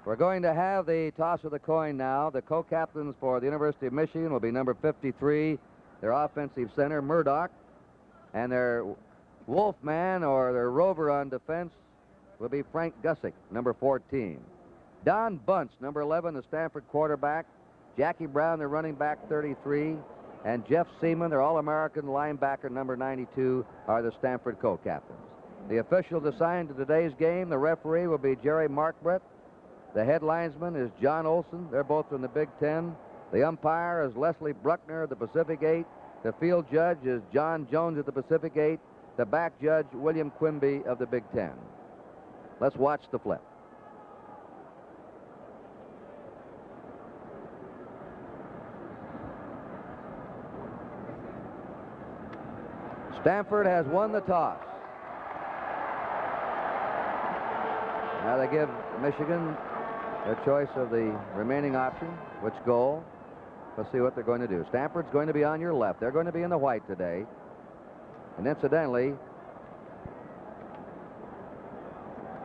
We're going to have the toss of the coin now. The co-captains for the University of Michigan will be number 53, their offensive center, Murdoch, and their Wolfman or their rover on defense will be Frank Gussick, number 14. Don Bunce, number 11, the Stanford quarterback. Jackie Brown, the running back, 33. And Jeff Seaman, their All-American linebacker, number 92, are the Stanford co-captains. The officials assigned to today's game, the referee will be Jerry Markbrett. The head linesman is John Olson. They're both from the Big Ten. The umpire is Leslie Bruckner of the Pacific 8. The field judge is John Jones of the Pacific 8. The back judge, William Quimby of the Big Ten. Let's watch the flip. Stanford has won the toss. Now they give Michigan their choice of the remaining option. Which goal? Let's see what they're going to do. Stanford's going to be on your left. They're going to be in the white today. And incidentally,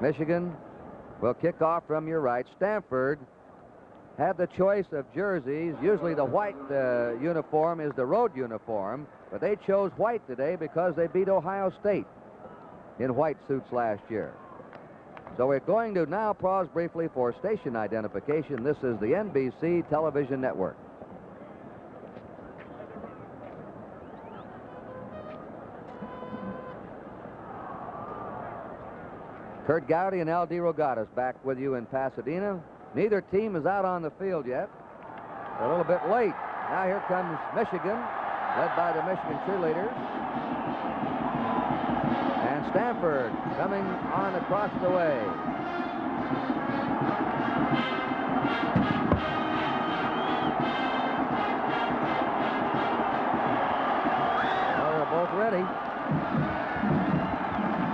Michigan will kick off from your right. Stanford had the choice of jerseys. Usually the white uniform is the road uniform, but they chose white today because they beat Ohio State in white suits last year. So we're going to now pause briefly for station identification. This is the NBC television network. Kurt Gowdy and Al DeRogatis back with you in Pasadena. Neither team is out on the field yet. They're a little bit late. Now here comes Michigan, led by the Michigan cheerleaders. And Stanford coming on across the way. Well, they're both ready.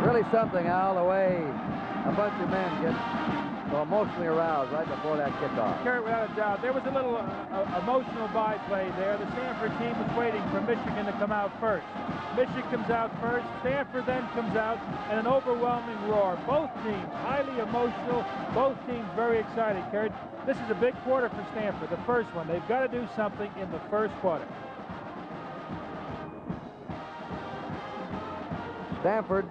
Really something, Al, the way a bunch of men get so emotionally aroused right before that kickoff. Kurt, without a doubt, there was a little emotional byplay there. The Stanford team was waiting for Michigan to come out first. Michigan comes out first, Stanford then comes out, and an overwhelming roar. Both teams highly emotional, both teams very excited, Kurt. This is a big quarter for Stanford, the first one. They've got to do something in the first quarter. Stanford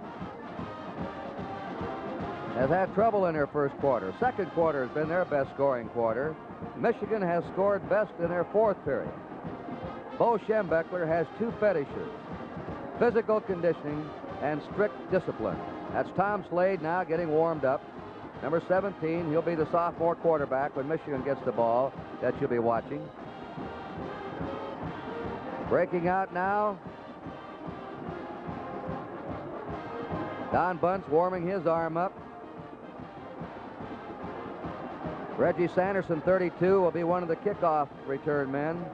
has had trouble in their first quarter. Second quarter has been their best scoring quarter. Michigan has scored best in their fourth period. Bo Schembechler has two fetishes: physical conditioning and strict discipline. That's Tom Slade now getting warmed up. Number 17, he'll be the sophomore quarterback when Michigan gets the ball that you'll be watching. Breaking out now, Don Bunce warming his arm up. Reggie Sanderson, 32, will be one of the kickoff return men.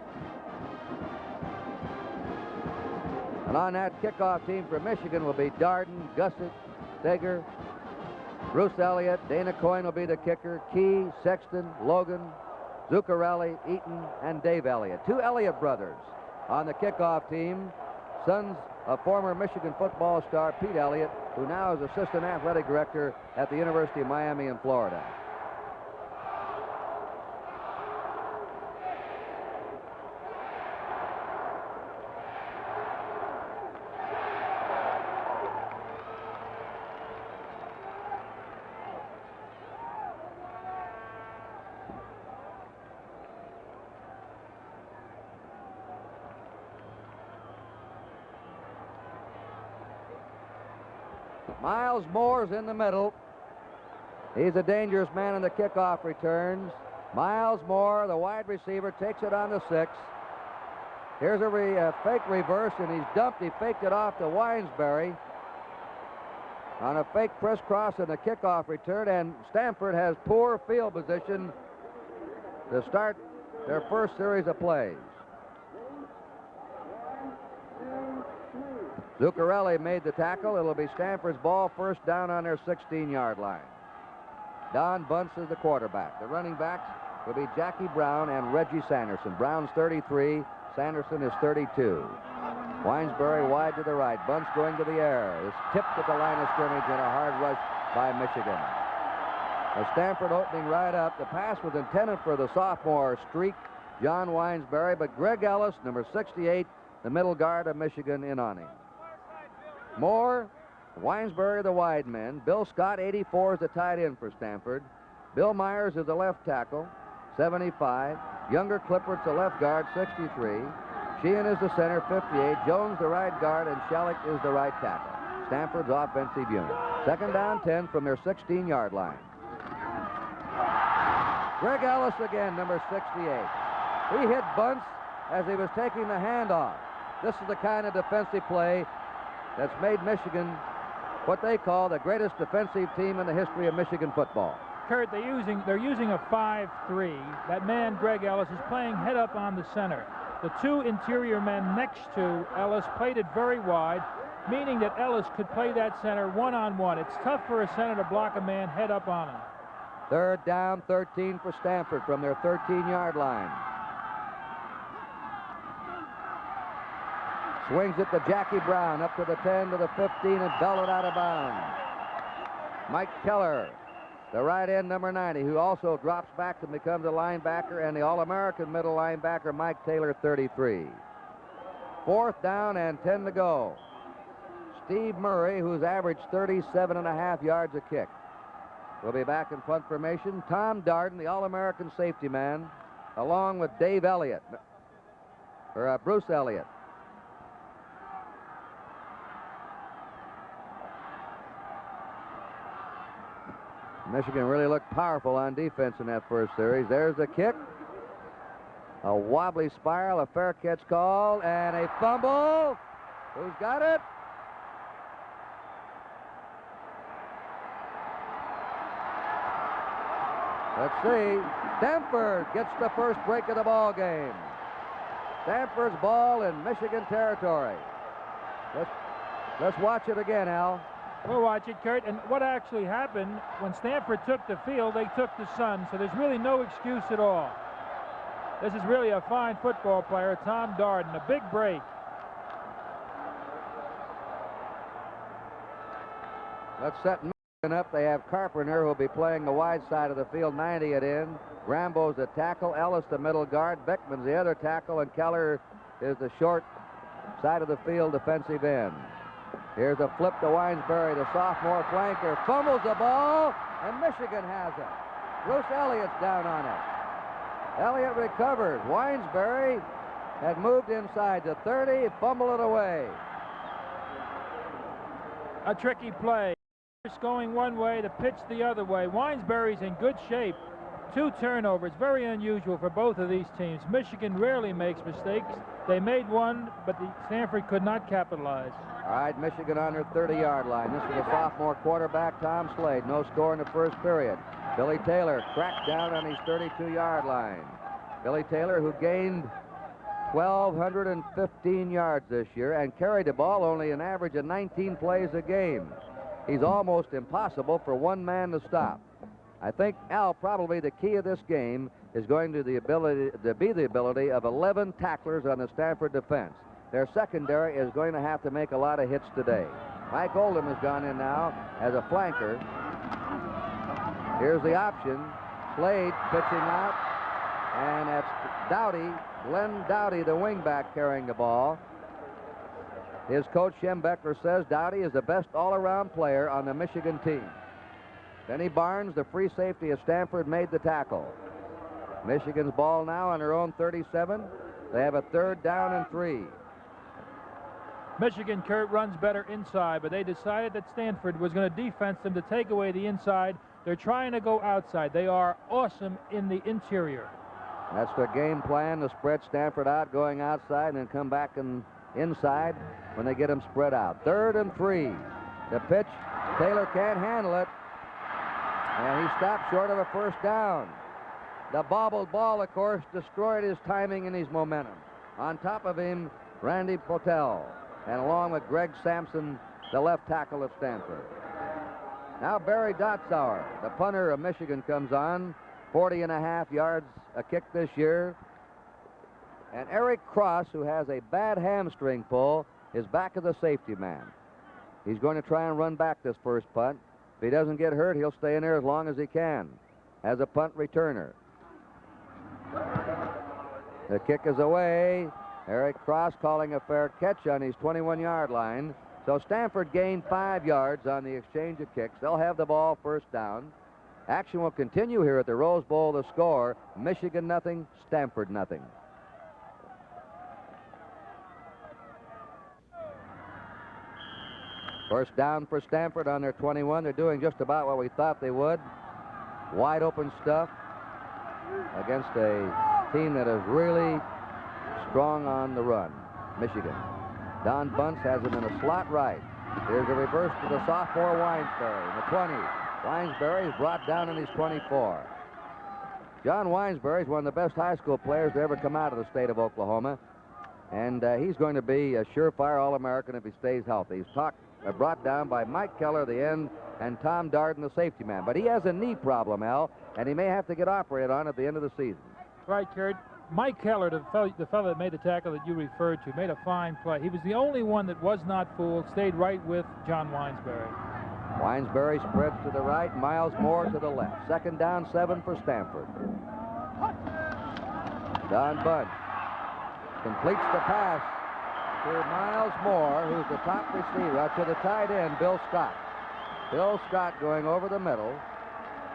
And on that kickoff team for Michigan will be Darden, Gussick, Steger, Bruce Elliott. Dana Coyne will be the kicker. Key, Sexton, Logan, Zuccarelli, Eaton, and Dave Elliott. Two Elliott brothers on the kickoff team, sons of former Michigan football star Pete Elliott, who now is assistant athletic director at the University of Miami in Florida. Miles Moore's in the middle. He's a dangerous man in the kickoff returns. Miles Moore, the wide receiver, takes it on the 6. Here's a fake reverse, and he's dumped. He faked it off to Winesbury on a fake crisscross in the kickoff return, and Stanford has poor field position to start their first series of plays. Zuccarelli made the tackle. It'll be Stanford's ball, first down on their 16-yard line. Don Bunce is the quarterback. The running backs will be Jackie Brown and Reggie Sanderson. Brown's 33, Sanderson is 32. Winesbury wide to the right. Bunce going to the air. Is tipped at the line of scrimmage and a hard rush by Michigan. Stanford opening right up. The pass was intended for the sophomore streak, John Winesbury, but Greg Ellis, number 68, the middle guard of Michigan, in on him. Moore, Winesbury, the wide men. Bill Scott, 84, is the tight end for Stanford. Bill Myers is the left tackle, 75. Younger Clippert's the left guard, 63. Sheehan is the center, 58. Jones, the right guard, and Shellick is the right tackle. Stanford's offensive unit. Second down, 10 from their 16-yard line. Greg Ellis again, number 68. He hit Bunce as he was taking the handoff. This is the kind of defensive play that's made Michigan what they call the greatest defensive team in the history of Michigan football. Kurt, they're using a 5-3. That man, Greg Ellis, is playing head up on the center. The two interior men next to Ellis played it very wide, meaning that Ellis could play that center one-on-one. It's tough for a center to block a man head up on him. Third down, 13 for Stanford from their 13-yard line. Swings it to Jackie Brown, up to the 10, to the 15, and belted out of bounds. Mike Keller, the right end, number 90, who also drops back and becomes a linebacker, and the All-American middle linebacker, Mike Taylor, 33. Fourth down and 10 to go. Steve Murray, who's averaged 37.5 yards a kick, will be back in punt formation. Tom Darden, the All-American safety man, along with Dave Elliott, or Bruce Elliott. Michigan really looked powerful on defense in that first series. There's the kick. A wobbly spiral, a fair catch call, and a fumble. Who's got it? Let's see. Stanford gets the first break of the ball game. Stanford's ball in Michigan territory. Let's watch it again, Al. We'll watch it, Kurt. And what actually happened, when Stanford took the field, they took the sun, so there's really no excuse at all. This is really a fine football player, Tom Darden, a big break. Let's set Michigan up. They have Carpenter, who'll be playing the wide side of the field, 90 at end. Rambo's the tackle, Ellis the middle guard, Beckman's the other tackle, and Keller is the short side of the field defensive end. Here's a flip to Winesbury, the sophomore flanker, fumbles the ball, and Michigan has it. Bruce Elliott's down on it. Elliott recovers. Winesbury had moved inside to 30, fumbled it away. A tricky play. It's going one way, the pitch the other way. Winesbury's in good shape. 2 turnovers, very unusual for both of these teams. Michigan rarely makes mistakes. They made one, but Stanford could not capitalize. All right, Michigan on their 30-yard line. This is the sophomore quarterback, Tom Slade. No score in the first period. Billy Taylor cracked down on his 32-yard line. Billy Taylor, who gained 1,215 yards this year and carried the ball only an average of 19 plays a game. He's almost impossible for one man to stop. I think, Al, probably the key of this game is going to be the ability of 11 tacklers on the Stanford defense. Their secondary is going to have to make a lot of hits today. Mike Oldham has gone in now as a flanker. Here's the option. Slade pitching out, and that's Dowdy, Glenn Dowdy, the wingback, carrying the ball. His coach, Schembeckler, says Dowdy is the best all-around player on the Michigan team. Benny Barnes, the free safety of Stanford, made the tackle. Michigan's ball now on their own 37. They have a 3rd down and 3. Michigan, Kurt, runs better inside, but they decided that Stanford was going to defense them to take away the inside. They're trying to go outside. They are awesome in the interior. That's the game plan, to spread Stanford out, going outside, and then come back and inside when they get them spread out. 3rd and 3. The pitch, Taylor can't handle it, and he stopped short of a 1st down. The bobbled ball, of course, destroyed his timing and his momentum. On top of him, Randy Potel, and along with Greg Sampson, the left tackle of Stanford. Now Barry Dotzauer, the punter of Michigan, comes on. 40.5 yards a kick this year. And Eric Cross, who has a bad hamstring pull, is back as a safety man. He's going to try and run back this first punt. If he doesn't get hurt, he'll stay in there as long as he can as a punt returner. The kick is away. Eric Cross calling a fair catch on his 21-yard line. So Stanford gained 5 yards on the exchange of kicks. They'll have the ball first down. Action will continue here at the Rose Bowl. The score, Michigan nothing, Stanford nothing. First down for Stanford on their 21. They're doing just about what we thought they would. Wide open stuff against a team that is really strong on the run, Michigan. Don Bunce has him in a slot right. Here's a reverse to the sophomore Winesbury in the 20. Winesbury is brought down in his 24. John Winesbury is one of the best high school players to ever come out of the state of Oklahoma. And he's going to be a surefire All-American if he stays healthy. He's brought down by Mike Keller, the end, and Tom Darden, the safety man. But he has a knee problem, Al, and he may have to get operated on at the end of the season. Right, Kurt. Mike Keller, the fellow that made the tackle that you referred to, made a fine play. He was the only one that was not fooled, stayed right with John Winesbury. Winesbury spreads to the right, Miles Moore to the left. Second down, 7 for Stanford. Don Bunce completes the pass to Miles Moore, who's the top receiver, to the tight end, Bill Scott. Bill Scott going over the middle.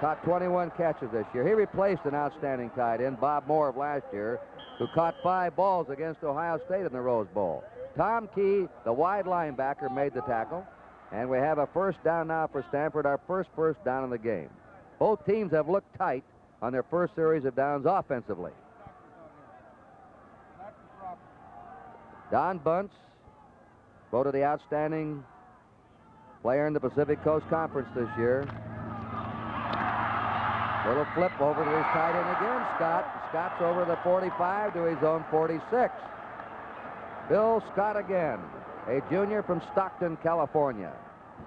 Caught 21 catches this year. He replaced an outstanding tight end, Bob Moore of last year, who caught 5 balls against Ohio State in the Rose Bowl. Tom Key, the wide linebacker, made the tackle. And we have a first down now for Stanford, our first down in the game. Both teams have looked tight on their first series of downs offensively. Don Bunce, voted the outstanding player in the Pacific Coast Conference this year. Little flip over to his tight end again, Scott. Scott's over the 45 to his own 46. Bill Scott again, a junior from Stockton, California.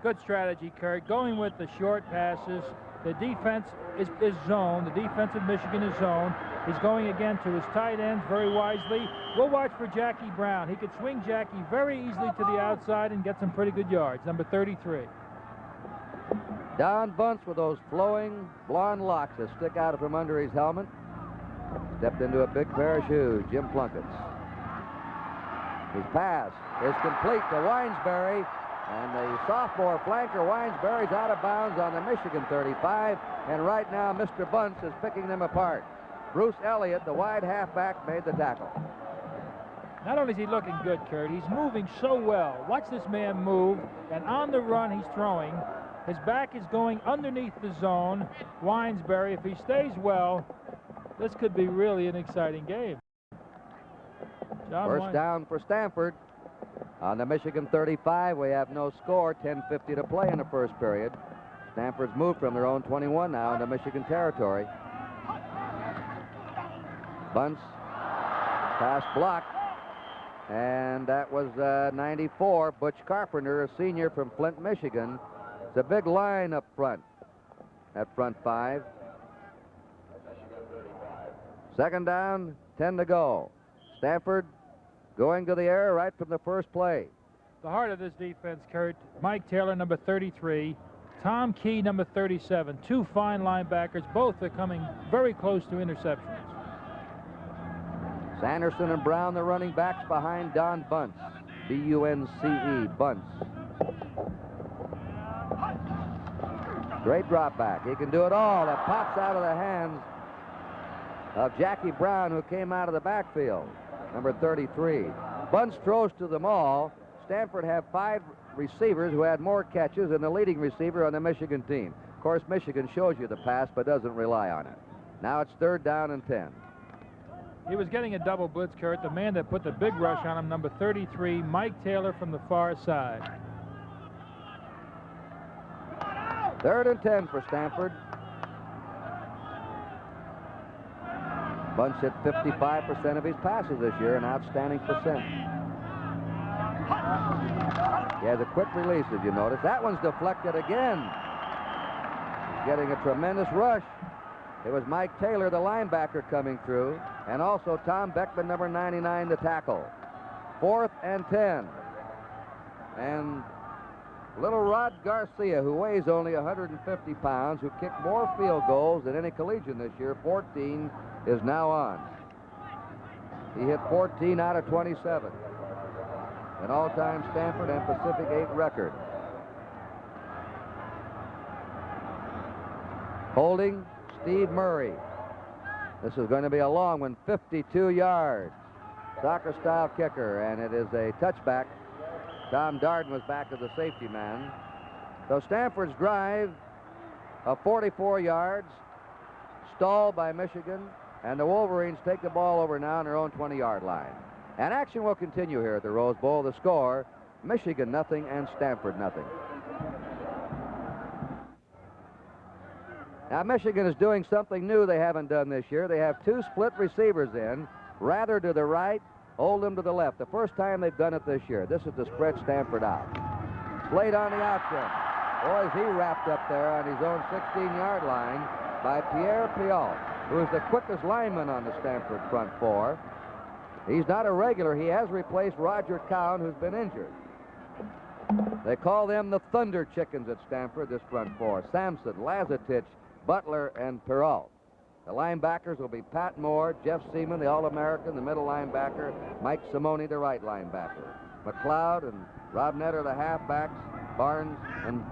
Good strategy, Kurt. Going with the short passes. The defense is zone. The defense of Michigan is zone. He's going again to his tight ends very wisely. We'll watch for Jackie Brown. He could swing Jackie very easily to the outside and get some pretty good yards. Number 33. Don Bunce with those flowing blonde locks that stick out from under his helmet. Stepped into a big pair of shoes, Jim Plunkett's. His pass is complete to Winesbury, and the sophomore flanker Winesbury's out of bounds on the Michigan 35, and right now Mr. Bunce is picking them apart. Bruce Elliott, the wide halfback, made the tackle. Not only is he looking good, Kurt, he's moving so well. Watch this man move, and on the run he's throwing. His back is going underneath the zone. Winesbury, if he stays well, this could be really an exciting game. First down for Stanford. On the Michigan 35, we have no score, 10:50 to play in the first period. Stanford's moved from their own 21 now into Michigan territory. Bunce, pass blocked, and that was 94, Butch Carpenter, a senior from Flint, Michigan. It's a big line up front, at front 5. Second down, 10 to go. Stanford going to the air right from the first play. The heart of this defense, Kurt, Mike Taylor, number 33, Tom Key, number 37. 2 fine linebackers. Both are coming very close to interceptions. Sanderson and Brown, the running backs behind Don Bunce. B-U-N-C-E, Bunce. Great drop back. He can do it all. That pops out of the hands of Jackie Brown, who came out of the backfield, number 33. Bunce throws to them all. Stanford have 5 receivers who had more catches than the leading receiver on the Michigan team. Of course, Michigan shows you the pass but doesn't rely on it. Now it's 3rd down and 10. He was getting a double blitz, Kurt. The man that put the big rush on him, number 33, Mike Taylor from the far side. 3rd and 10 for Stanford. Bunce hit 55% of his passes this year, an outstanding percent. He has a quick release, if you notice. That one's deflected again. He's getting a tremendous rush. It was Mike Taylor, the linebacker, coming through, and also Tom Beckman, number 99, the tackle. 4th and 10. And Little Rod Garcia, who weighs only 150 pounds, who kicked more field goals than any collegian this year, 14, is now on. He hit 14 out of 27. An all-time Stanford and Pacific 8 record. Holding, Steve Murray. This is going to be a long one, 52 yards. Soccer-style kicker, and it is a touchback. Tom Darden was back as the safety man. So Stanford's drive of 44 yards, stalled by Michigan, and the Wolverines take the ball over now on their own 20-yard line. And action will continue here at the Rose Bowl. The score, Michigan nothing and Stanford nothing. Now Michigan is doing something new they haven't done this year. They have two split receivers in, Rather to the right, Oldham to the left. The first time they've done it this year. This is to spread Stanford out. Slade on the option. Boy, is he wrapped up there on his own 16-yard line by Pierre Pial, who is the quickest lineman on the Stanford front four. He's not a regular. He has replaced Roger Cowan, who's been injured. They call them the Thunder Chickens at Stanford, this front four. Sampson, Lazatich, Butler, and Peralt. The linebackers will be Pat Moore, Jeff Seaman, the All-American, the middle linebacker, Mike Simone, the right linebacker. McLeod and Rob Netter, the halfbacks. Barnes and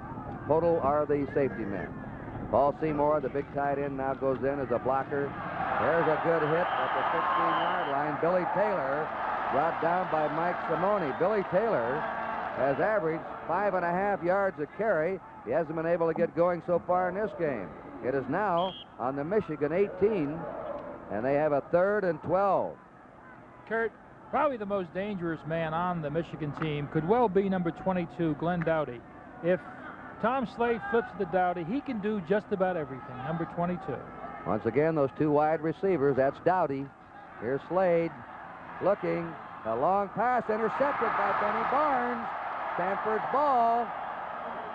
Podol are the safety men. Paul Seymour, the big tight end, now goes in as a blocker. There's a good hit at the 16-yard line. Billy Taylor brought down by Mike Simone. Billy Taylor has averaged 5.5 yards a carry. He hasn't been able to get going so far in this game. It is now on the Michigan 18, and they have a 3rd and 12. Kurt, probably the most dangerous man on the Michigan team could well be number 22, Glenn Doughty. If Tom Slade flips the Doughty, he can do just about everything, number 22. Once again, those two wide receivers, that's Doughty. Here's Slade looking. A long pass intercepted by Benny Barnes. Stanford's ball.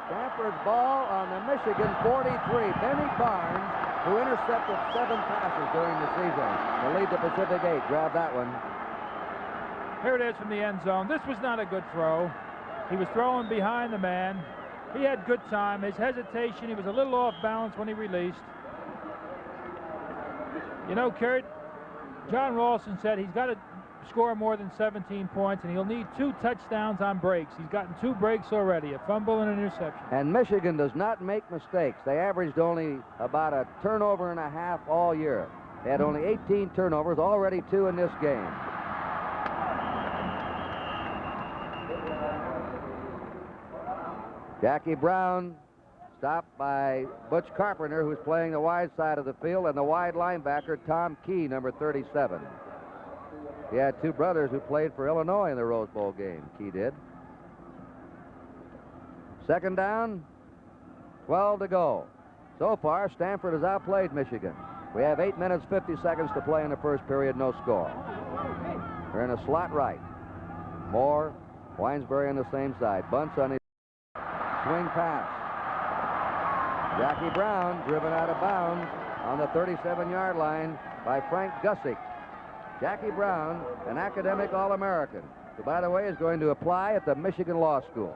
Stanford's ball on the Michigan 43. Benny Barnes, who intercepted 7 passes during the season to lead the Pacific 8. Grab that one. Here it is from the end zone. This was not a good throw. He was throwing behind the man. He had good time. His hesitation, he was a little off balance when he released. You know, Kurt, John Ralston said he's got to score more than 17 points, and he'll need 2 touchdowns on breaks. He's gotten 2 breaks already, a fumble and an interception. And Michigan does not make mistakes. They averaged only about a turnover and a half all year. They had only 18 turnovers, already 2 in this game. Jackie Brown stopped by Butch Carpenter, who's playing the wide side of the field, and the wide linebacker, Tom Key, number 37. He had 2 brothers who played for Illinois in the Rose Bowl game. Key did. 2nd down, 12 to go. So far, Stanford has outplayed Michigan. We have 8 minutes, 50 seconds to play in the first period, no score. They're in a slot right. Moore, Winesbury on the same side. Bunce on his swing pass. Jackie Brown driven out of bounds on the 37-yard line by Frank Gussick. Jackie Brown, an academic All-American, who, by the way, is going to apply at the Michigan Law School.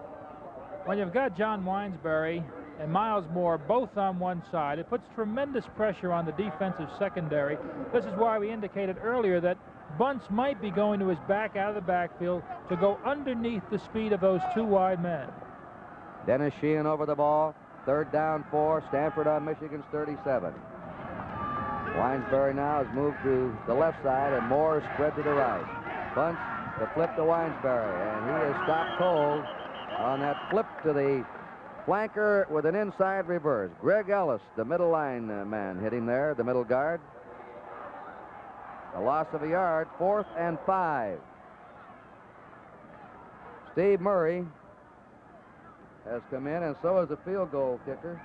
When you've got John Winesbury and Miles Moore both on one side, it puts tremendous pressure on the defensive secondary. This is why we indicated earlier that Bunce might be going to his back out of the backfield to go underneath the speed of those 2 wide men. Dennis Sheehan over the ball. 3rd down 4. Stanford on Michigan's 37. Winesbury now has moved to the left side, and Moore is spread to the right. Bunce to flip to Winesbury, and he is stopped cold on that flip to the flanker with an inside reverse. Greg Ellis, the middle line man, hit him there, the middle guard. A loss of a yard, 4th and 5. Steve Murray has come in, and so has the field goal kicker.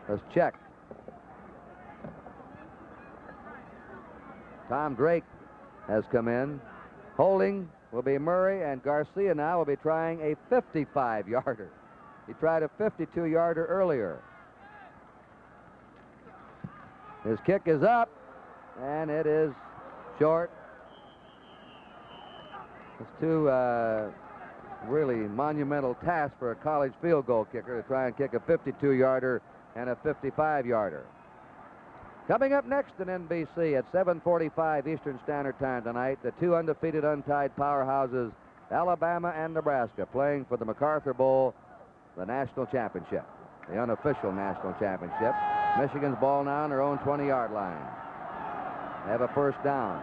Let's check. Tom Drake has come in. Holding will be Murray, and Garcia now will be trying a 55-yarder. He tried a 52-yarder earlier. His kick is up, and it is short. It's too really monumental task for a college field goal kicker to try and kick a 52-yarder and a 55-yarder. Coming up next in NBC at 7:45 Eastern Standard Time tonight, the two undefeated untied powerhouses, Alabama and Nebraska, playing for the MacArthur Bowl, the national championship, the unofficial national championship. Michigan's ball now on their own 20-yard line. They have a first down.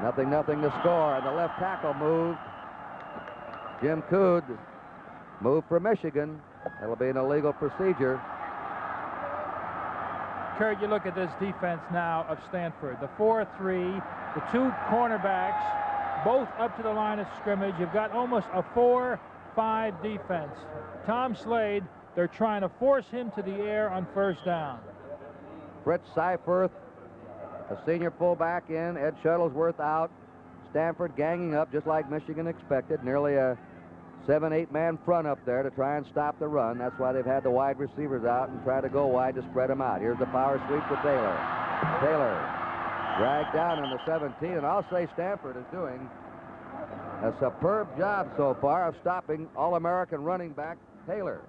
Nothing to score, and the left tackle moved. Jim Cood moved for Michigan. That'll be an illegal procedure. Kurt, you look at this defense now of Stanford. The 4-3, the two cornerbacks, both up to the line of scrimmage. You've got almost a 4-5 defense. Tom Slade, they're trying to force him to the air on first down. Fritz Seifert, a senior fullback in. Ed Shuttlesworth out. Stanford ganging up just like Michigan expected. Nearly a 7-8 man front up there to try and stop the run. That's why they've had the wide receivers out and try to go wide to spread them out. Here's the power sweep to Taylor. Taylor dragged down on the 17, and I'll say Stanford is doing a superb job so far of stopping All-American running back Taylor.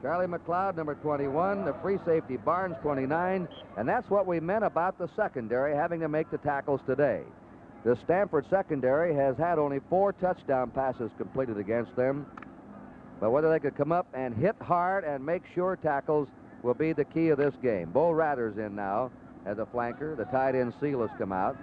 Charlie McLeod, number 21, the free safety Barnes, 29, and that's what we meant about the secondary having to make the tackles today. The Stanford secondary has had only 4 touchdown passes completed against them, but whether they could come up and hit hard and make sure tackles will be the key of this game. Bo Rather's in now as a flanker. The tight end Seal has come out.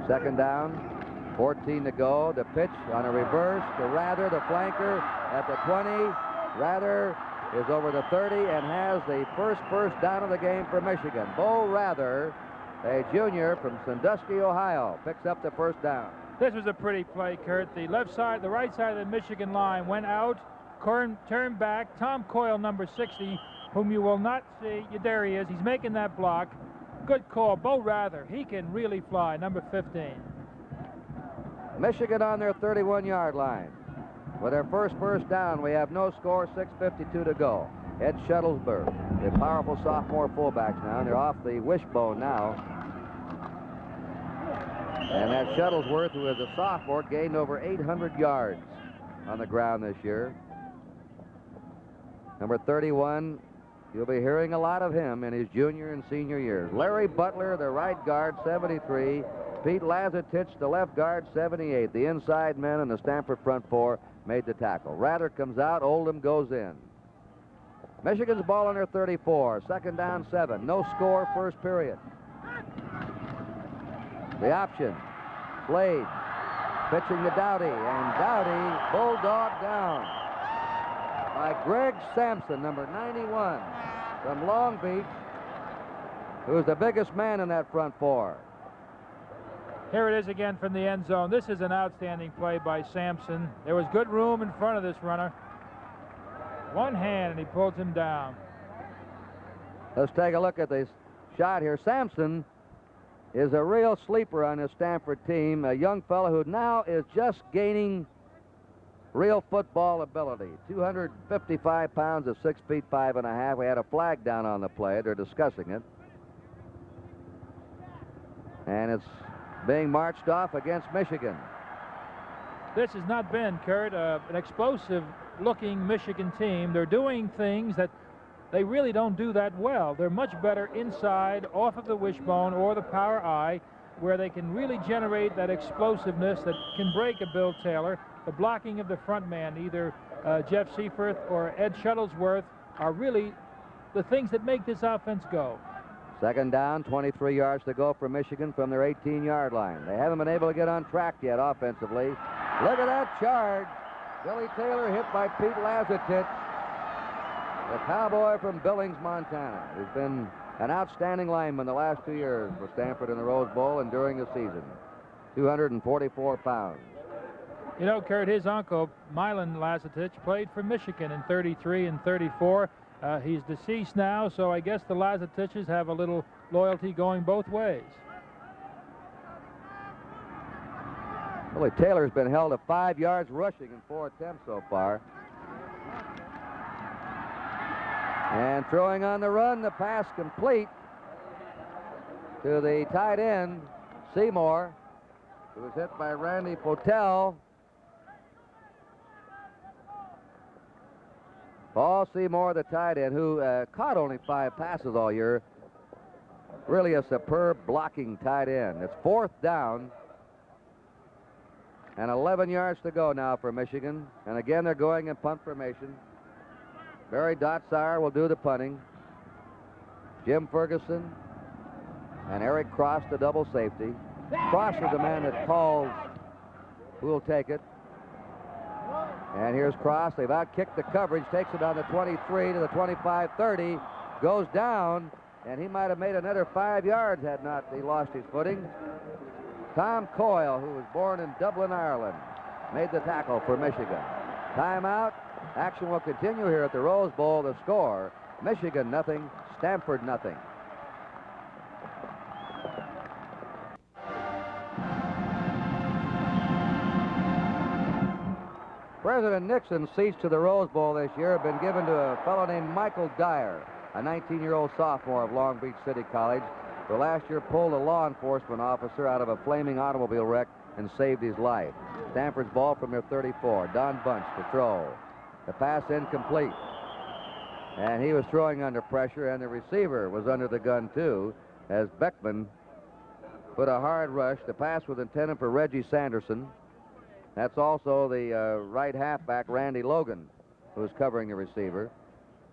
Second down, 14 to go. The pitch on a reverse to Rather, the flanker at the 20. Rather is over the 30 and has the first down of the game for Michigan. Bo Rather, a junior from Sandusky, Ohio, picks up the first down. This was a pretty play, Kurt. The right side of the Michigan line went out, turned back. Tom Coyle, number 60, whom you will not see. There he is. He's making that block. Good call. Bo Rather, he can really fly, number 15. Michigan on their 31-yard line. With their first down, we have no score, 6:52 to go. Ed Shuttlesworth, the powerful sophomore fullbacks now, and they're off the wishbone now. And that Shuttlesworth, who is a sophomore, gained over 800 yards on the ground this year. Number 31, you'll be hearing a lot of him in his junior and senior years. Larry Butler, the right guard, 73. Pete Lazatich, the left guard, 78. The inside men and the Stanford front four made the tackle. Rather comes out, Oldham goes in. Michigan's ball on their 34. Second down, 7. No score, first period. The option. Slade pitching to Dowdy, and Dowdy bulldogged down by Greg Sampson, number 91 from Long Beach, who's the biggest man in that front four. Here it is again from the end zone. This is an outstanding play by Sampson. There was good room in front of this runner. One hand, and he pulls him down. Let's take a look at this shot here. Sampson is a real sleeper on this Stanford team, a young fellow who now is just gaining real football ability. 255 pounds of 6 feet 5 1/2. We had a flag down on the play. They're discussing it. And it's being marched off against Michigan. This has not been, Kurt, an explosive-looking Michigan team. They're doing things that they really don't do that well. They're much better inside, off of the wishbone or the power eye, where they can really generate that explosiveness that can break a Bill Taylor. The blocking of the front man, either Jeff Seifert or Ed Shuttlesworth, are really the things that make this offense go. Second down, 23 yards to go for Michigan from their 18-yard line. They haven't been able to get on track yet offensively. Look at that charge. Billy Taylor hit by Pete Lazatich, the cowboy from Billings, Montana, who's been an outstanding lineman the last 2 years for Stanford in the Rose Bowl and during the season. 244 pounds. You know, Kurt, his uncle, Milan Lazatich, played for Michigan in 33 and 34. He's deceased now, so I guess the Lazatiches have a little loyalty going both ways. Billy Taylor's been held to 5 yards rushing in 4 attempts so far. And throwing on the run, the pass complete to the tight end, Seymour, who was hit by Randy Potel. Paul Seymour, the tight end, who caught only 5 passes all year. Really a superb blocking tight end. It's 4th down and 11 yards to go now for Michigan. And again, they're going in punt formation. Barry Dotsire will do the punting. Jim Ferguson and Eric Cross, the double safety. Cross is the man that calls who will take it. And here's Cross. They've outkicked the coverage. Takes it on the 23 to the 25, 30. Goes down, and he might have made another 5 yards had not he lost his footing. Tom Coyle, who was born in Dublin, Ireland, made the tackle for Michigan. Timeout. Action will continue here at the Rose Bowl. The score, Michigan nothing, Stanford nothing. President Nixon's seats to the Rose Bowl this year have been given to a fellow named Michael Dyer, a 19-year-old sophomore of Long Beach City College, who last year pulled a law enforcement officer out of a flaming automobile wreck and saved his life. Stanford's ball from their 34. Don Bunch to throw. The pass incomplete. And he was throwing under pressure, and the receiver was under the gun, too, as Beckman put a hard rush. The pass was intended for Reggie Sanderson. That's also the right halfback, Randy Logan, who's covering the receiver.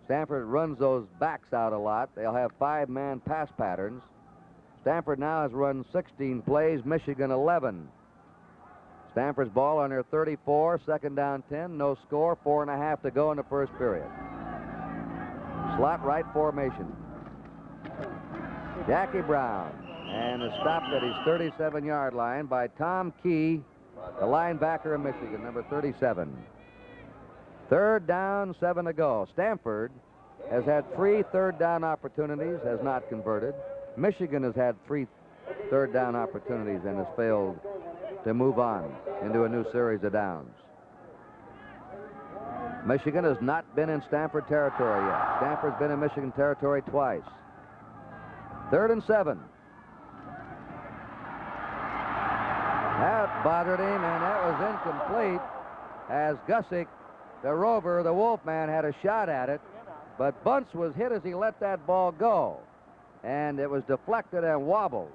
Stanford runs those backs out a lot. They'll have 5-man pass patterns. Stanford now has run 16 plays, Michigan 11. Stanford's ball on their 34, 2nd down 10, no score, 4.5 to go in the first period. Slot right formation. Jackie Brown, and is stopped at his 37-yard line by Tom Key, the linebacker of Michigan, number 37. 3rd down, 7 to go. Stanford has had 3 third down opportunities, has not converted. Michigan has had 3 third down opportunities and has failed to move on into a new series of downs. Michigan has not been in Stanford territory yet. Stanford's been in Michigan territory twice. 3rd and 7. That bothered him, and that was incomplete as Gusick, the rover, the Wolfman, had a shot at it, but Bunce was hit as he let that ball go, and it was deflected and wobbled.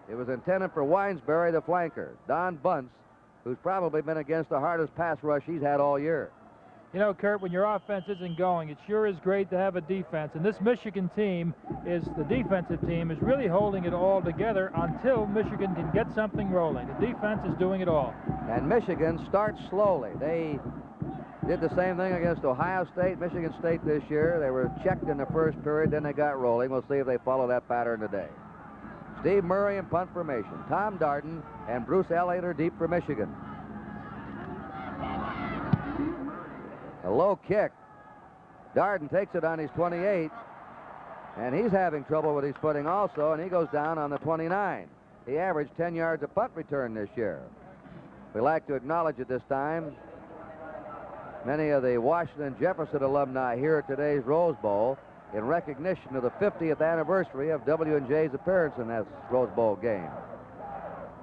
It was intended for Weinsbury, the flanker. Don Bunce, who's probably been against the hardest pass rush he's had all year. You know, Kurt, when your offense isn't going, it sure is great to have a defense. And this Michigan team the defensive team is really holding it all together until Michigan can get something rolling. The defense is doing it all. And Michigan starts slowly. They did the same thing against Ohio State, Michigan State this year. They were checked in the first period, then they got rolling. We'll see if they follow that pattern today. Steve Murray in punt formation. Tom Darden and Bruce Elliott are deep for Michigan. A low kick. Darden takes it on his 28, and he's having trouble with his footing also, and he goes down on the 29. He averaged 10 yards a punt return this year. We like to acknowledge at this time many of the Washington Jefferson alumni here at today's Rose Bowl in recognition of the 50th anniversary of W&J's appearance in that Rose Bowl game.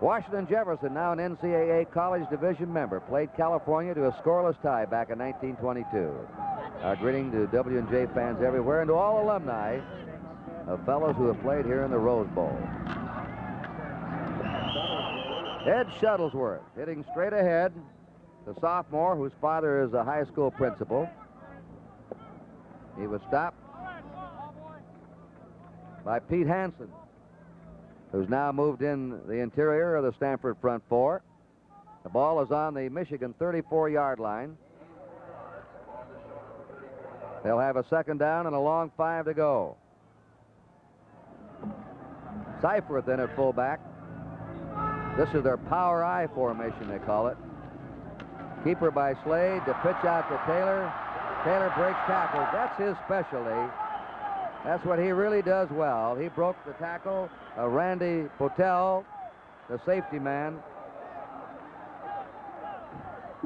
Washington Jefferson, now an NCAA College Division member, played California to a scoreless tie back in 1922. Our greeting to W&J fans everywhere and to all alumni of fellows who have played here in the Rose Bowl. Ed Shuttlesworth hitting straight ahead, the sophomore whose father is a high school principal. He was stopped by Pete Hansen, who's now moved in the interior of the Stanford front four. The ball is on the Michigan 34-yard line. They'll have a 2nd down and a long 5 to go. Seifert then at fullback. This is their power I formation, they call it. Keeper by Slade, the pitch out to Taylor. Taylor breaks tackles. That's his specialty. That's what he really does well. He broke the tackle of Randy Potel, the safety man.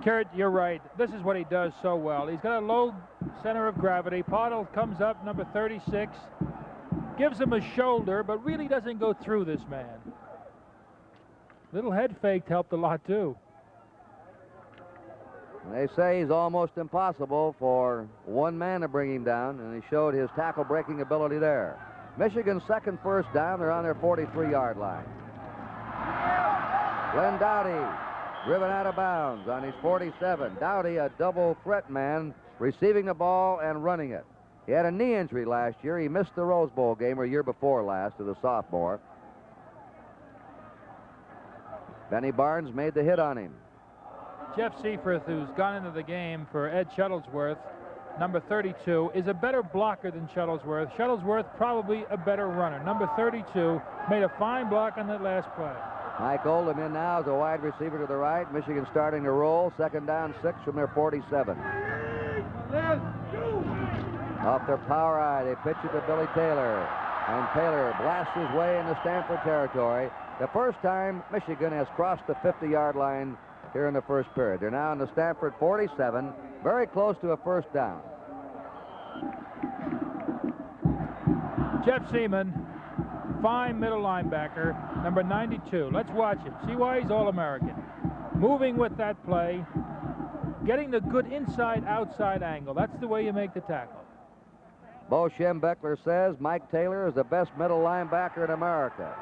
Kurt, you're right. This is what he does so well. He's got a low center of gravity. Potel comes up, number 36, gives him a shoulder, but really doesn't go through this man. Little head fake helped a lot, too. They say he's almost impossible for one man to bring him down, and he showed his tackle-breaking ability there. Michigan's second first down. They're on their 43-yard line. Glenn Dowdy driven out of bounds on his 47. Dowdy, a double threat man, receiving the ball and running it. He had a knee injury last year. He missed the Rose Bowl game, or year before last, as a sophomore. Benny Barnes made the hit on him. Jeff Seifert, who's gone into the game for Ed Shuttlesworth, number 32, is a better blocker than Shuttlesworth. Shuttlesworth probably a better runner. Number 32 made a fine block on that last play. Mike Oldham in now as a wide receiver to the right. Michigan starting to roll. Second down, 6 from their 47. Off their power eye, they pitch it to Billy Taylor. And Taylor blasts his way into Stanford territory. The first time Michigan has crossed the 50-yard line here in the first period. They're now in the Stanford 47, very close to a first down. Jeff Seaman, fine middle linebacker, number 92. Let's watch him. See why he's All-American. Moving with that play, getting the good inside-outside angle. That's the way you make the tackle. Bo Schembechler says Mike Taylor is the best middle linebacker in America.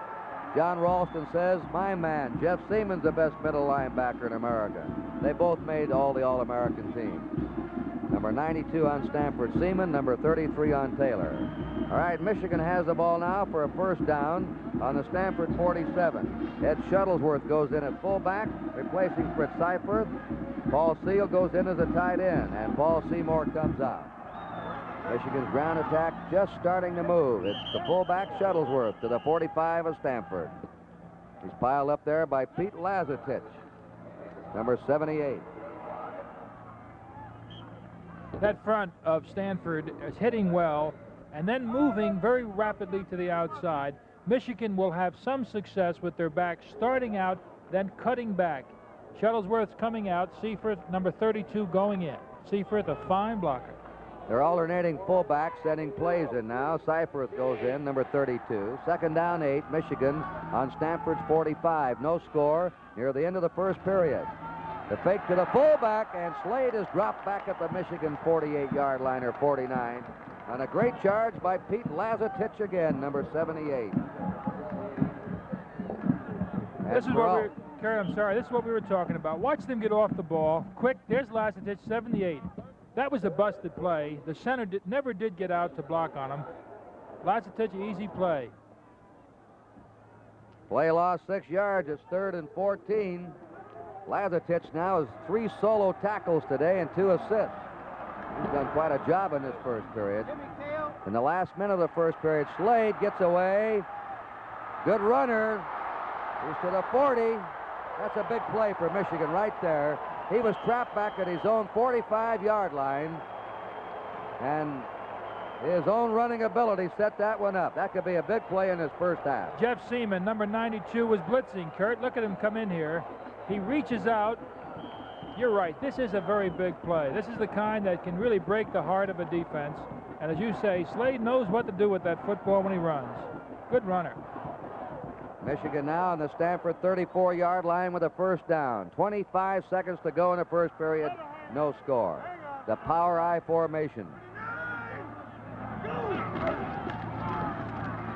John Ralston says, my man, Jeff Seaman's the best middle linebacker in America. They both made all the All-American teams. Number 92 on Stanford, Seaman. Number 33 on Taylor. All right, Michigan has the ball now for a first down on the Stanford 47. Ed Shuttlesworth goes in at fullback, replacing Fritz Seifert. Paul Seal goes in as a tight end, and Paul Seymour comes out. Michigan's ground attack just starting to move. It's the fullback Shuttlesworth to the 45 of Stanford. He's piled up there by Pete Lazatich, number 78. That front of Stanford is hitting well and then moving very rapidly to the outside. Michigan will have some success with their back starting out, then cutting back. Shuttlesworth's coming out. Seifert, number 32, going in. Seifert, a fine blocker. They're alternating fullbacks, sending plays in now. Seifert goes in, number 32. Second down, 8, Michigan on Stanford's 45. No score near the end of the first period. The fake to the fullback, and Slade is dropped back at the Michigan 48-yard line, or 49. On a great charge by Pete Lazatich again, number 78. This is what this is what we were talking about. Watch them get off the ball. Quick, there's Lazatich, 78. That was a busted play. The center never did get out to block on him. Lazatich, easy play. Play lost 6 yards. It's 3rd and 14. Lazatich now has 3 solo tackles today and 2 assists. He's done quite a job in this first period. In the last minute of the first period, Slade gets away. Good runner. He's to the 40. That's a big play for Michigan right there. He was trapped back at his own 45-yard line, and his own running ability set that one up. That could be a big play in his first half. Jeff Seaman, number 92, was blitzing. Kurt, look at him come in here. He reaches out. You're right. This is a very big play. This is the kind that can really break the heart of a defense. And as you say, Slade knows what to do with that football when he runs. Good runner. Michigan now on the Stanford 34-yard line with a first down. 25 seconds to go in the first period. No score. The power I formation.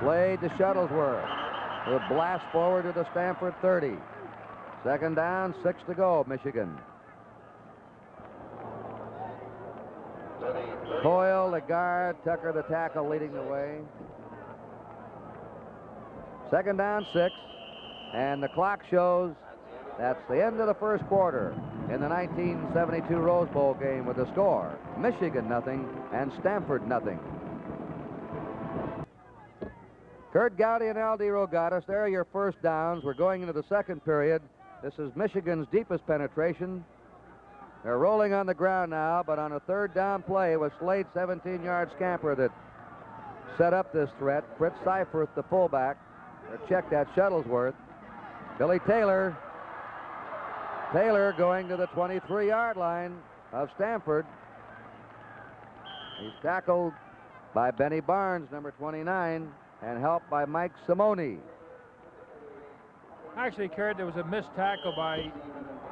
Slade to Shuttlesworth. Will blast forward to the Stanford 30. Second down, 6 to go, Michigan. Coyle, the guard, Tucker, the tackle, leading the way. Second down, 6, and the clock shows that's the end of the first quarter in the 1972 Rose Bowl game with the score, Michigan nothing and Stanford nothing. Kurt Gowdy and Al DeRogatis, there are your first downs. We're going into the second period. This is Michigan's deepest penetration. They're rolling on the ground now, but on a third down play with Slade's 17-yard scamper that set up this threat, Fritz Seifert, the fullback, checked at Shuttlesworth. Billy Taylor. Taylor going to the 23-yard line of Stanford. He's tackled by Benny Barnes, number 29, and helped by Mike Simone. Actually, Kurt, there was a missed tackle by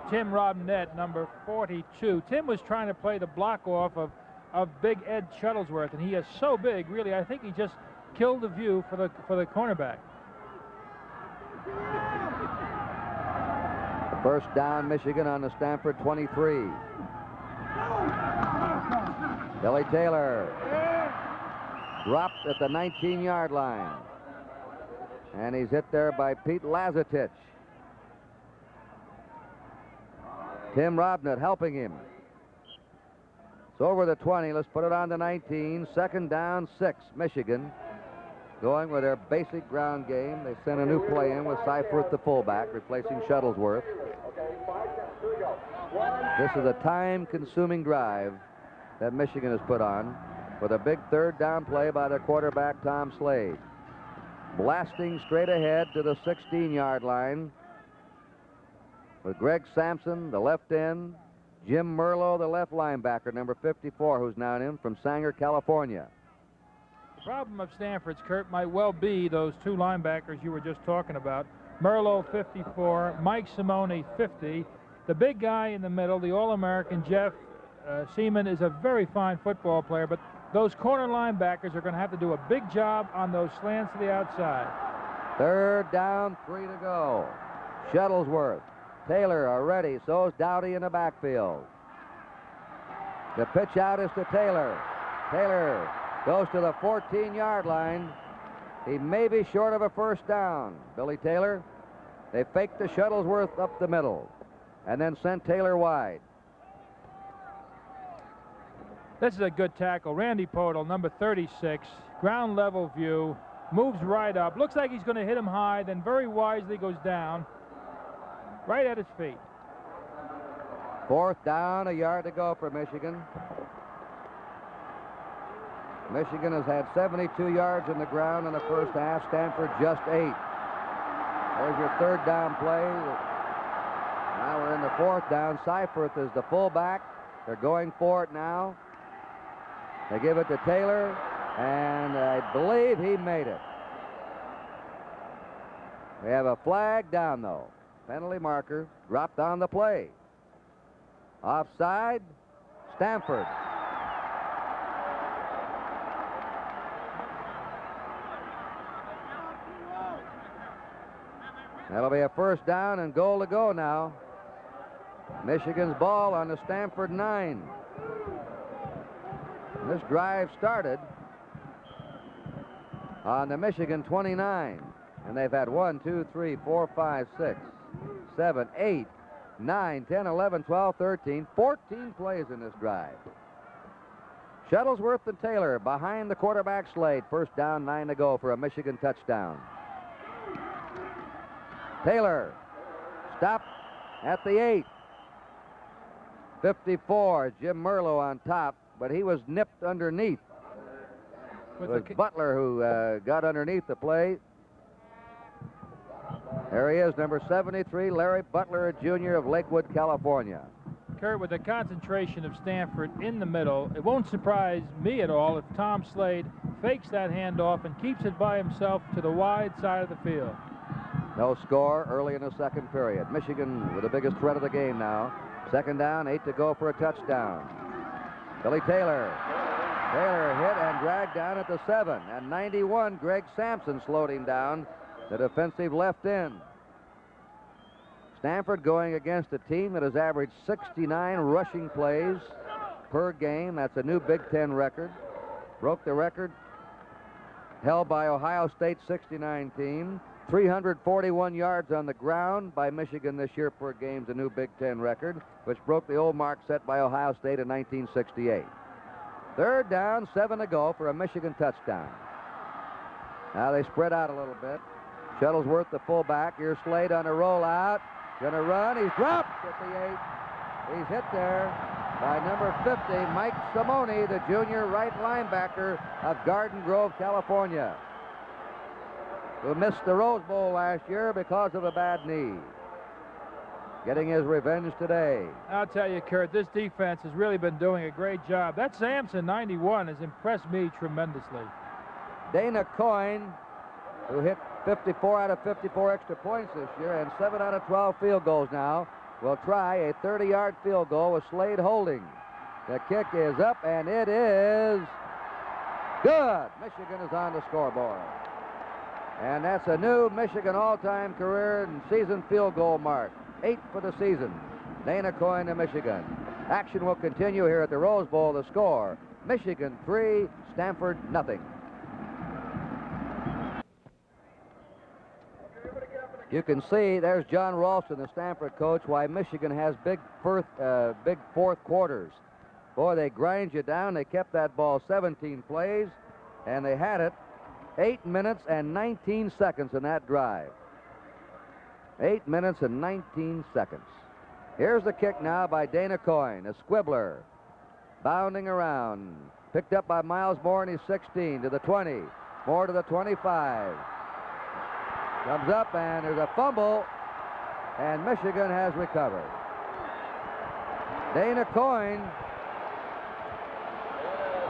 Tim Robinette, number 42. Tim was trying to play the block off of big Ed Shuttlesworth, and he is so big, really, I think he just killed the view for the cornerback. First down, Michigan on the Stanford 23. Billy Taylor dropped at the 19-yard line. And he's hit there by Pete Lazatich. Tim Robnett helping him. It's over the 20. Let's put it on the 19. Second down, 6, Michigan. Going with their basic ground game. They sent a new play in with Seifert, the fullback, replacing Shuttlesworth. This is a time-consuming drive that Michigan has put on with a big third down play by their quarterback, Tom Slade. Blasting straight ahead to the 16-yard line with Greg Sampson, the left end, Jim Merlo, the left linebacker, number 54, who's now in from Sanger, California. The problem of Stanford's, Kurt, might well be those two linebackers you were just talking about. Merlo, 54, Mike Simone, 50. The big guy in the middle, the All-American Jeff Seaman, is a very fine football player, but those corner linebackers are going to have to do a big job on those slants to the outside. Third down, 3 to go. Shuttlesworth, Taylor are ready. So is Dowdy in the backfield. The pitch out is to Taylor. Taylor goes to the 14-yard line. He may be short of a first down. Billy Taylor. They faked the Shuttlesworth up the middle and then sent Taylor wide. This is a good tackle. Randy Podol, number 36, ground level view, moves right up. Looks like he's going to hit him high, then very wisely goes down right at his feet. Fourth down, a yard to go for Michigan. Michigan has had 72 yards in the ground in the first half. Stanford just 8. There's your third down play. Now we're in the fourth down. Seifert is the fullback. They're going for it now. They give it to Taylor, and I believe he made it. We have a flag down, though. Penalty marker dropped on the play. Offside, Stanford. That'll be a first down and goal to go now. Michigan's ball on the Stanford 9. This drive started on the Michigan 29, and they've had 1, 2, 3, 4, 5, 6, 7, 8, 9, 10, 11, 12, 13, 14 plays in this drive. Shuttlesworth and Taylor behind the quarterback Slade. First down, 9 to go for a Michigan touchdown. Taylor stopped at the 8. 54, Jim Merlo on top, but he was nipped underneath. It was Butler who got underneath the play. There he is, number 73, Larry Butler, Jr. of Lakewood, California. Kurt, with the concentration of Stanford in the middle, it won't surprise me at all if Tom Slade fakes that handoff and keeps it by himself to the wide side of the field. No score early in the second period. Michigan with the biggest threat of the game now. Second down, 8 to go for a touchdown. Billy Taylor. Taylor hit and dragged down at the 7. And 91, Greg Sampson slowed him down, the defensive left end. Stanford going against a team that has averaged 69 rushing plays per game. That's a new Big Ten record. Broke the record held by Ohio State's 69 team. 341 yards on the ground by Michigan this year per game is a new Big Ten record, which broke the old mark set by Ohio State in 1968. Third down, 7 to go for a Michigan touchdown. Now they spread out a little bit. Shuttlesworth, the fullback. Here's Slade on a rollout. Going to run. He's dropped at the 8. He's hit there by number 50, Mike Simone, the junior right linebacker of Garden Grove, California, who missed the Rose Bowl last year because of a bad knee. Getting his revenge today. I'll tell you, Kurt, this defense has really been doing a great job. That Sampson 91 has impressed me tremendously. Dana Coyne, who hit 54 out of 54 extra points this year and 7 out of 12 field goals now, will try a 30-yard field goal with Slade holding. The kick is up, and it is good. Michigan is on the scoreboard. And that's a new Michigan all-time career and season field goal mark. 8 for the season. Dana Coyne to Michigan. Action will continue here at the Rose Bowl. The score, Michigan 3, Stanford nothing. You can see there's John Ralston, the Stanford coach, why Michigan has big fourth quarters. Boy, they grind you down. They kept that ball 17 plays, and they had it 8 minutes and 19 seconds in that drive. 8 minutes and 19 seconds. Here's the kick now by Dana Coyne, a squibbler, bounding around. Picked up by Miles Moore, and he's 16 to the 20. Moore to the 25. Comes up, and there's a fumble, and Michigan has recovered. Dana Coyne.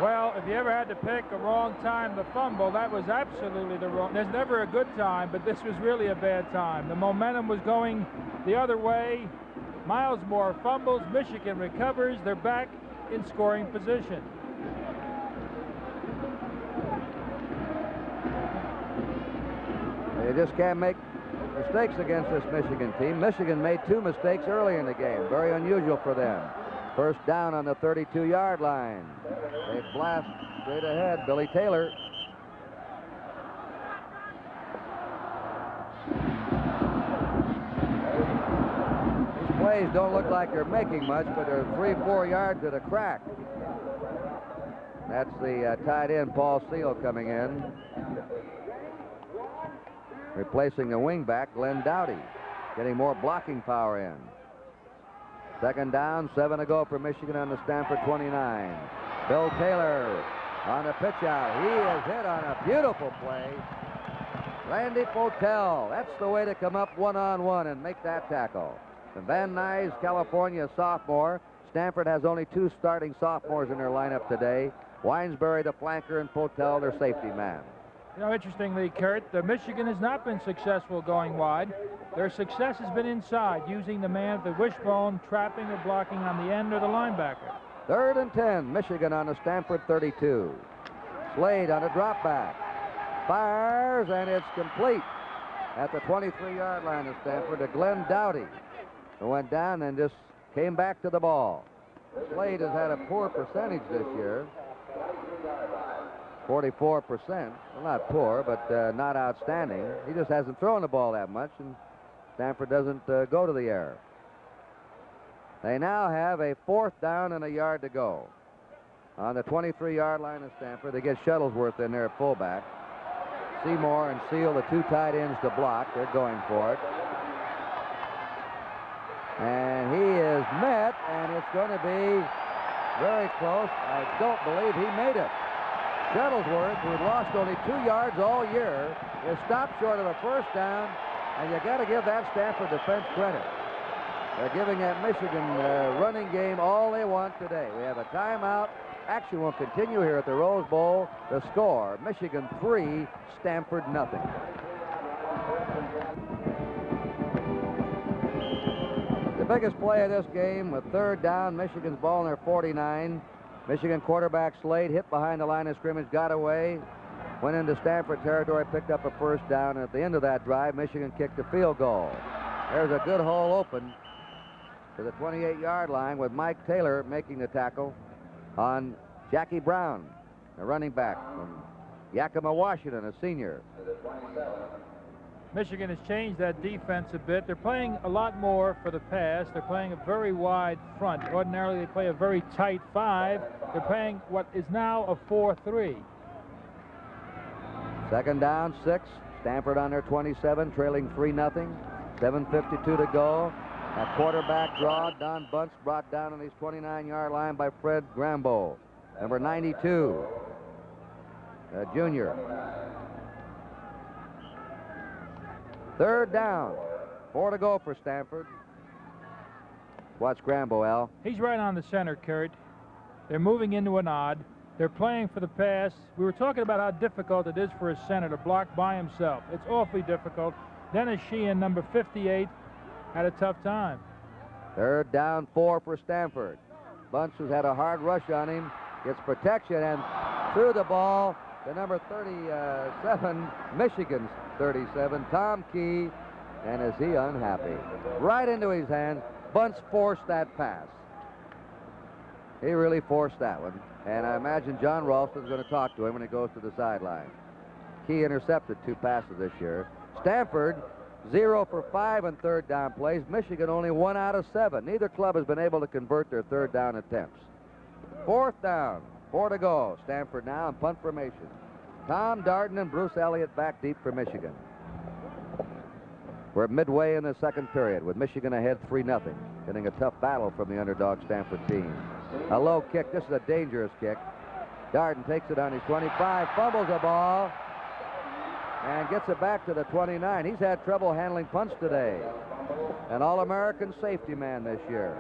Well, if you ever had to pick a wrong time to fumble, that was absolutely the wrong. There's never a good time, but this was really a bad time. The momentum was going the other way. Miles Moore fumbles. Michigan recovers. They're back in scoring position. They just can't make mistakes against this Michigan team. Michigan made 2 mistakes early in the game. Very unusual for them. First down on the 32-yard line. They blast straight ahead. Billy Taylor. These plays don't look like they're making much, but they're 3-4 yards at a crack. That's the tight end, Paul Seal, coming in. Replacing the wingback, Glenn Dowdy. Getting more blocking power in. Second down, 7 to go for Michigan on the Stanford 29. Bill Taylor on the pitch out. He is hit on a beautiful play. Randy Potel. That's the way to come up one-on-one and make that tackle. And Van Nuys, California sophomore. Stanford has only 2 starting sophomores in their lineup today. Winesbury, the flanker, and Potel, their safety man. You know, interestingly, Kurt, Michigan has not been successful going wide. Their success has been inside, using the man at the wishbone, trapping or blocking on the end or the linebacker. 3rd and 10, Michigan on the Stanford 32. Slade on a drop back. Fires, and it's complete at the 23-yard line of Stanford to Glenn Dowdy, who went down and just came back to the ball. Slade has had a poor percentage this year. 44%. Well, not poor, but not outstanding. He just hasn't thrown the ball that much, and Stanford doesn't go to the air. They now have a 4th down and a yard to go. On the 23-yard line of Stanford, they get Shuttlesworth in there at fullback. Seymour and Seal, the 2 tight ends to block. They're going for it. And he is met, and it's going to be very close. I don't believe he made it. Shuttlesworth, who had lost only 2 yards all year, is stopped short of a 1st down, and you got to give that Stanford defense credit. They're giving that Michigan running game all they want today. We have a timeout. Action will continue here at the Rose Bowl. The score, Michigan 3, Stanford nothing. The biggest play of this game with 3rd down, Michigan's ball in their 49. Michigan quarterback Slade hit behind the line of scrimmage, got away, went into Stanford territory, picked up a 1st down, and at the end of that drive, Michigan kicked a field goal. There's a good hole open to the 28-yard line with Mike Taylor making the tackle on Jackie Brown, a running back from Yakima, Washington, a senior. Michigan has changed that defense a bit. They're playing a lot more for the pass. They're playing a very wide front. Ordinarily, they play a very tight 5. They're playing what is now a 4-3. Second down, 6. Stanford on their 27, trailing 3-0. 7:52 to go. A quarterback draw. Don Bunce brought down on his 29-yard line by Fred Grambo, number 92, a junior. 3rd down. 4 to go for Stanford. Watch Grambo, Al. He's right on the center, Kurt. They're moving into an odd. They're playing for the pass. We were talking about how difficult it is for a center to block by himself. It's awfully difficult. Dennis Sheehan, number 58, had a tough time. Third down, 4 for Stanford. Bunce, who's had a hard rush on him, gets protection and threw the ball to number 37, Michigan's 37, Tom Key. And is he unhappy? Right into his hands. Bunce forced that pass. He really forced that one. And I imagine John Ralston's going to talk to him when he goes to the sideline. Key intercepted 2 passes this year. Stanford, 0 for 5 on third down plays. Michigan only 1 out of 7. Neither club has been able to convert their third down attempts. Fourth down, 4 to go. Stanford now in punt formation. Tom Darden and Bruce Elliott back deep for Michigan. We're midway in the second period with Michigan ahead 3-0. Getting a tough battle from the underdog Stanford team. A low kick. This is a dangerous kick. Darden takes it on his 25, fumbles the ball, and gets it back to the 29. He's had trouble handling punts today. An All-American safety man this year.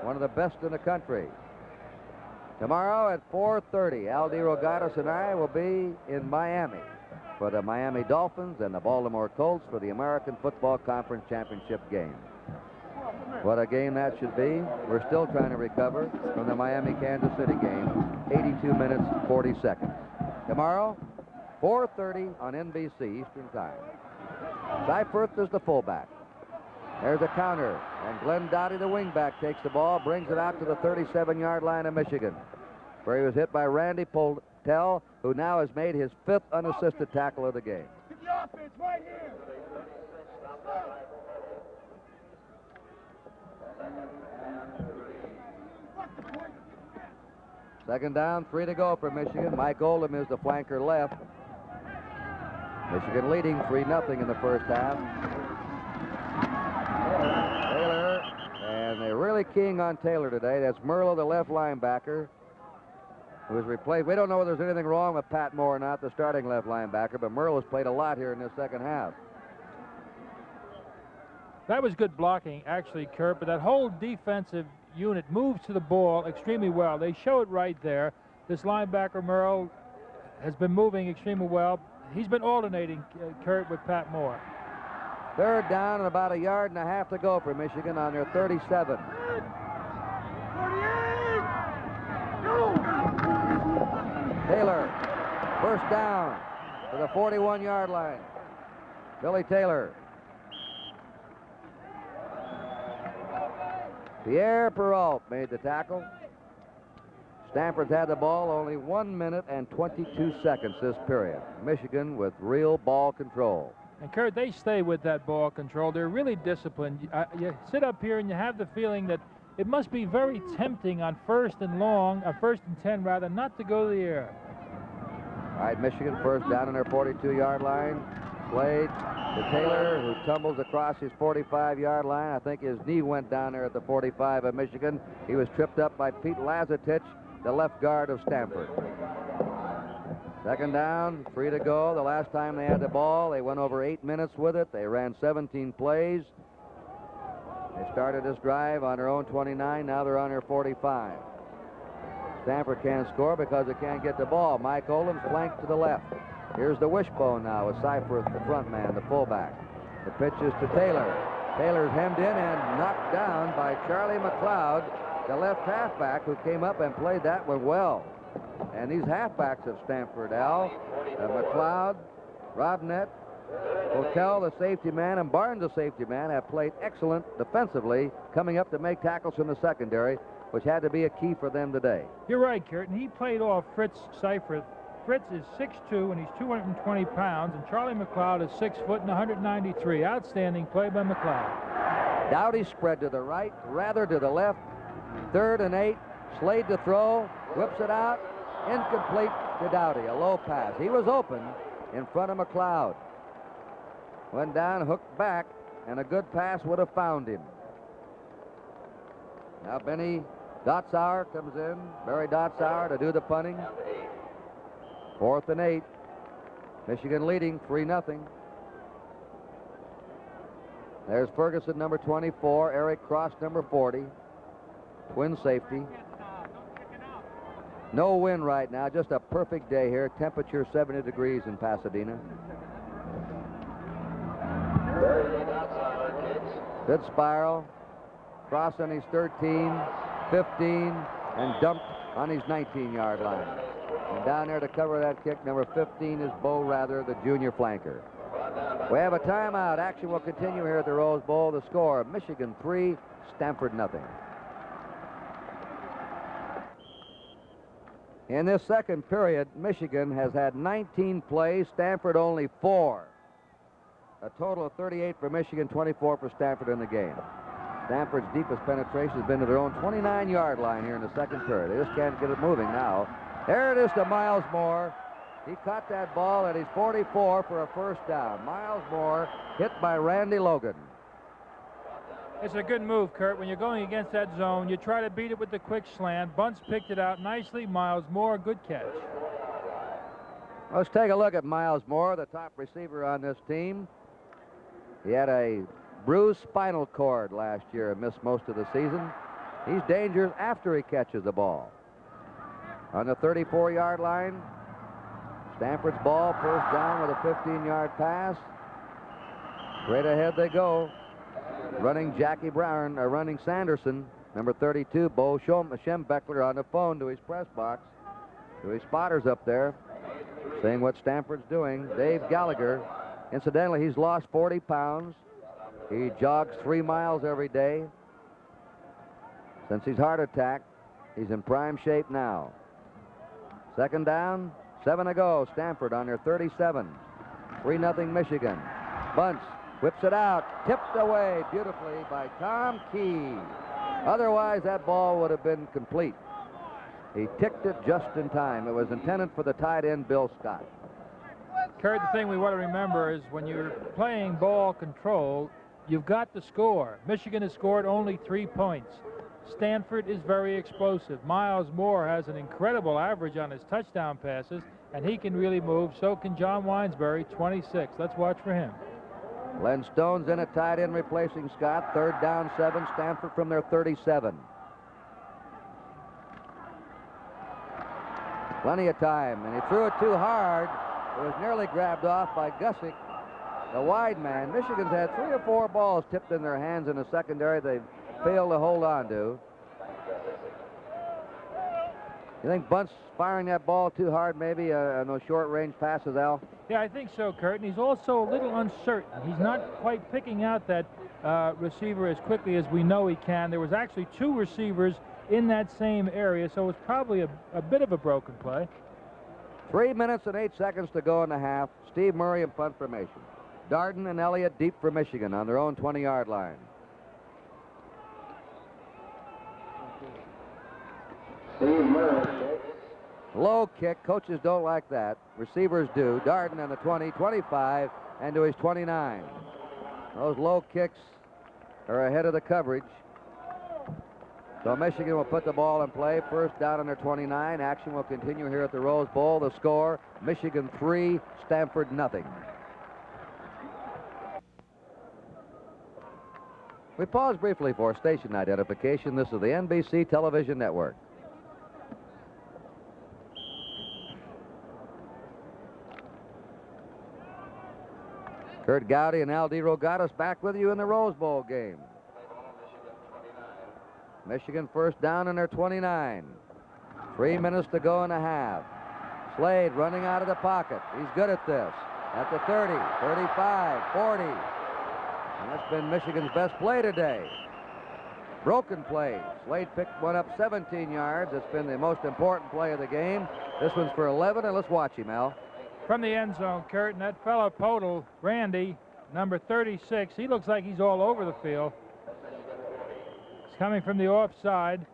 One of the best in the country. Tomorrow at 4:30, Al DeRogatis and I will be in Miami for the Miami Dolphins and the Baltimore Colts for the American Football Conference Championship game. What a game that should be. We're still trying to recover from the Miami-Kansas City game. 82 minutes, 40 seconds. Tomorrow, 4:30 on NBC Eastern Time. Seifert is the fullback. There's a counter, and Glenn Doughty, the wingback, takes the ball, brings it out to the 37-yard line of Michigan, where he was hit by Randy Poltel, who now has made his 5th unassisted tackle of the game. Get the offense right here. Second down, 3 to go for Michigan. Mike Oldham is the flanker left. Michigan leading 3-0 in the first half. Taylor, and they're really keying on Taylor today. That's Merlo, the left linebacker, who was replaced. We don't know whether there's anything wrong with Pat Moore or not, the starting left linebacker, but Merlo's played a lot here in this second half. That was good blocking, actually, Kurt, but that whole defensive unit moves to the ball extremely well. They show it right there. This linebacker, Merle, has been moving extremely well. He's been alternating, Kurt, with Pat Moore. Third down and about 1.5 yards to go for Michigan on their 37. 48! Go! Taylor, first down to the 41-yard line. Billy Taylor. Pierre Perrault made the tackle. Stanford's had the ball only 1 minute and 22 seconds this period. Michigan with real ball control. And Kurt, they stay with that ball control. They're really disciplined. You sit up here and you have the feeling that it must be very tempting on 1st and 10 rather, not to go to the air. All right, Michigan first down on their 42-yard line. Played to Taylor, who tumbles across his 45-yard line. I think his knee went down there at the 45 of Michigan. He was tripped up by Pete Lazatich, the left guard of Stanford. Second down, 3 to go. The last time they had the ball, they went over 8 minutes with it. They ran 17 plays. They started this drive on their own 29. Now they're on their 45. Stanford can't score because they can't get the ball. Mike Oldham's flanked to the left. Here's the wishbone now with Seifert, the front man, the fullback. The pitch is to Taylor. Taylor's hemmed in and knocked down by Charlie McLeod, the left halfback, who came up and played that one well. And these halfbacks of Stanford, Al, McLeod, Robnett, Hotel, the safety man, and Barnes, the safety man, have played excellent defensively, coming up to make tackles from the secondary, which had to be a key for them today. You're right, Kurt, and he played off Fritz Seifert. Fritz is 6'2", and he's 220 pounds, and Charlie McLeod is 6 foot and 193. Outstanding play by McLeod. Doughty spread to the right, Rather to the left. 3rd and 8. Slade to throw, whips it out, incomplete to Doughty. A low pass. He was open in front of McLeod. Went down, hooked back, and a good pass would have found him. Now Benny Dotzauer comes in, Barry Dotzauer to do the punting. 4th and 8. Michigan leading 3-0. There's Ferguson, number 24. Eric Cross, number 40. Twin safety. No wind right now. Just a perfect day here. Temperature 70 degrees in Pasadena. Good spiral. crossed on his 13, 15, and dumped on his 19-yard line. And down there to cover that kick, number 15 is Bo Rather, the junior flanker. We have a timeout. Action will continue here at the Rose Bowl. The score, Michigan 3, Stanford nothing. In this second period, Michigan has had 19 plays, Stanford only 4. A total of 38 for Michigan, 24 for Stanford in the game. Stanford's deepest penetration has been to their own 29-yard line here in the second period. They just can't get it moving now. There it is to Miles Moore. He caught that ball at his 44 for a first down. Miles Moore hit by Randy Logan. It's a good move, Kurt. When you're going against that zone, you try to beat it with the quick slant. Bunce picked it out nicely. Miles Moore, good catch. Let's take a look at Miles Moore, the top receiver on this team. He had a bruised spinal cord last year and missed most of the season. He's dangerous after he catches the ball. On the 34-yard line, Stanford's ball, first down with a 15-yard pass. Straight ahead they go. Running Jackie Brown, or running Sanderson, number 32, Bo Schembeckler on the phone to his press box, to his spotters up there, saying what Stanford's doing. Dave Gallagher, incidentally, he's lost 40 pounds. He jogs 3 miles every day. Since his heart attack, he's in prime shape now. Second down, 7 to go. Stanford on their 37. 3-0 Michigan. Bunce whips it out, tipped away beautifully by Tom Key. Otherwise, that ball would have been complete. He ticked it just in time. It was intended for the tight end, Bill Scott. Kurt, the thing we want to remember is when you're playing ball control, you've got to score. Michigan has scored only 3 points. Stanford is very explosive. Miles Moore has an incredible average on his touchdown passes, and he can really move. So can John Winesbury, 26. Let's watch for him. Len Stone's in at tight end replacing Scott. Third down, 7. Stanford from their 37. Plenty of time, and he threw it too hard. It was nearly grabbed off by Gusick, the wide man. Michigan's had 3 or 4 balls tipped in their hands in the secondary they failed to hold on to. You think Bunce firing that ball too hard maybe on those short-range passes, Al? Yeah, I think so, Kurt. And he's also a little uncertain. He's not quite picking out that receiver as quickly as we know he can. There was actually 2 receivers in that same area, so it was probably a bit of a broken play. 3 minutes and 8 seconds to go in the half. Steve Murray in punt formation. Darden and Elliott deep for Michigan on their own 20-yard line. Steve Murray. Low kick. Coaches don't like that. Receivers do. Darden on the 20, 25, and to his 29. Those low kicks are ahead of the coverage. So Michigan will put the ball in play. First down on their 29. Action will continue here at the Rose Bowl. The score, Michigan 3, Stanford nothing. We pause briefly for station identification. This is the NBC Television Network. Kurt Gowdy and Al DeRogatis back with you in the Rose Bowl game. Michigan first down in their 29. 3 minutes to go in the half. Slade running out of the pocket. He's good at this. At the 30, 35, 40. And that's been Michigan's best play today. Broken play. Slade picked one up 17 yards. It's been the most important play of the game. This one's for 11, and let's watch him, Al. From the end zone, Kurt, and that fellow Podol, Randy, number 36, he looks like he's all over the field. He's coming from the offside.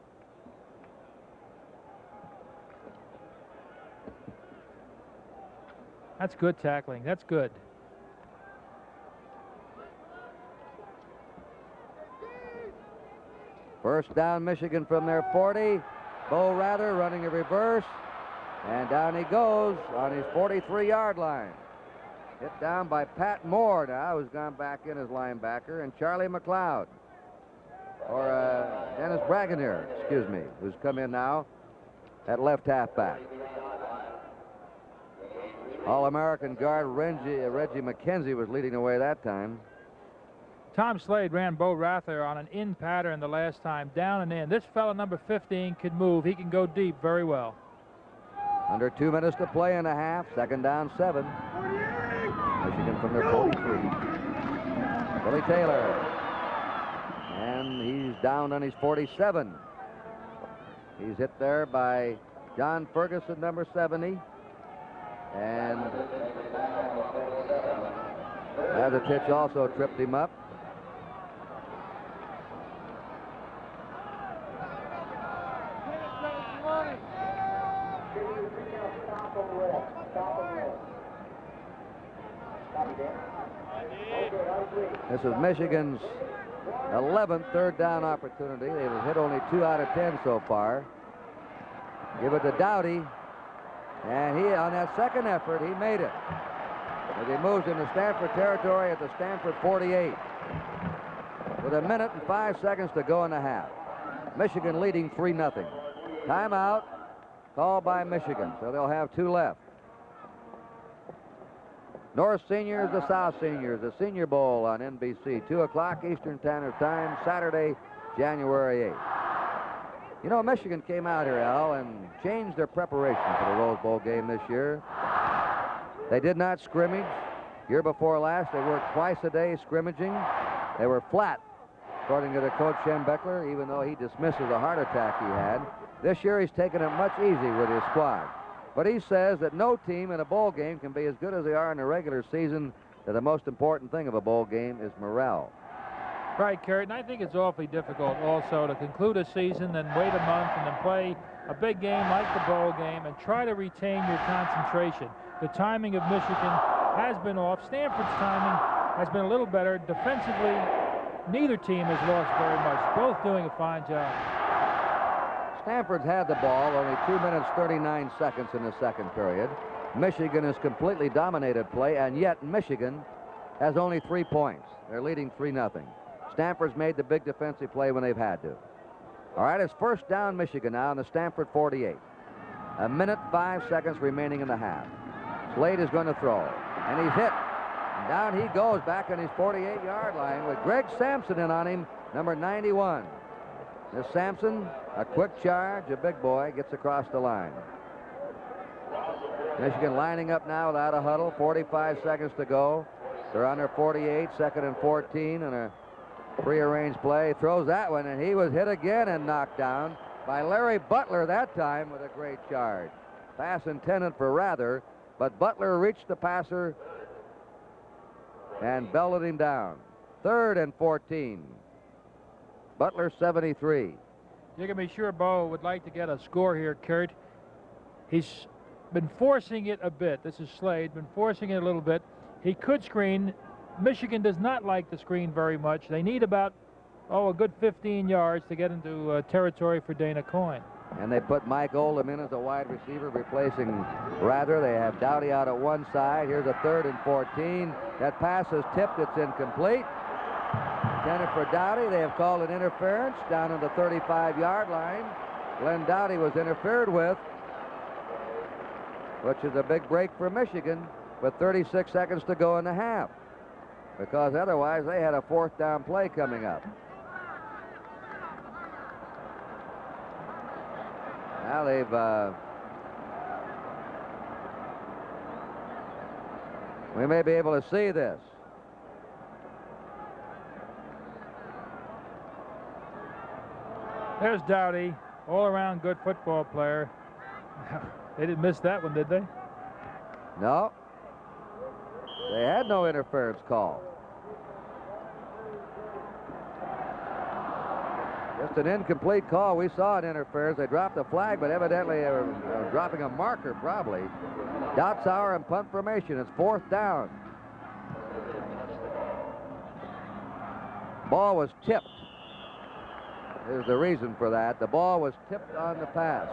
That's good tackling. That's good. First down, Michigan from their 40. Bo Rather running a reverse. And down he goes on his 43-yard line. Hit down by Pat Moore now, who's gone back in as linebacker, and Charlie McLeod. Or Dennis Bragonier, excuse me, who's come in now at left halfback. All-American guard Reggie McKenzie was leading the way that time. Tom Slade ran Bo Rather on an in pattern the last time, down and in. This fellow, number 15, can move. He can go deep very well. Under 2 minutes to play in a half. Second down, 7. Michigan from their 43. Billy Taylor. And he's down on his 47. He's hit there by John Ferguson, number 70. And the pitch also tripped him up. This is Michigan's 11th third down opportunity. They've hit only 2 out of 10 so far. Give it to Dowdy. And he, on that second effort, he made it. As he moves into Stanford territory at the Stanford 48. With 1 minute and 5 seconds to go in the half. Michigan leading 3-0. Timeout called by Michigan, so they'll have 2 left. North Seniors, the South Seniors, the Senior Bowl on NBC, 2 o'clock Eastern Standard Time, Saturday, January 8th. You know, Michigan came out here, Al, and changed their preparation for the Rose Bowl game this year. They did not scrimmage. Year before last, they worked twice a day scrimmaging. They were flat, according to the coach, Schembechler, even though he dismisses a heart attack he had. This year, he's taken it much easier with his squad. But he says that no team in a bowl game can be as good as they are in the regular season, that the most important thing of a bowl game is morale. Right, Kurt, and I think it's awfully difficult also to conclude a season, then wait a month, and then play a big game like the bowl game and try to retain your concentration. The timing of Michigan has been off. Stanford's timing has been a little better. Defensively, neither team has lost very much. Both doing a fine job. Stanford's had the ball, only 2 minutes, 39 seconds in the second period. Michigan has completely dominated play, and yet Michigan has only 3 points. They're leading 3-0. Stanford's made the big defensive play when they've had to. All right, it's first down Michigan now in the Stanford 48. 1 minute, 5 seconds remaining in the half. Slade is going to throw, and he's hit. And down he goes back on his 48-yard line with Greg Sampson in on him, number 91. This Sampson, a quick charge, a big boy, gets across the line. Michigan lining up now without a huddle, 45 seconds to go. They're on their 48, 2nd and 14, and a prearranged play. Throws that one, and he was hit again and knocked down by Larry Butler that time with a great charge. Pass intended for Rather, but Butler reached the passer and belted him down. 3rd and 14. Butler 73. You can be sure Bo would like to get a score here, Kurt. He's been forcing it a bit. This is Slade, been forcing it a little bit. He could screen. Michigan does not like the screen very much. They need about, a good 15 yards to get into territory for Dana Coyne. And they put Mike Oldham in as a wide receiver, replacing Rather. They have Dowdy out at one side. Here's a 3rd and 14. That pass is tipped. It's incomplete. Intended for Dowdy. They have called an interference down on the 35-yard line. Glenn Dowdy was interfered with, which is a big break for Michigan with 36 seconds to go in the half, because otherwise they had a 4th down play coming up. Now we may be able to see this. There's Dowdy, all-around good football player. They didn't miss that one, did they? No. They had no interference call. Just an incomplete call. We saw an interference. They dropped the flag, but evidently they were dropping a marker, probably. Dotsauer and punt formation. It's 4th down. Ball was tipped. There's the reason for that. The ball was tipped on the pass,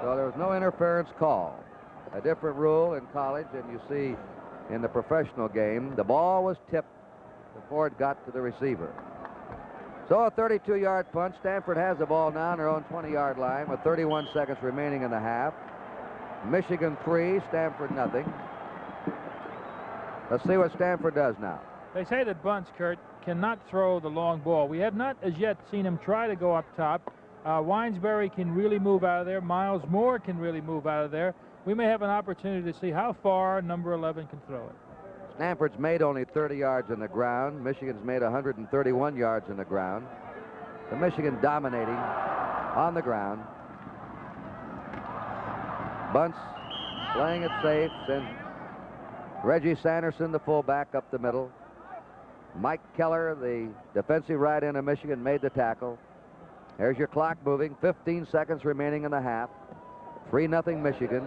so there was no interference call. A different rule in college than you see in the professional game. The ball was tipped before it got to the receiver. So a 32-yard punt. Stanford has the ball now on their own 20-yard line with 31 seconds remaining in the half. Michigan 3, Stanford nothing. Let's see what Stanford does now. They say that bunts, Kurt, cannot throw the long ball. We have not as yet seen him try to go up top. Winesberry can really move out of there. Miles Moore can really move out of there. We may have an opportunity to see how far number 11 can throw it. Stanford's made only 30 yards in the ground. Michigan's made 131 yards in the ground. So Michigan dominating on the ground. Bunce playing it safe. Sends Reggie Sanderson, the fullback, up the middle. Mike Keller, the defensive right end of Michigan, made the tackle. There's your clock moving. 15 seconds remaining in the half. 3-0 Michigan.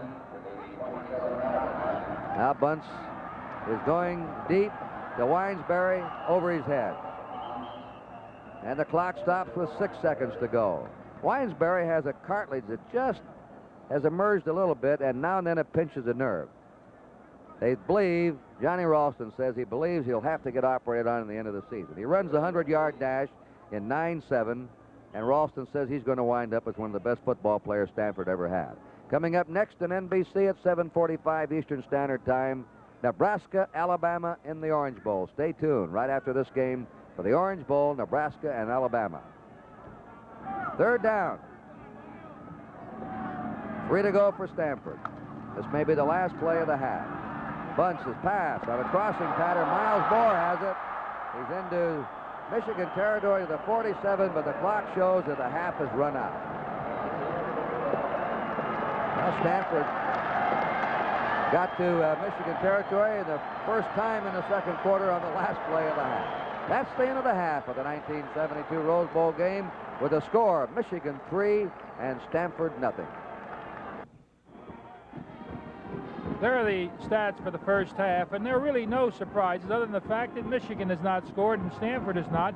Now Bunce is going deep to Winesberry over his head. And the clock stops with 6 seconds to go. Winesberry has a cartilage that just has emerged a little bit, and now and then it pinches a nerve. They believe, Johnny Ralston says he believes he'll have to get operated on at the end of the season. He runs the 100-yard dash in 9.7, and Ralston says he's going to wind up as one of the best football players Stanford ever had. Coming up next on NBC at 7:45 Eastern Standard Time, Nebraska, Alabama in the Orange Bowl. Stay tuned right after this game for the Orange Bowl, Nebraska and Alabama. Third down. 3 to go for Stanford. This may be the last play of the half. Bunce's pass on a crossing pattern. Miles Moore has it. He's into Michigan territory to the 47, but the clock shows that the half has run out. Now Stanford got to Michigan territory the first time in the second quarter on the last play of the half. That's the end of the half of the 1972 Rose Bowl game with a score of Michigan 3 and Stanford 0. There are the stats for the first half, and there are really no surprises other than the fact that Michigan has not scored and Stanford has not.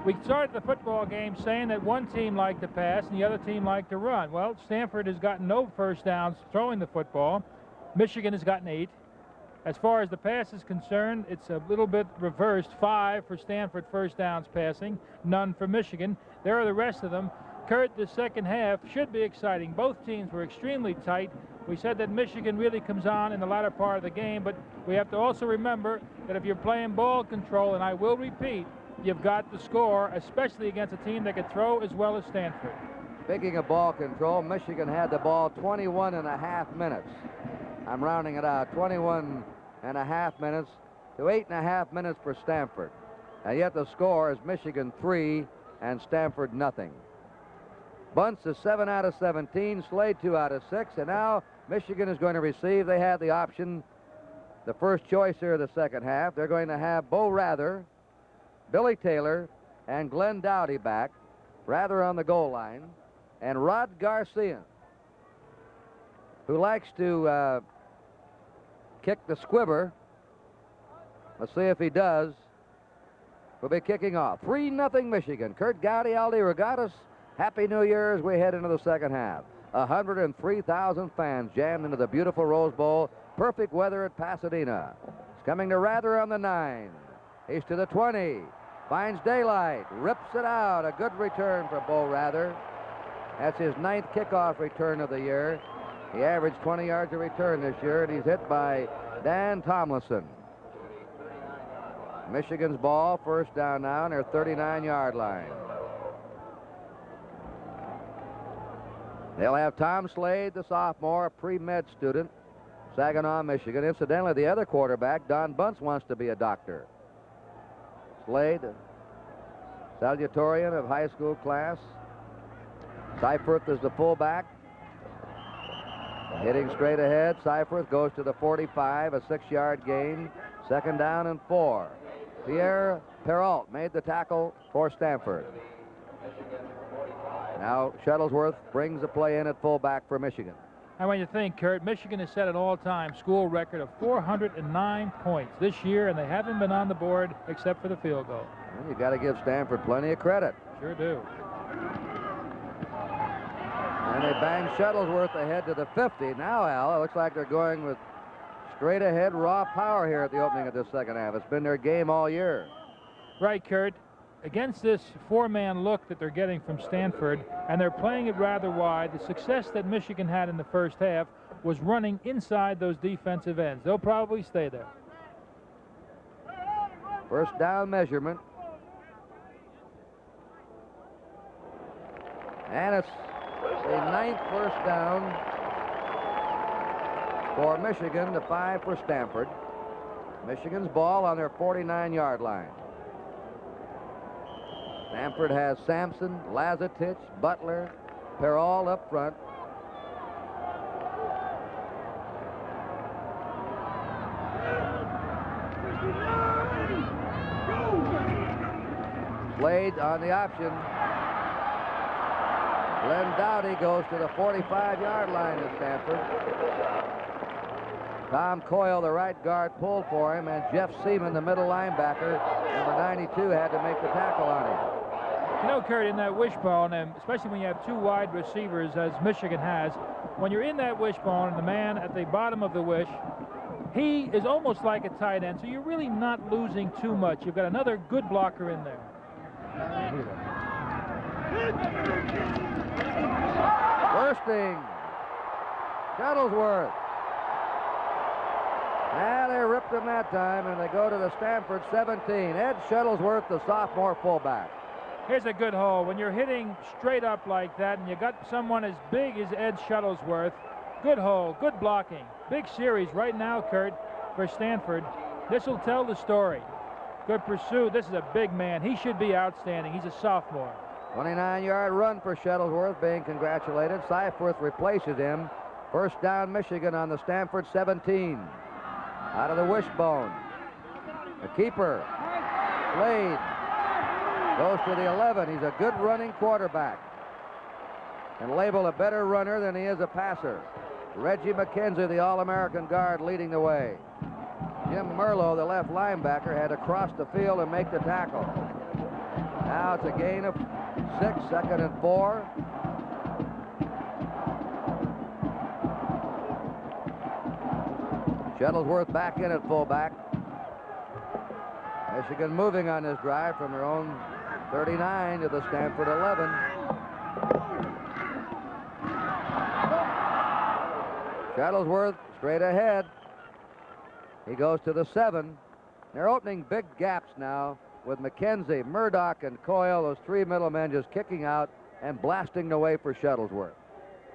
We started the football game saying that one team liked to pass and the other team liked to run. Well, Stanford has gotten no first downs throwing the football. Michigan has gotten 8. As far as the pass is concerned, it's a little bit reversed. 5 for Stanford first downs passing, none for Michigan. There are the rest of them. Kurt, the second half should be exciting. Both teams were extremely tight. We said that Michigan really comes on in the latter part of the game, but we have to also remember that if you're playing ball control, and I will repeat, you've got to score, especially against a team that can throw as well as Stanford. Speaking of ball control, Michigan had the ball 21.5 minutes. I'm rounding it out, 21.5 minutes to 8.5 minutes for Stanford. And yet the score is Michigan 3 and Stanford 0. Bunce is 7 out of 17, Slade 2 out of 6, and now Michigan is going to receive. They had the option, the first choice here of the second half. They're going to have Bo Rather, Billy Taylor, and Glenn Dowdy back. Rather on the goal line, and Rod Garcia, who likes to kick the squibber. Let's see if he does. Will be kicking off. 3-0 Michigan. Kurt Gowdy, Aldi Regattas. Happy New Year as we head into the second half. 103,000 fans jammed into the beautiful Rose Bowl. Perfect weather at Pasadena. It's coming to Rather on the 9. He's to the 20. Finds daylight. Rips it out. A good return for Bo Rather. That's his 9th kickoff return of the year. He averaged 20 yards a return this year, and he's hit by Dan Tomlinson. Michigan's ball, first down now on their 39-yard line. They'll have Tom Slade, the sophomore, a pre-med student, Saginaw, Michigan. Incidentally, the other quarterback, Don Bunce, wants to be a doctor. Slade, salutatorian of high school class. Seifert is the fullback. Hitting straight ahead. Seifert goes to the 45, a 6-yard gain. Second down and 4. Pierre Perrault made the tackle for Stanford. Now Shuttlesworth brings the play in at fullback for Michigan. I want you to think, Kurt, Michigan has set an all-time school record of 409 points this year, and they haven't been on the board except for the field goal. Well, you got to give Stanford plenty of credit. Sure do. And they bang Shuttlesworth ahead to the 50. Now, Al, it looks like they're going with straight ahead raw power here at the opening of this second half. It's been their game all year. Right, Kurt. Against this 4-man look that they're getting from Stanford, and they're playing it rather wide, the success that Michigan had in the first half was running inside those defensive ends. They'll probably stay there. First down measurement. And it's the 9th first down for Michigan, the 5 for Stanford. Michigan's ball on their 49-yard line. Stanford has Sampson, Lazatich, Butler, Perall up front. Slade on the option. Glenn Dowdy goes to the 45-yard line at Stanford. Tom Coyle, the right guard, pulled for him, and Jeff Seaman, the middle linebacker, number 92, had to make the tackle on him. You know, Kurt, in that wishbone, and especially when you have 2 wide receivers, as Michigan has, when you're in that wishbone and the man at the bottom of the wish, he is almost like a tight end, so you're really not losing too much. You've got another good blocker in there. Bursting. Shuttlesworth. Now they ripped him that time, and they go to the Stanford 17. Ed Shuttlesworth, the sophomore fullback. Here's a good hole. When you're hitting straight up like that, and you got someone as big as Ed Shuttlesworth, good hole, good blocking. Big series right now, Kurt, for Stanford. This will tell the story. Good pursuit. This is a big man. He should be outstanding. He's a sophomore. 29-yard run for Shuttlesworth, being congratulated. Seifert replaces him. First down, Michigan on the Stanford 17. Out of the wishbone. The keeper, Slade, goes to the 11. He's a good running quarterback and labeled a better runner than he is a passer. Reggie McKenzie, the All-American guard, leading the way. Jim Merlo, the left linebacker, had to cross the field and make the tackle. Now it's a gain of 6, 2nd and 4. Shuttlesworth back in at fullback. Michigan moving on this drive from their own 39 to the Stanford 11. Shuttlesworth straight ahead. He goes to the 7. They're opening big gaps now with McKenzie, Murdoch, and Coyle, those 3 middlemen just kicking out and blasting the way for Shuttlesworth.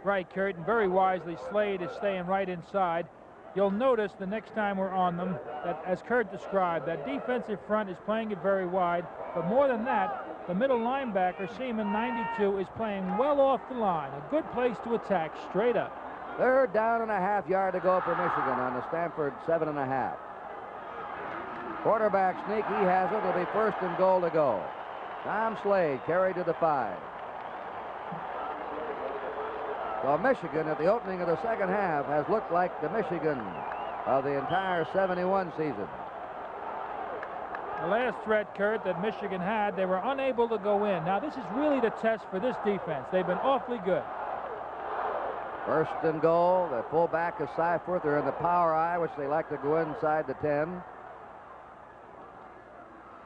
Right, Kurt, and very wisely, Slade is staying right inside. You'll notice the next time we're on them that, as Kurt described, that defensive front is playing it very wide, but more than that, the middle linebacker, Seaman, 92, is playing well off the line. A good place to attack, straight up. 3rd down and a half yard to go for Michigan on the Stanford 7.5. Quarterback sneak, he has it. It'll be 1st and goal to go. Tom Slade carried to the 5. Well, Michigan at the opening of the second half has looked like the Michigan of the entire 71 season. The last threat, Kurt, that Michigan had, they were unable to go in. Now, this is really the test for this defense. They've been awfully good. 1st and goal. The fullback is Seifert. They're in the power eye, which they like to go inside the 10.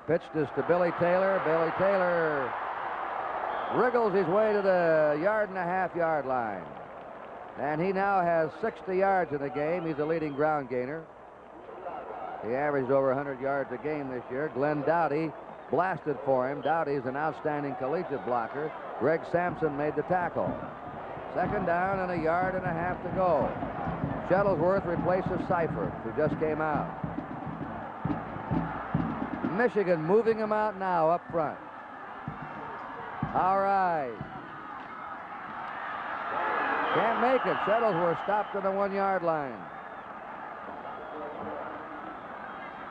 Pitched is to Billy Taylor. Billy Taylor wriggles his way to the 1.5-yard line. And he now has 60 yards in the game. He's a leading ground gainer. He averaged over 100 yards a game this year. Glenn Dowdy blasted for him. Dowdy's an outstanding collegiate blocker. Greg Sampson made the tackle. 2nd down and 1.5 yards to go. Shuttlesworth replaces Seifert, who just came out. Michigan moving him out now up front. All right. Can't make it. Shuttlesworth stopped at the 1-yard line.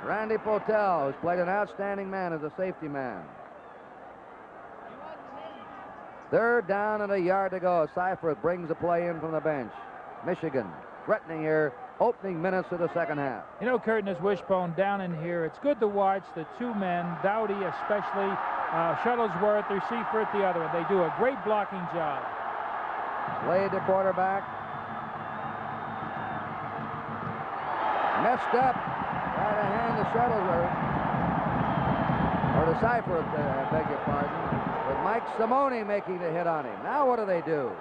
Randy Potel, who's played an outstanding man as a safety man. 3rd down and 1 yard to go. Seifert brings the play in from the bench. Michigan threatening here, opening minutes of the second half. You know, Kurt, and his wishbone down in here, it's good to watch the 2 men, Dowdy especially, Shuttlesworth or Seifert the other one. They do a great blocking job. Slade the quarterback. Messed up. Trying to hand to Shuttlesworth. Or to Seifert, I beg your pardon. With Mike Simone making the hit on him. Now what do?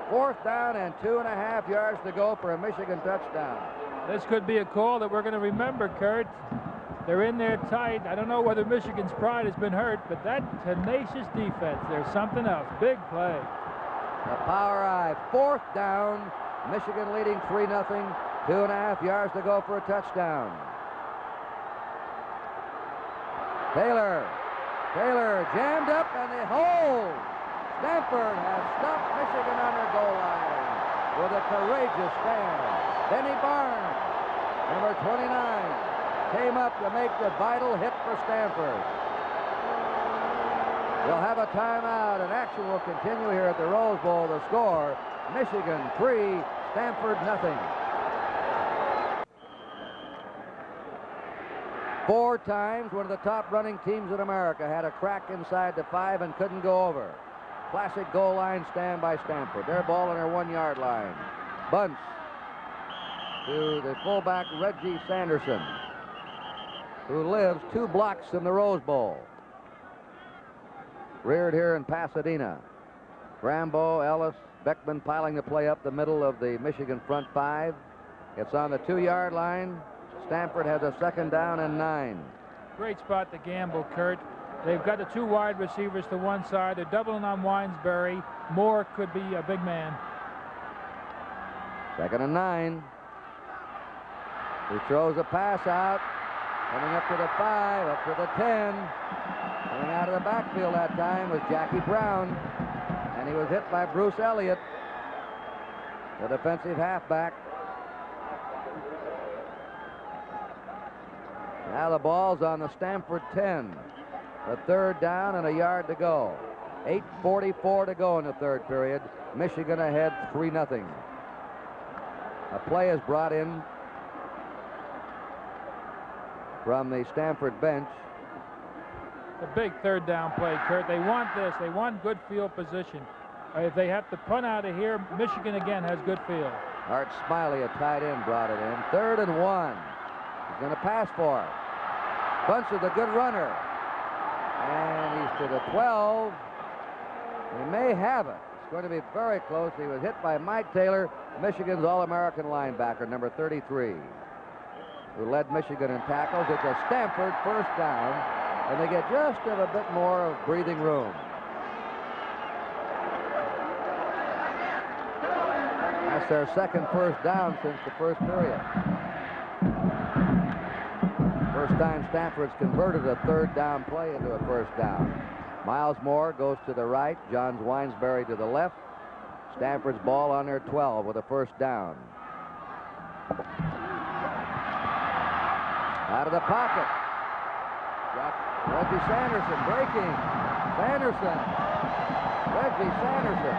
4th down and 2.5 yards to go for a Michigan touchdown. This could be a call that we're going to remember, Kurt. They're in there tight. I don't know whether Michigan's pride has been hurt, but that tenacious defense, there's something else. Big play. The power eye. 4th down. Michigan leading 3-0. 2.5 yards to go for a touchdown. Taylor jammed up and they hold. Stanford has stopped Michigan on their goal line with a courageous stand. Benny Barnes, number 29, came up to make the vital hit for Stanford. We'll have a timeout, and action will continue here at the Rose Bowl. The score, Michigan 3, Stanford 0. 4 times one of the top running teams in America had a crack inside the 5 and couldn't go over. Classic goal line stand by Stanford. Their ball on their 1-yard line. Bunts to the fullback Reggie Sanderson, who lives 2 blocks from the Rose Bowl. Reared here in Pasadena. Rambo, Ellis, Beckman piling the play up the middle of the Michigan front 5. It's on the 2-yard line. Stanford has a 2nd down and 9. Great spot to gamble, Kurt. They've got the 2 wide receivers to one side. They're doubling on Winesbury. Moore could be a big man. 2nd and 9. He throws a pass out. Coming up to the 5, up to the 10. Coming out of the backfield that time was Jackie Brown. And he was hit by Bruce Elliott, the defensive halfback. Now the ball's on the Stanford 10. A 3rd down and a yard to go. 8:44 to go in the 3rd period. Michigan ahead 3-0. A play is brought in from the Stanford bench. The big 3rd down play, Kurt. They want this. They want good field position. If they have to punt out of here, Michigan again has good field. Art Smiley, a tight end, brought it in. 3rd and 1. He's going to pass for it. Bunch is a good runner. And he's to the 12. He may have it. It's going to be very close. He was hit by Mike Taylor, Michigan's All-American linebacker, number 33, who led Michigan in tackles. It's a Stanford 1st down, and they get just a bit more of breathing room. That's their 2nd 1st down since the 1st period. First time Stanford's converted a 3rd down play into a 1st down. Miles Moore goes to the right. Johns Winesbury to the left. Stanford's ball on their 12 with a 1st down. Out of the pocket. Reggie Sanderson breaking. Reggie Sanderson.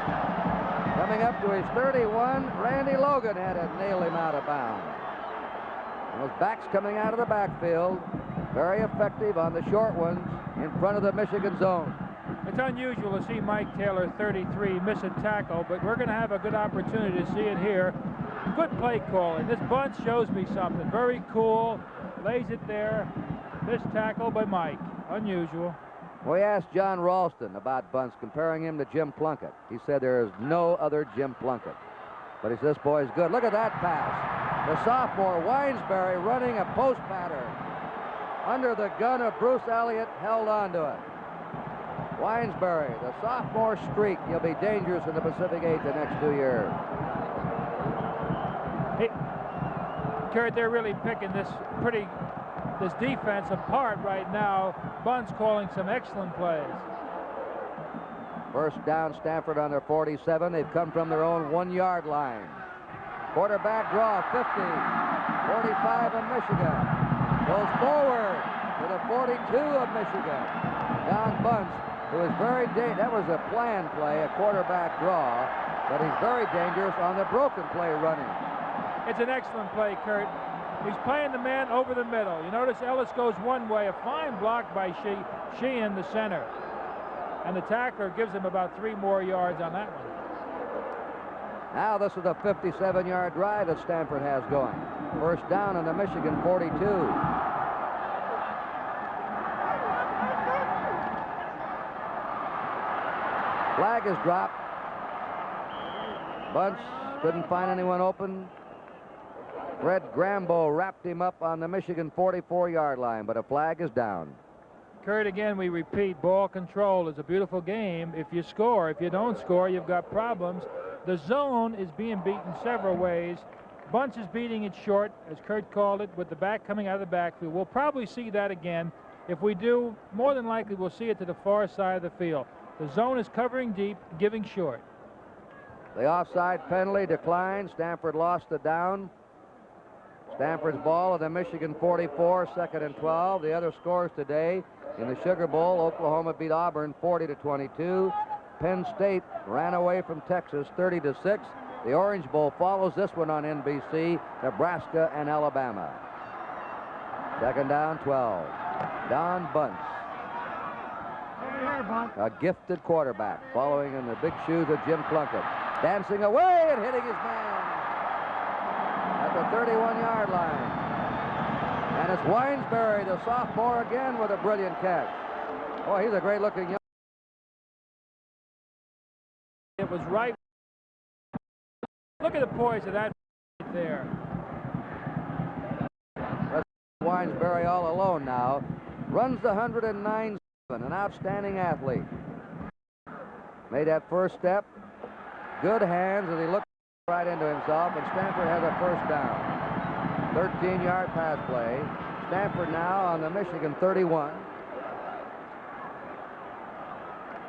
Coming up to his 31. Randy Logan had to nail him out of bounds. Those backs coming out of the backfield, very effective on the short ones in front of the Michigan zone. It's unusual to see Mike Taylor, 33, miss a tackle, but we're going to have a good opportunity to see it here. Good play calling. This bunt shows me something. Very cool. Lays it there. Missed tackle by Mike. Unusual. We asked John Ralston about bunts, comparing him to Jim Plunkett. He said there is no other Jim Plunkett. But he says, this boy's good. Look at that pass. The sophomore Winesbury running a post pattern. Under the gun of Bruce Elliott, held on to it. Winesbury, the sophomore streak. He'll be dangerous in the Pacific 8 the next 2 years. Hey, Kurt, they're really picking this defense apart right now. Bunt's calling some excellent plays. 1st down, Stanford on their 47. They've come from their own 1-yard line. Quarterback draw, 50, 45 of Michigan. Goes forward to the 42 of Michigan. Don Bunce, who is very dangerous. That was a planned play, a quarterback draw, but he's very dangerous on the broken play running. It's an excellent play, Kurt. He's playing the man over the middle. You notice Ellis goes one way, a fine block by Sheehan, the center. And the tackler gives him about 3 more yards on that one. Now this is a 57-yard drive that Stanford has going. 1st down on the Michigan 42. Flag is dropped. Bunch couldn't find anyone open. Fred Grambo wrapped him up on the Michigan 44-yard line, but a flag is down. Kurt, again, we repeat, ball control is a beautiful game if you score. If you don't score, you've got problems. The zone is being beaten several ways. Bunce is beating it short, as Kurt called it, with the back coming out of the backfield. We'll probably see that again. If we do, more than likely we'll see it to the far side of the field. The zone is covering deep, giving short. The offside penalty declined. Stanford lost the down. Stanford's ball at the Michigan 44, 2nd and 12. The other scores today in the Sugar Bowl: Oklahoma beat Auburn 40-22. Penn State ran away from Texas 30-6. The Orange Bowl follows this one on NBC: Nebraska and Alabama. 2nd down, 12. Don Bunce, a gifted quarterback, following in the big shoes of Jim Plunkett, dancing away and hitting his man at the 31-yard line. And it's Winesbury, the sophomore, again with a brilliant catch. Boy, he's a great-looking young. It was right. Look at the poise of that right there. That's Winesbury all alone now. Runs the 109.7, an outstanding athlete. Made that first step. Good hands as he looked right into himself, and Stanford has a first down. 13-yard pass play. Stanford now on the Michigan 31.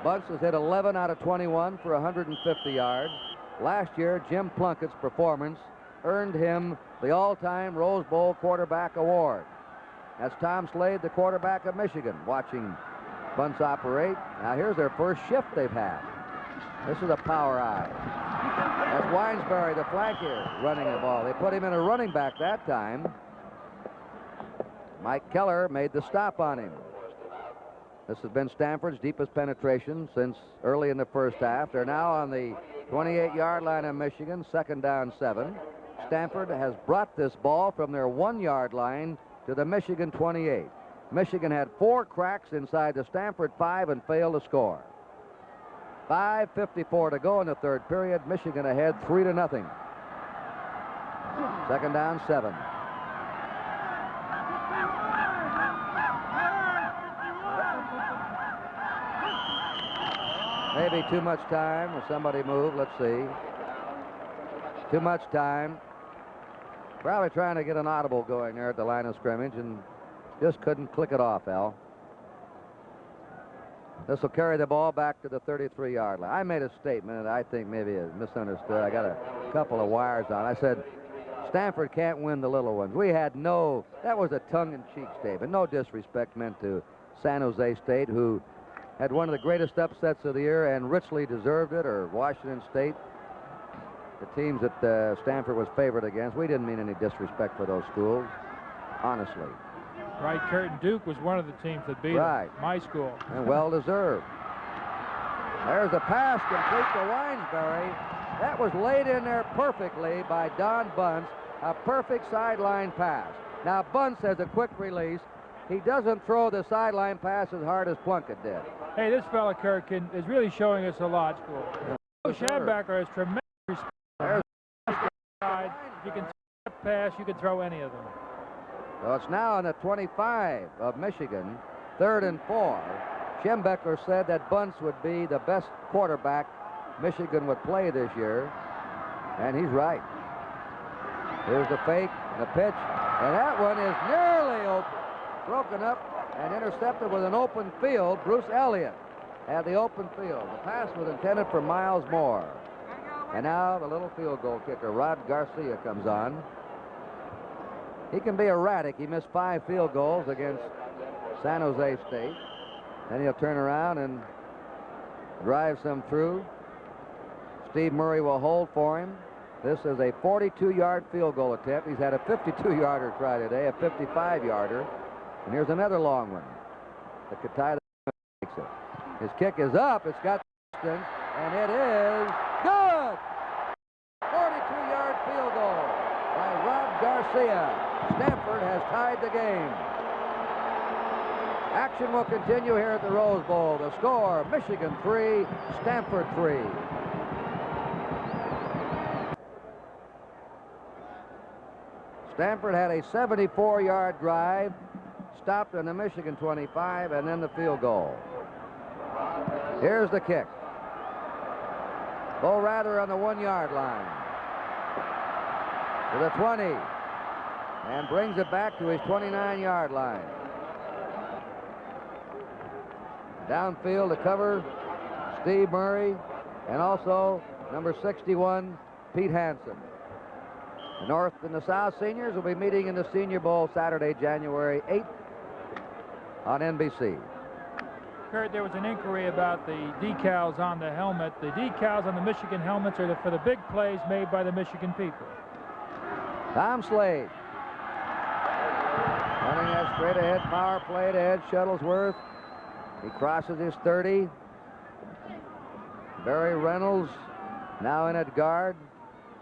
Bunce has hit 11 out of 21 for 150 yards. Last year, Jim Plunkett's performance earned him the all-time Rose Bowl quarterback award. That's Tom Slade, the quarterback of Michigan, watching Bunce operate. Now here's their first shift they've had. This is a power eye. That's Winesbury, the flanker, running the ball. They put him in a running back that time. Mike Keller made the stop on him. This has been Stanford's deepest penetration since early in the first half. They're now on the 28-yard line of Michigan, 2nd down, 7. Stanford has brought this ball from their 1-yard line to the Michigan 28. Michigan had 4 cracks inside the Stanford 5 and failed to score. 5:54 to go in the third period. Michigan ahead 3-0. 2nd down, 7. Maybe too much time. Will somebody move? Let's see. Too much time. Probably trying to get an audible going there at the line of scrimmage and just couldn't click it off, Al. This will carry the ball back to the 33-yard line. I made a statement that I think maybe is misunderstood. I got a couple of wires on. I said, Stanford can't win the little ones. We had no, that was a tongue-in-cheek statement. No disrespect meant to San Jose State, who had one of the greatest upsets of the year and richly deserved it, or Washington State, the teams that Stanford was favored against. We didn't mean any disrespect for those schools, honestly. Right, Kurt, and Duke was one of the teams that beat Right. my school. And well-deserved. There's a pass complete to Winesbury. That was laid in there perfectly by Don Bunce. A perfect sideline pass. Now, Bunce has a quick release. He doesn't throw the sideline pass as hard as Plunkett did. Hey, this fella, Kurt, is really showing us a lot, school. Coach Hadbacker has tremendous respect. If you can pass, you can throw any of them. So it's now on the 25 of Michigan, 3rd and 4. Schembecker said that Bunce would be the best quarterback Michigan would play this year, and he's right. Here's the fake, the pitch, and that one is nearly open. Broken up and intercepted with an open field. Bruce Elliott had the open field. The pass was intended for Miles Moore. And now the little field goal kicker, Rod Garcia, comes on. He can be erratic. He missed 5 field goals against San Jose State. Then he'll turn around and drive some through. Steve Murray will hold for him. This is a 42-yard field goal attempt. He's had a 52-yarder try today, a 55-yarder. And here's another long one that could tie the makes it. His kick is up. It's got distance, and it is good. 42-yard field goal by Rod Garcia. Stanford has tied the game. Action will continue here at the Rose Bowl. The score, Michigan 3, Stanford 3. Stanford had a 74-yard drive. stopped on the Michigan 25, and then the field goal. Here's the kick. Bo Rather on the 1-yard line to the 20, and brings it back to his 29-yard line. Downfield to cover Steve Murray, and also number 61, Pete Hansen. The North and the South seniors will be meeting in the Senior Bowl Saturday, January 8th on NBC. Kurt, there was an inquiry about the decals on the helmet. The decals on the Michigan helmets are for the big plays made by the Michigan people. Tom Slade running that straight ahead power play to Ed Shuttlesworth. He crosses his 30. Barry Reynolds now in at guard.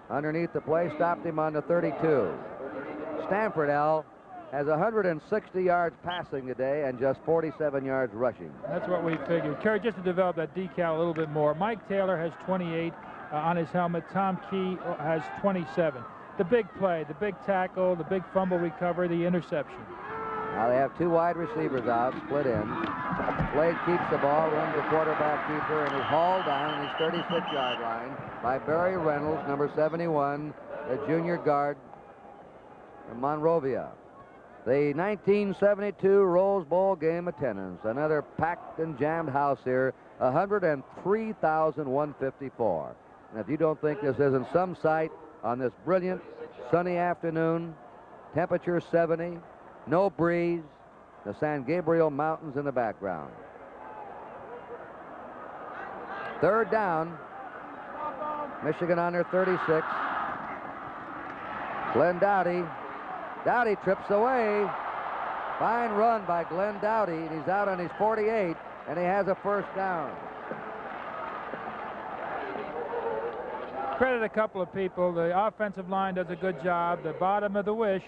Underneath the play, stopped him on the 32. Stanford, Al, has 160 yards passing today and just 47 yards rushing. That's what we figured. Kerry, just to develop that decal a little bit more, Mike Taylor has 28 on his helmet. Tom Key has 27. The big play, the big tackle, the big fumble recovery, the interception. Now they have two wide receivers out, split in. Slade keeps the ball, runs the quarterback keeper, and is hauled down on his 36-yard line by Barry Reynolds, number 71, the junior guard from Monrovia. The 1972 Rose Bowl game attendance, another packed and jammed house here, 103,154. And if you don't think this isn't some sight on this brilliant sunny afternoon, temperature 70, no breeze, the San Gabriel Mountains in the background. Third down, Michigan on their 36. Glenn Dowdy. Dowdy trips away. Fine run by Glenn Dowdy, and he's out on his 48, and he has a first down. Credit a couple of people. The offensive line does a good job. The bottom of the wish.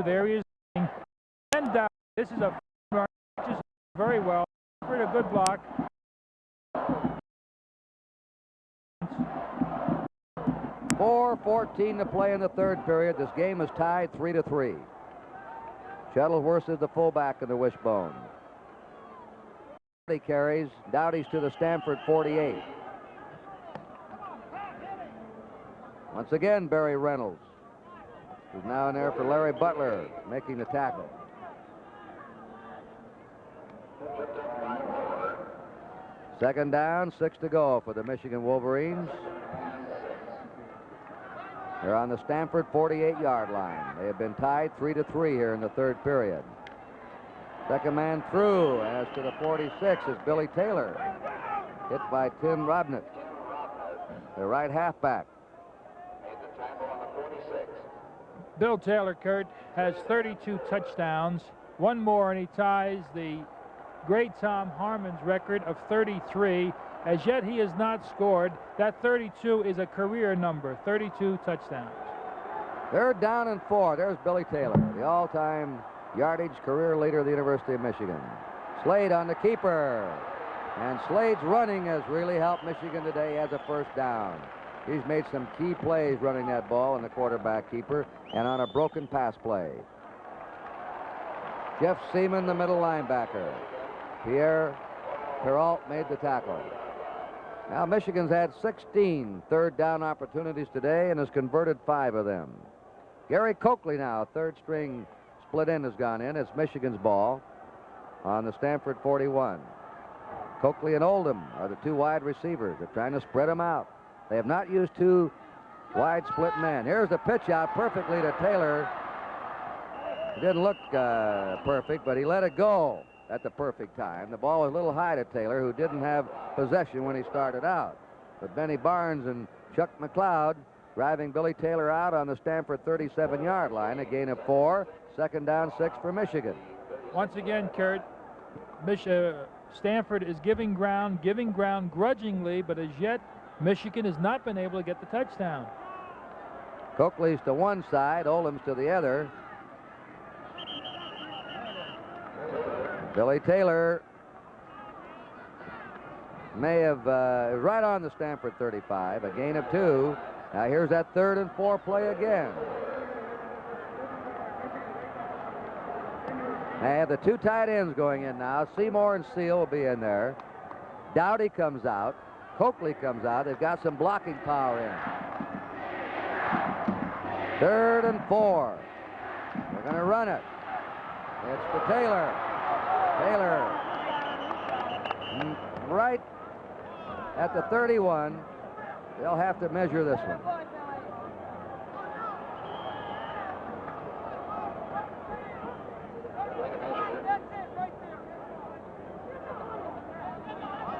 There he is. Glenn Dowdy. This is a very well. A good block. 4:14 to play in the third period. This game is tied 3-3. Shuttlesworth is the fullback in the wishbone. Dowdy carries. Dowdy's to the Stanford 48. Once again, Barry Reynolds, who's now in there for Larry Butler, making the tackle. Second down, 6 to go for the Michigan Wolverines. They're on the Stanford 48-yard line. They have been tied 3-3 here in the third period. Second man through, as to the 46 is Billy Taylor, hit by Tim Robnett, the right halfback. Bill Taylor, Kurt, has 32 touchdowns, one more, and he ties the great Tom Harmon's record of 33. As yet, he has not scored. That 32 is a career number, 32 touchdowns. Third down and 4. There's Billy Taylor, the all-time yardage career leader of the University of Michigan. Slade on the keeper. And Slade's running has really helped Michigan today as a first down. He's made some key plays running that ball on the quarterback keeper and on a broken pass play. Jeff Seaman, the middle linebacker. Pierre Perrault made the tackle. Now Michigan's had 16 third down opportunities today and has converted 5 of them. Gary Coakley now, third string split end, has gone in. It's Michigan's ball on the Stanford 41. Coakley and Oldham are the two wide receivers. They're trying to spread them out. They have not used two wide split men. Here's the pitch out perfectly to Taylor. It didn't look perfect, but he let it go at the perfect time. The ball was a little high to Taylor, who didn't have possession when he started out. But Benny Barnes and Chuck McLeod driving Billy Taylor out on the Stanford 37-yard line. A gain of 4. Second down, 6 for Michigan. Once again, Kurt, Stanford is giving ground grudgingly, but as yet, Michigan has not been able to get the touchdown. Coakley's to one side, Oldham's to the other. Billy Taylor may have right on the Stanford 35, a gain of 2. Now here's that 3rd and 4 play again. They have the two tight ends going in now. Seymour and Seal will be in there. Dowdy comes out. Coakley comes out. They've got some blocking power in. 3rd and 4. They're going to run it. It's to Taylor. Taylor right at the 31. They'll have to measure this one.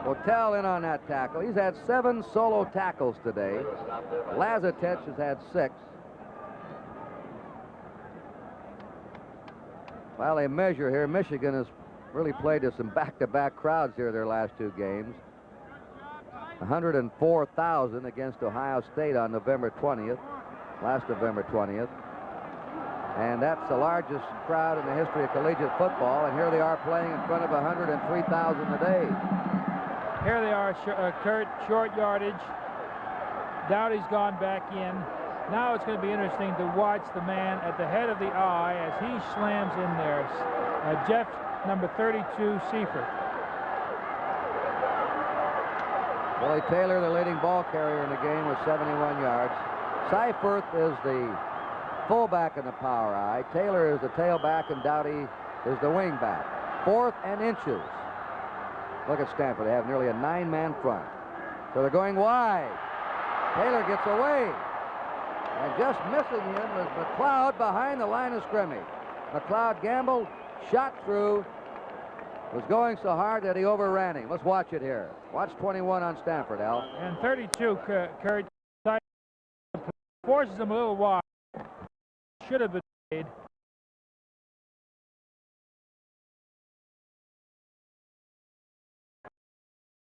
Hotel in on that tackle. He's had 7 solo tackles today. Lazatech has had 6. While they measure here, Michigan has really played to some back-to-back crowds here their last 2 games. 104,000 against Ohio State on November 20th, last November 20th. And that's the largest crowd in the history of collegiate football, and here they are playing in front of 103,000 today. Here they are, Kurt, short yardage. Dowdy's gone back in. Now it's going to be interesting to watch the man at the head of the I as he slams in there. Jeff, number 32, Seifert. Billy Taylor, the leading ball carrier in the game, with 71 yards. Seifert is the fullback in the power I. Taylor is the tailback, and Dowdy is the wingback. 4th and inches. Look at Stanford. They have nearly a 9-man front. So they're going wide. Taylor gets away. And just missing him was McLeod behind the line of scrimmage. McLeod gambled, shot through, was going so hard that he overran him. Let's watch it here. Watch 21 on Stanford, Al. And 32, Kurt, forces him a little wide. Should have been made.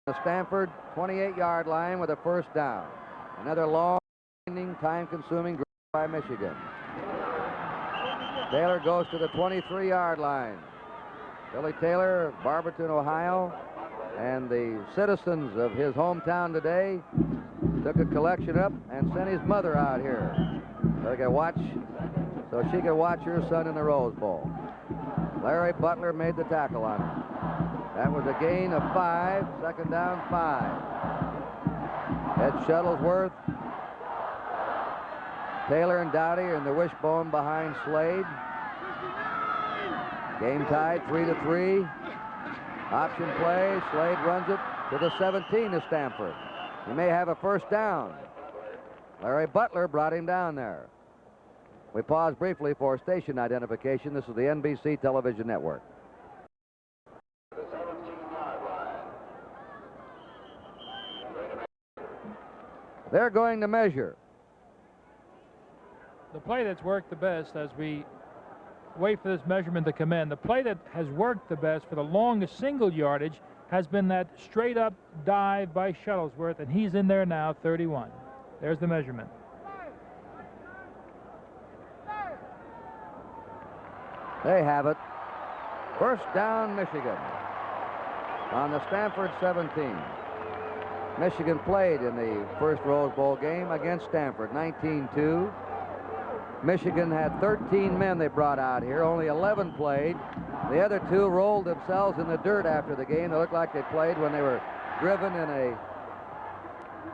The Stanford 28-yard line with a 1st down. Another long, time-consuming drive by Michigan. Taylor goes to the 23-yard line. Billy Taylor of Barberton, Ohio, and the citizens of his hometown today took a collection up and sent his mother out here so she could watch her son in the Rose Bowl. Larry Butler made the tackle on him. That was a gain of 5, 2nd down, 5. Ed Shuttlesworth, Taylor and Dowdy are in the wishbone behind Slade. Game tied 3-3. Option play. Slade runs it to the 17 of Stanford. He may have a 1st down. Larry Butler brought him down there. We pause briefly for station identification. This is the NBC television network. They're going to measure. The play that's worked the best as we wait for this measurement to come in, the play that has worked the best for the longest single yardage has been that straight-up dive by Shuttlesworth, and he's in there now, 31. There's the measurement. They have it. 1st down, Michigan on the Stanford 17. Michigan played in the first Rose Bowl game against Stanford, 19-2. Michigan had 13 men they brought out here. Only 11 played. The other 2 rolled themselves in the dirt after the game. They looked like they played when they were driven in a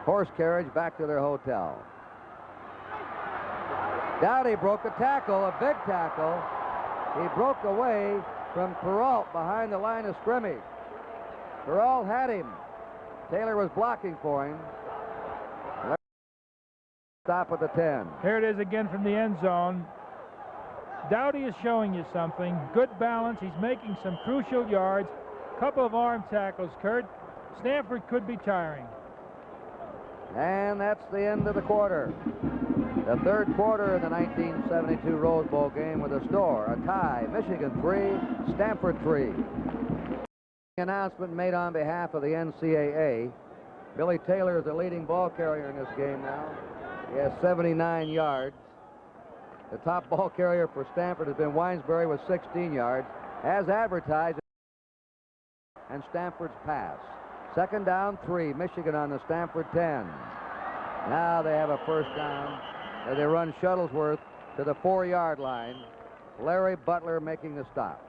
horse carriage back to their hotel. Dowdy broke a tackle, a big tackle. He broke away from Perrault behind the line of scrimmage. Perrault had him. Taylor was blocking for him. Stop at the 10. Here it is again from the end zone. Dowdy is showing you something. Good balance. He's making some crucial yards. Couple of arm tackles, Kurt. Stanford could be tiring. And that's the end of the quarter. The 3rd quarter of the 1972 Rose Bowl game with a score, a tie. Michigan 3, Stanford 3. Announcement made on behalf of the NCAA. Billy Taylor is the leading ball carrier in this game now. He has 79 yards. The top ball carrier for Stanford has been Weinsbury with 16 yards, as advertised, and Stanford's pass. 2nd down, 3. Michigan on the Stanford 10. Now they have a 1st down. They run Shuttlesworth to the 4-yard line. Larry Butler making the stop.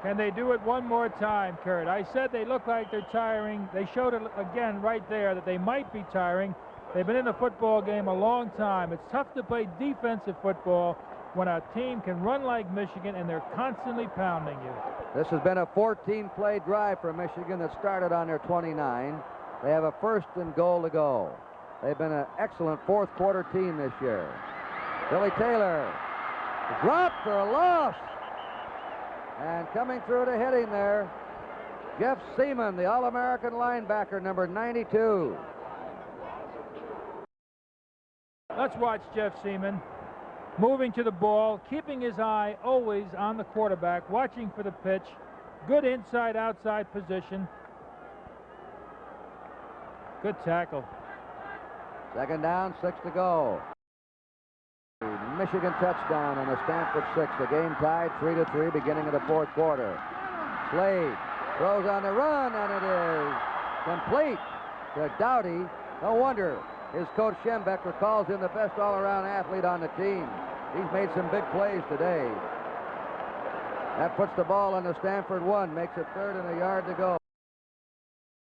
Can they do it one more time, Kurt? I said they look like they're tiring. They showed it again right there that they might be tiring. They've been in the football game a long time. It's tough to play defensive football when a team can run like Michigan and they're constantly pounding you. This has been a 14-play drive for Michigan that started on their 29. They have a 1st and goal to go. They've been an excellent fourth-quarter team this year. Billy Taylor dropped for a loss. And coming through to hit him there, Jeff Seaman, the All-American linebacker, number 92. Let's watch Jeff Seaman moving to the ball, keeping his eye always on the quarterback, watching for the pitch. Good inside-outside position. Good tackle. 2nd down, 6 to go. Michigan touchdown on the Stanford 6. The game tied 3-3, beginning of the 4th quarter. Slade throws on the run, and it is complete to Dowdy. No wonder his coach Schembeck recalls him the best all-around athlete on the team. He's made some big plays today. That puts the ball on the Stanford 1, makes it 3rd and a yard to go.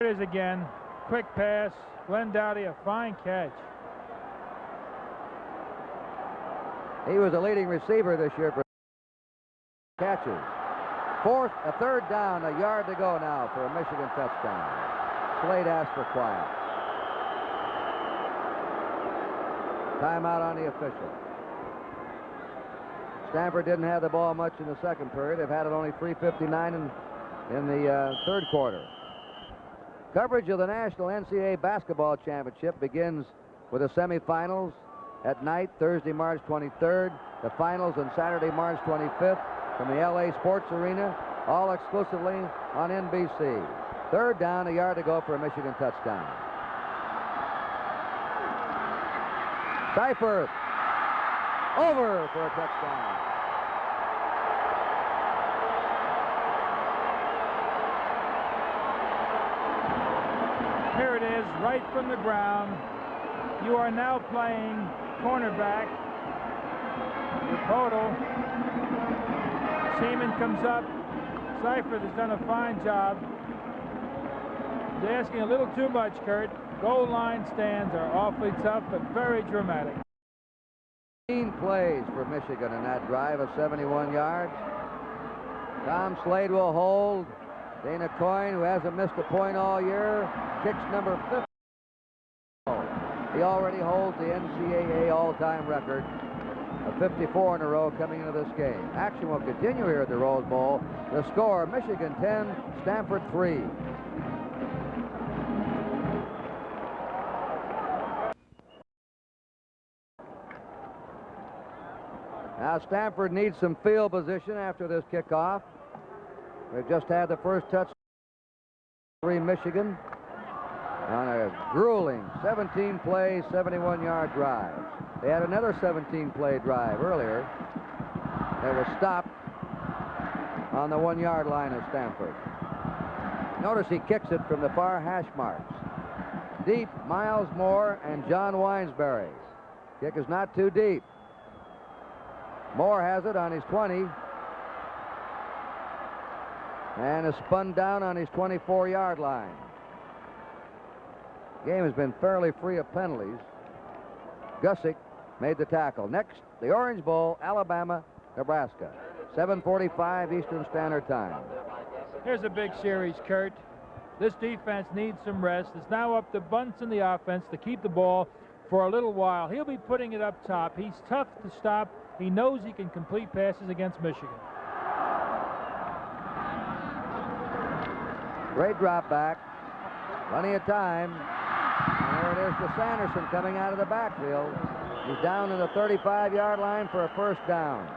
Here it is again. Quick pass. Glenn Dowdy, a fine catch. He was a leading receiver this year for catches. 3rd down, a yard to go now for a Michigan touchdown. Slade asked for quiet. Timeout on the official. Stanford didn't have the ball much in the 2nd period. They've had it only 3:59 in the 3rd quarter. Coverage of the National NCAA Basketball Championship begins with the semifinals at night, Thursday, March 23rd. The finals on Saturday, March 25th from the LA Sports Arena, all exclusively on NBC. 3rd down, a yard to go for a Michigan touchdown. Seifert over for a touchdown. Here it is, right from the ground. You are now playing cornerback. The total. Seaman comes up. Seifert has done a fine job. He's asking a little too much, Kurt. Goal line stands are awfully tough, but very dramatic. 15 plays for Michigan in that drive of 71 yards. Tom Slade will hold. Dana Coyne, who hasn't missed a point all year, kicks number 50. He already holds the NCAA all-time record of 54 in a row coming into this game. Action will continue here at the Rose Bowl. The score, Michigan 10, Stanford 3. Now Stanford needs some field position after this kickoff. They've just had the first touch. Michigan on a grueling 17-play, 71-yard drive. They had another 17-play drive earlier that was stopped on the 1-yard line of Stanford. Notice he kicks it from the far hash marks. Deep, Miles Moore and John Winesberry. Kick is not too deep. Moore has it on his 20 and is spun down on his 24-yard line. Game has been fairly free of penalties. Gusick made the tackle. Next, the Orange Bowl, Alabama, Nebraska. 7:45 Eastern Standard Time. Here's a big series, Kurt. This defense needs some rest. It's now up to Bunce in the offense to keep the ball for a little while. He'll be putting it up top. He's tough to stop. He knows he can complete passes against Michigan. Great drop back. Plenty of time. And there it is to Sanderson coming out of the backfield. He's down to the 35-yard line for a first down.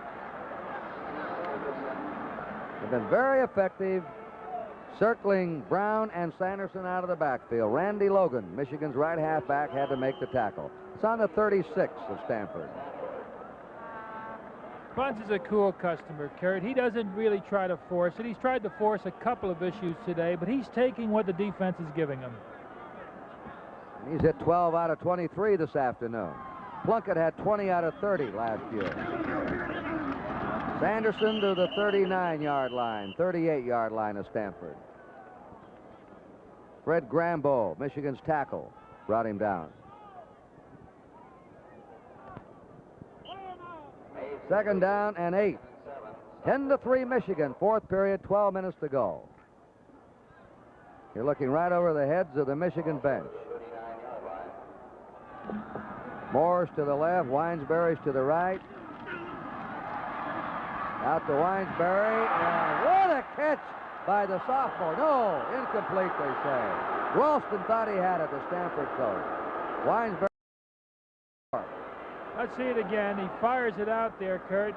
They've been very effective circling Brown and Sanderson out of the backfield. Randy Logan, Michigan's right halfback, had to make the tackle. It's on the 36 of Stanford. Bunce is a cool customer, Kurt. He doesn't really try to force it. He's tried to force a couple of issues today, but he's taking what the defense is giving him. He's hit 12 out of 23 this afternoon. Plunkett had 20 out of 30 last year. Sanderson to the 39-yard line, 38-yard line of Stanford. Fred Grambo, Michigan's tackle, brought him down. Second down and 8. 10-3 Michigan, fourth period, 12 minutes to go. You're looking right over the heads of the Michigan bench. Morris to the left, Winesbury's to the right. Out to Winesbury, and what a catch by the sophomore. No, incomplete, they say. Ralston thought he had it, the Stanford coach. Winesbury. Let's see it again. He fires it out there, Kurt.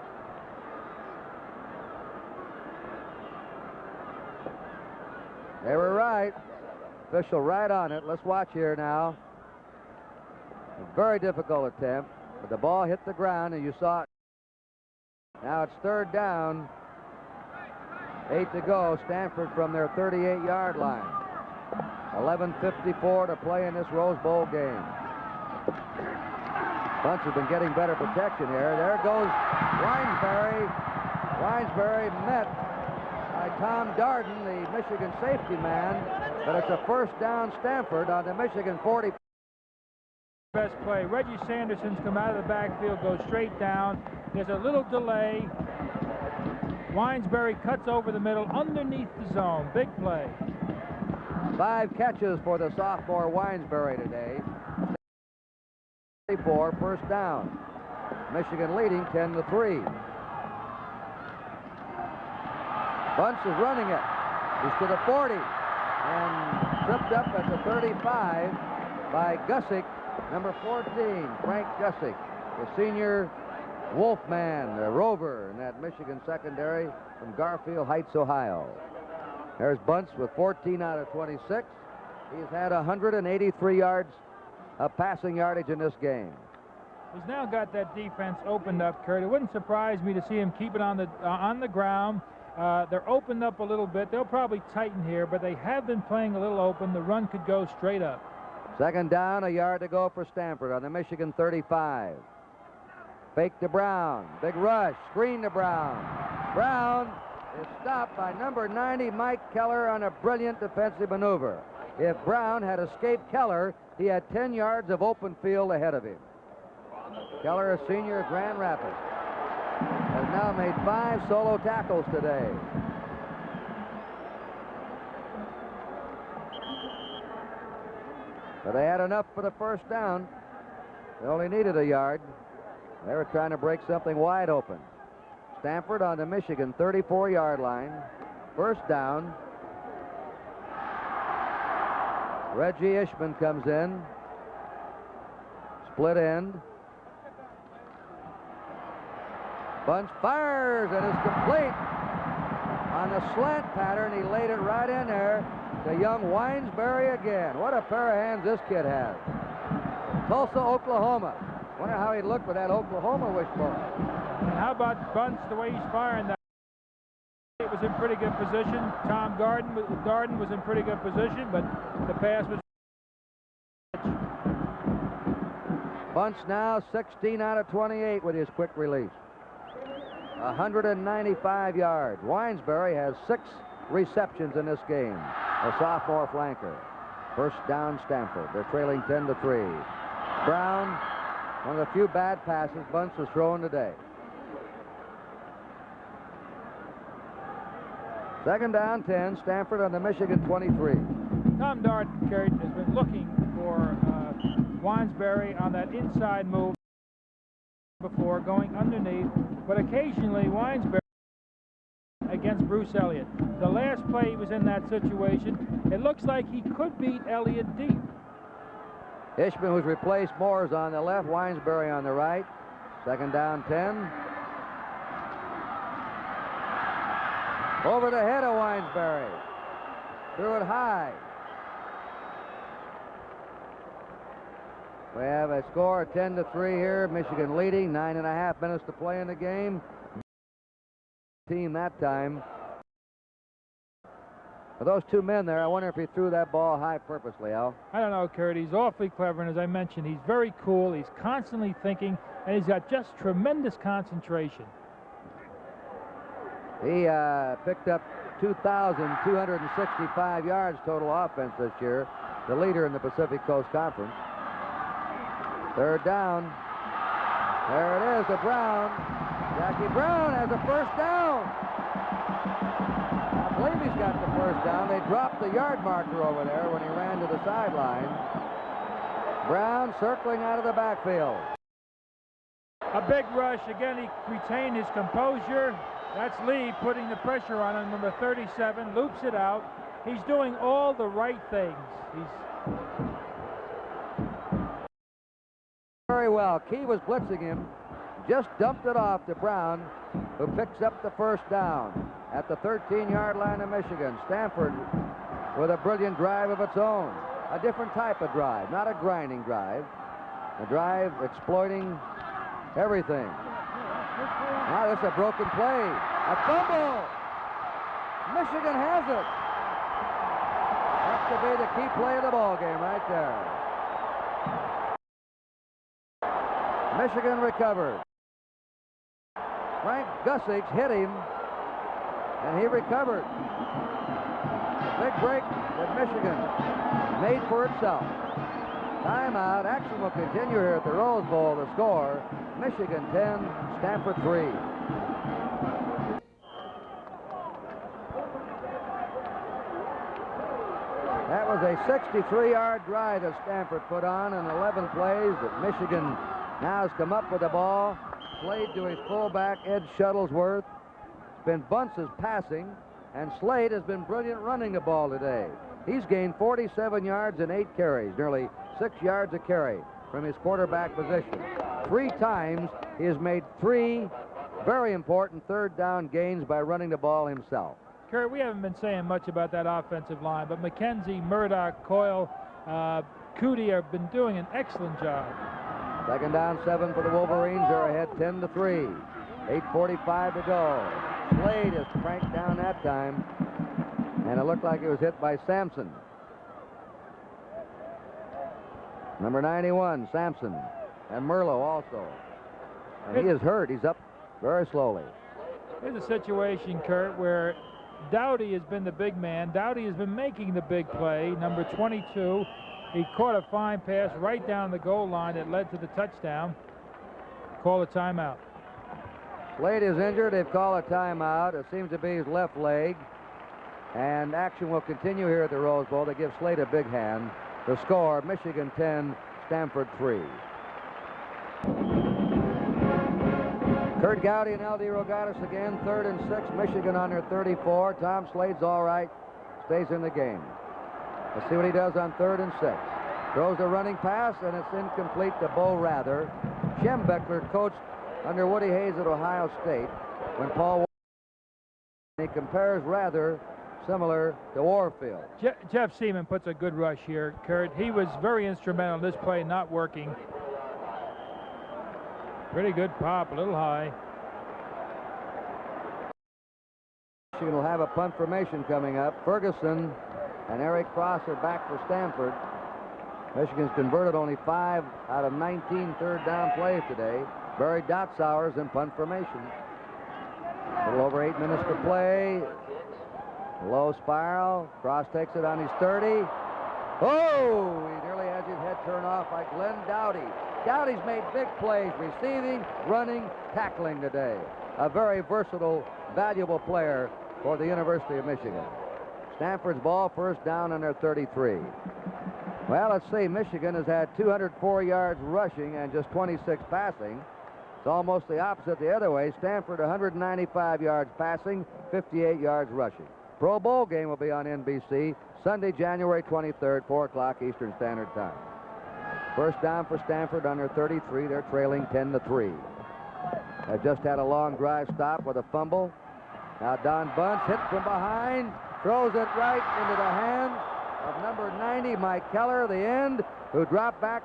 They were right. Official right on it. Let's watch here now. A very difficult attempt, but the ball hit the ground, and you saw it. Now it's third down. 8 to go. Stanford from their 38-yard line. 11:54 to play in this Rose Bowl game. Bunch has been getting better protection here. There goes Winesbury. Winesbury met by Tom Darden, the Michigan safety man, but it's a first down Stanford on the Michigan 40. Best play. Reggie Sanderson's come out of the backfield, goes straight down. There's a little delay. Winesbury cuts over the middle underneath the zone. Big play. 5 catches for the sophomore Winesbury today. 34, first down. Michigan leading 10-3. Bunce is running it. He's to the 40 and tripped up at the 35 by Gussick, number 14, Frank Gussick, the senior Wolfman, the rover in that Michigan secondary from Garfield Heights, Ohio. There's Bunce with 14 out of 26. He's had 183 yards of passing yardage in this game. He's now got that defense opened up, Kurt. It wouldn't surprise me to see him keep it on the ground. They're opened up a little bit. They'll probably tighten here, but they have been playing a little open. The run could go straight up. Second down, a yard to go for Stanford on the Michigan 35. Fake to Brown. Big rush. Screen to Brown. Brown is stopped by number 90, Mike Keller, on a brilliant defensive maneuver. If Brown had escaped Keller, he had 10 yards of open field ahead of him. Keller, a senior at Grand Rapids, has now made 5 solo tackles today. But they had enough for the first down. They only needed a yard. They were trying to break something wide open. Stanford on the Michigan 34-yard line. First down. Reggie Ishman comes in. Split end. Bunce fires and is complete on the slant pattern. He laid it right in there to young Winesbury again. What a pair of hands this kid has. Tulsa, Oklahoma. Wonder how he'd look with that Oklahoma wishbone. And how about Bunce, the way he's firing that? It was in pretty good position. Tom Darden was in pretty good position, but the pass was. Bunce now 16 out of 28 with his quick release. 195 yards. Winesbury has 6 receptions in this game. A sophomore flanker. First down Stanford. They're trailing 10-3. Brown, one of the few bad passes Bunce was throwing today. Second down 10. Stanford on the Michigan 23. Tom Darden, Kurt, has been looking for Winesbury on that inside move before, going underneath, but occasionally Winesbury against Bruce Elliott. The last play he was in that situation, it looks like he could beat Elliott deep. Ishman, who's replaced Moores on the left, Winesbury on the right. Second down 10. Over the head of Winesbury. Threw it high. We have a score of 10-3 here. Michigan leading, 9.5 minutes to play in the game. Team that time. For those 2 men there, I wonder if he threw that ball high purposely, Al. I don't know, Kurt. He's awfully clever, and as I mentioned, he's very cool. He's constantly thinking, and he's got just tremendous concentration. He picked up 2,265 yards total offense this year, the leader in the Pacific Coast Conference. Third down. There it is to Brown. Jackie Brown has a first down. I believe he's got the first down. They dropped the yard marker over there when he ran to the sideline. Brown circling out of the backfield. A big rush. Again, he retained his composure. That's Lee putting the pressure on him. Number 37 loops it out. He's doing all the right things. He's very well. Key was blitzing him. Just dumped it off to Brown, who picks up the first down at the 13-yard line of Michigan. Stanford with a brilliant drive of its own. A different type of drive, not a grinding drive. A drive exploiting everything. Now this is a broken play. A fumble. Michigan has it. That's to be the key play of the ball game right there. Michigan recovered. Frank Gussich hit him, and he recovered. A big break that Michigan made for itself. Timeout. Action will continue here at the Rose Bowl. The score, Michigan 10, Stanford 3. That was a 63-yard drive that Stanford put on in 11 plays that Michigan now has come up with the ball, played to his fullback, Ed Shuttlesworth. It's been Bunce's passing, and Slade has been brilliant running the ball today. He's gained 47 yards and 8 carries, nearly 6 yards a carry from his quarterback position. 3 times he has made 3 very important third down gains by running the ball himself. Kurt, we haven't been saying much about that offensive line, but McKenzie, Murdoch, Coyle, Cootie have been doing an excellent job. Second down, 7 for the Wolverines. They're ahead 10-3. 8:45 to go. Slade is cranked down that time, and it looked like it was hit by Sampson. Number 91, Sampson, and Merlo also. And he is hurt. He's up very slowly. Here's a situation, Kurt, where Dowdy has been the big man. Dowdy has been making the big play. Number 22, he caught a fine pass right down the goal line that led to the touchdown. Call a timeout. Slade is injured. They've called a timeout. It seems to be his left leg. And action will continue here at the Rose Bowl. They give Slade a big hand. The score, Michigan 10, Stanford 3. Kurt Gowdy and L.D. Rogatis again, 3rd and 6. Michigan on their 34. Tom Slade's all right. Stays in the game. Let's see what he does on 3rd and 6. Throws a running pass, and it's incomplete to Bo Rather. Schembechler coached under Woody Hayes at Ohio State when Paul. He compares Rather similar to Warfield. Jeff Seaman puts a good rush here, Kurt. He was very instrumental in this play not working. Pretty good pop, a little high. Michigan will have a punt formation coming up. Ferguson and Eric Cross are back for Stanford. Michigan's converted only 5 out of 19 third down plays today. Barry Dotsauer's in punt formation. A little over 8 minutes to play. Low spiral. Cross takes it on his 30. Oh, he nearly has his head turned off by Glenn Dowdy. Dowdy's made big plays, receiving, running, tackling today. A very versatile, valuable player for the University of Michigan. Stanford's ball, first down on their 33. Well, let's see. Michigan has had 204 yards rushing and just 26 passing. It's almost the opposite the other way. Stanford 195 yards passing, 58 yards rushing. Pro Bowl game will be on NBC Sunday, January 23rd, 4 o'clock Eastern Standard Time. First down for Stanford on their 33. They're trailing 10-3. They've just had a long drive stop with a fumble. Now Don Bunce hit from behind, throws it right into the hands of number 90, Mike Keller, the end, who dropped back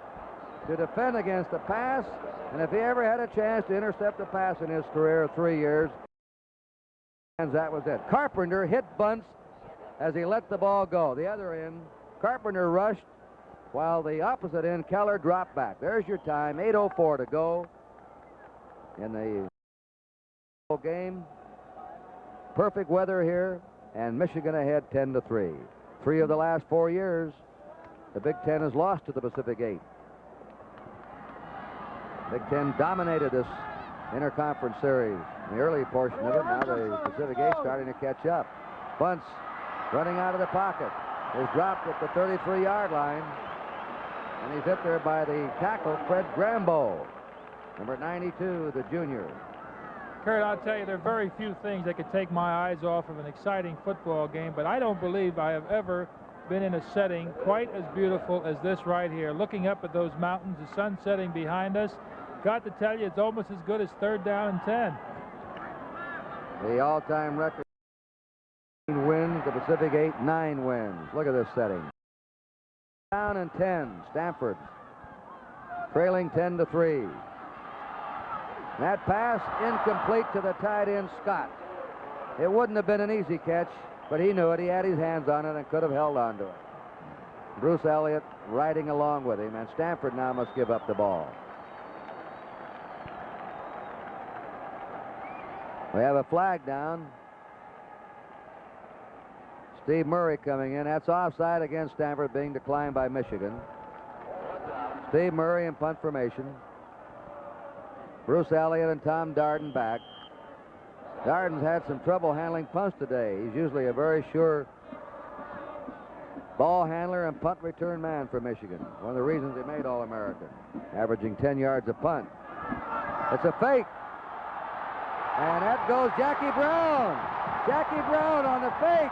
to defend against the pass. And if he ever had a chance to intercept a pass in his career, 3 years, that was it. Carpenter hit Bunce as he let the ball go. The other end, Carpenter rushed, while the opposite end, Keller, dropped back. There's your time, 8:04 to go in the game. perfect weather here, and Michigan ahead 10-3. 3 of the last 4 years, the Big Ten has lost to the Pacific 8. Big Ten dominated this interconference series in the early portion of it. Now the Pacific 8 starting to catch up. Bunce running out of the pocket is dropped at the 33-yard line, and he's hit there by the tackle, Fred Grambo, number 92, the junior. Kurt, I'll tell you, there are very few things that could take my eyes off of an exciting football game, but I don't believe I have ever been in a setting quite as beautiful as this right here. Looking up at those mountains, the sun setting behind us, got to tell you, it's almost as good as 3rd down and 10. The all-time record wins, the Pacific 8, 9 wins. Look at this setting. Down and 10, Stanford trailing 10-3. That pass incomplete to the tight end, Scott. It wouldn't have been an easy catch, but he knew it. He had his hands on it and could have held on to it. Bruce Elliott riding along with him, and Stanford now must give up the ball. We have a flag down. Steve Murray coming in. That's offside against Stanford, being declined by Michigan. Steve Murray in punt formation. Bruce Elliott and Tom Darden back. Darden's had some trouble handling punts today. He's usually a very sure ball handler and punt return man for Michigan. One of the reasons he made All-American, averaging 10 yards a punt. It's a fake. And that goes Jackie Brown. Jackie Brown on the fake.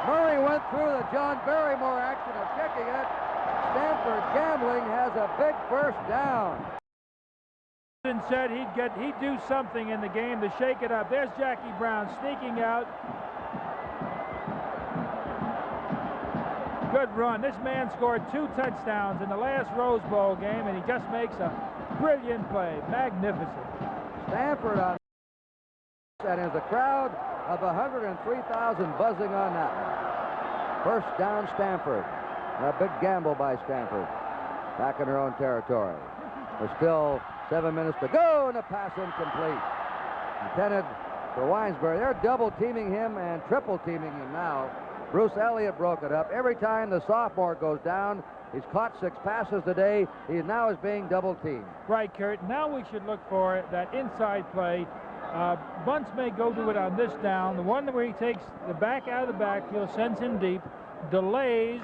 Murray went through the John Barrymore action of kicking it. Stanford gambling has a big first down. Said he'd do something in the game to shake it up. There's Jackie Brown sneaking out. Good run. This man scored 2 touchdowns in the last Rose Bowl game, and he just makes a brilliant play. Magnificent. Stanford on, and there's a crowd of 103,000 buzzing on that one. First down, Stanford. A big gamble by Stanford. Back in their own territory. There's still 7 minutes to go, and the pass incomplete. Intended for Winesbury. They're double teaming him and triple teaming him now. Bruce Elliott broke it up. Every time the sophomore goes down, he's caught 6 passes today. He now is being double teamed. Right, Kurt. Now we should look for that inside play. Bunce may go to it on this down. The one where he takes the back out of the backfield, sends him deep, delays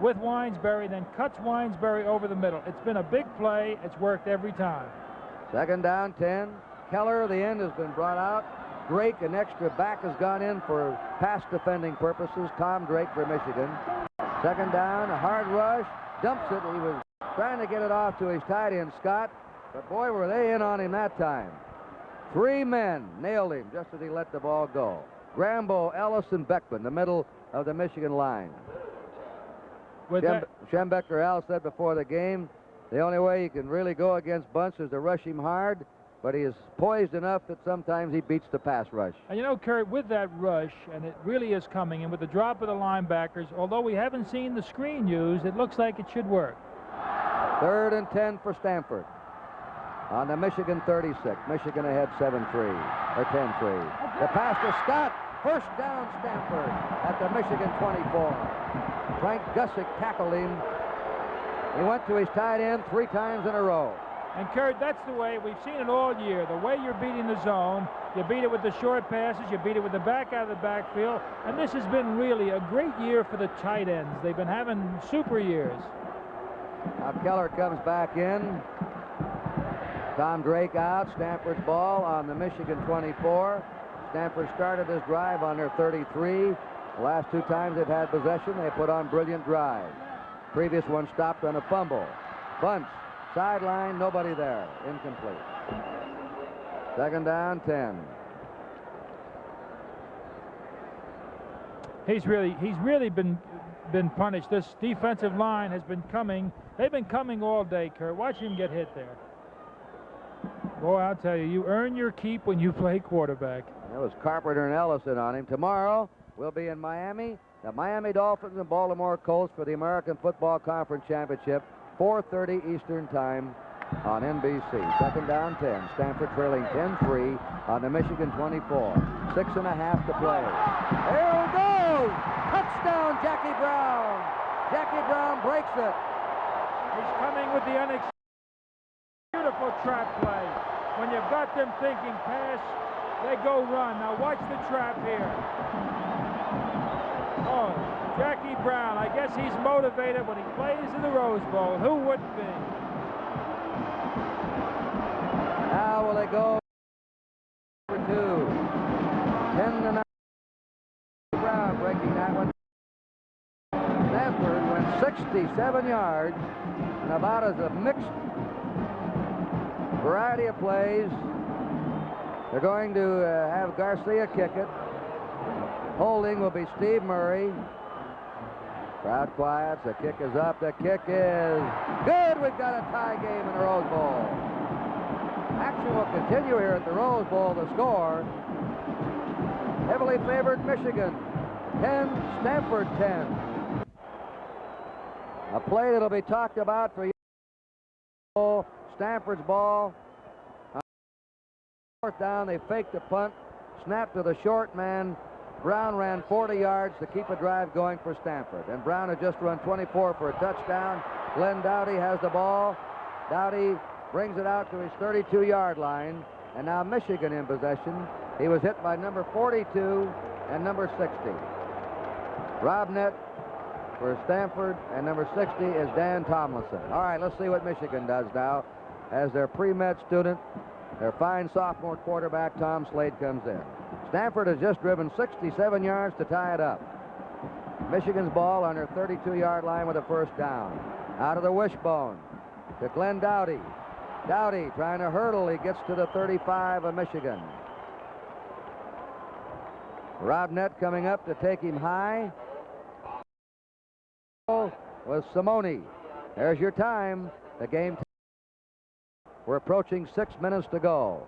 with Winesbury, then cuts Winesbury over the middle. It's been a big play. It's worked every time. 2nd down, 10. Keller, the end, has been brought out. Drake, an extra back, has gone in for pass defending purposes. Tom Drake for Michigan. 2nd down, a hard rush. Dumps it. He was trying to get it off to his tight end, Scott. But boy, were they in on him that time. 3 men nailed him just as he let the ball go. Grambo, Ellis, and Beckman, the middle of the Michigan line. Schembecker Al said before the game, the only way you can really go against Bunce is to rush him hard, but he is poised enough that sometimes he beats the pass rush. And you know, Kurt, with that rush, and it really is coming, and with the drop of the linebackers, although we haven't seen the screen used, it looks like it should work. 3rd and 10 for Stanford. On the Michigan 36. Michigan ahead 7-3, or 10-3. The pass to Scott. First down, Stanford at the Michigan 24. Frank Gussick tackled him. He went to his tight end 3 times in a row. And, Kurt, that's the way we've seen it all year. The way you're beating the zone, you beat it with the short passes, you beat it with the back out of the backfield, and this has been really a great year for the tight ends. They've been having super years. Now Keller comes back in. Tom Drake out. Stanford's ball on the Michigan 24. Stanford started this drive on their 33. The last 2 times they've had possession, they put on brilliant drives. Previous one stopped on a fumble. Bunce, sideline, nobody there. Incomplete. 2nd down, 10. He's really been punished. This defensive line has been coming. They've been coming all day, Kurt. Watch him get hit there. Boy, I'll tell you, you earn your keep when you play quarterback. That was Carpenter and Ellison on him. Tomorrow, we'll be in Miami. The Miami Dolphins and Baltimore Colts for the American Football Conference Championship, 4:30 Eastern Time. on NBC. Second down, 10. Stanford trailing 10-3 on the Michigan 24. 6.5 to play. There it goes! Touchdown, Jackie Brown! Jackie Brown breaks it. He's coming with the unexpected. Beautiful trap play. When you've got them thinking pass, they go run. Now watch the trap here. Oh, Jackie Brown. I guess he's motivated when he plays in the Rose Bowl. Who wouldn't be? Now will they go for 2? 10-9. Brown breaking that one. Stanford went 67 yards and about as a mixed variety of plays. They're going to have Garcia kick it. Holding will be Steve Murray. Crowd quiet. The kick is up. The kick is good. We've got a tie game in the Rose Bowl. Action will continue here at the Rose Bowl. The score, heavily favored Michigan 10, Stanford 10. A play that'll be talked about for years. Stanford's ball. Fourth down, they faked the punt, snapped to the short man. Brown ran 40 yards to keep a drive going for Stanford. And Brown had just run 24 for a touchdown. Glenn Dowdy has the ball. Dowdy brings it out to his 32-yard line. And now Michigan in possession. He was hit by number 42 and number 60. Robnett for Stanford, and number 60 is Dan Tomlinson. All right, let's see what Michigan does now as their pre-med student. Their fine sophomore quarterback, Tom Slade, comes in. Stanford has just driven 67 yards to tie it up. Michigan's ball on their 32-yard line with a first down. Out of the wishbone to Glenn Dowdy. Dowdy trying to hurdle. He gets to the 35 of Michigan. Robnett coming up to take him high. Was Simone. There's your time. The game. We're approaching 6 minutes to go.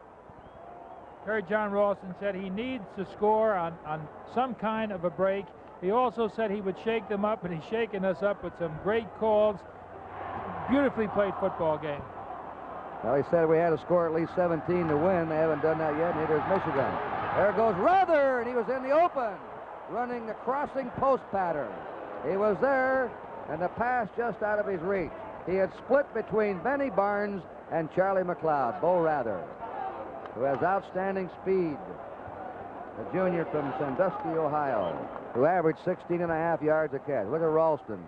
Heard John Ralston said he needs to score on some kind of a break. He also said he would shake them up, and he's shaking us up with some great calls. Beautifully played football game. Well, he said we had to score at least 17 to win. They haven't done that yet, neither has Michigan. There goes Ruther, and he was in the open, running the crossing post pattern. He was there, and the pass just out of his reach. He had split between Benny Barnes and Charlie McLeod, Bo Rather, who has outstanding speed. A junior from Sandusky, Ohio, who averaged 16.5 yards a catch. Look at Ralston.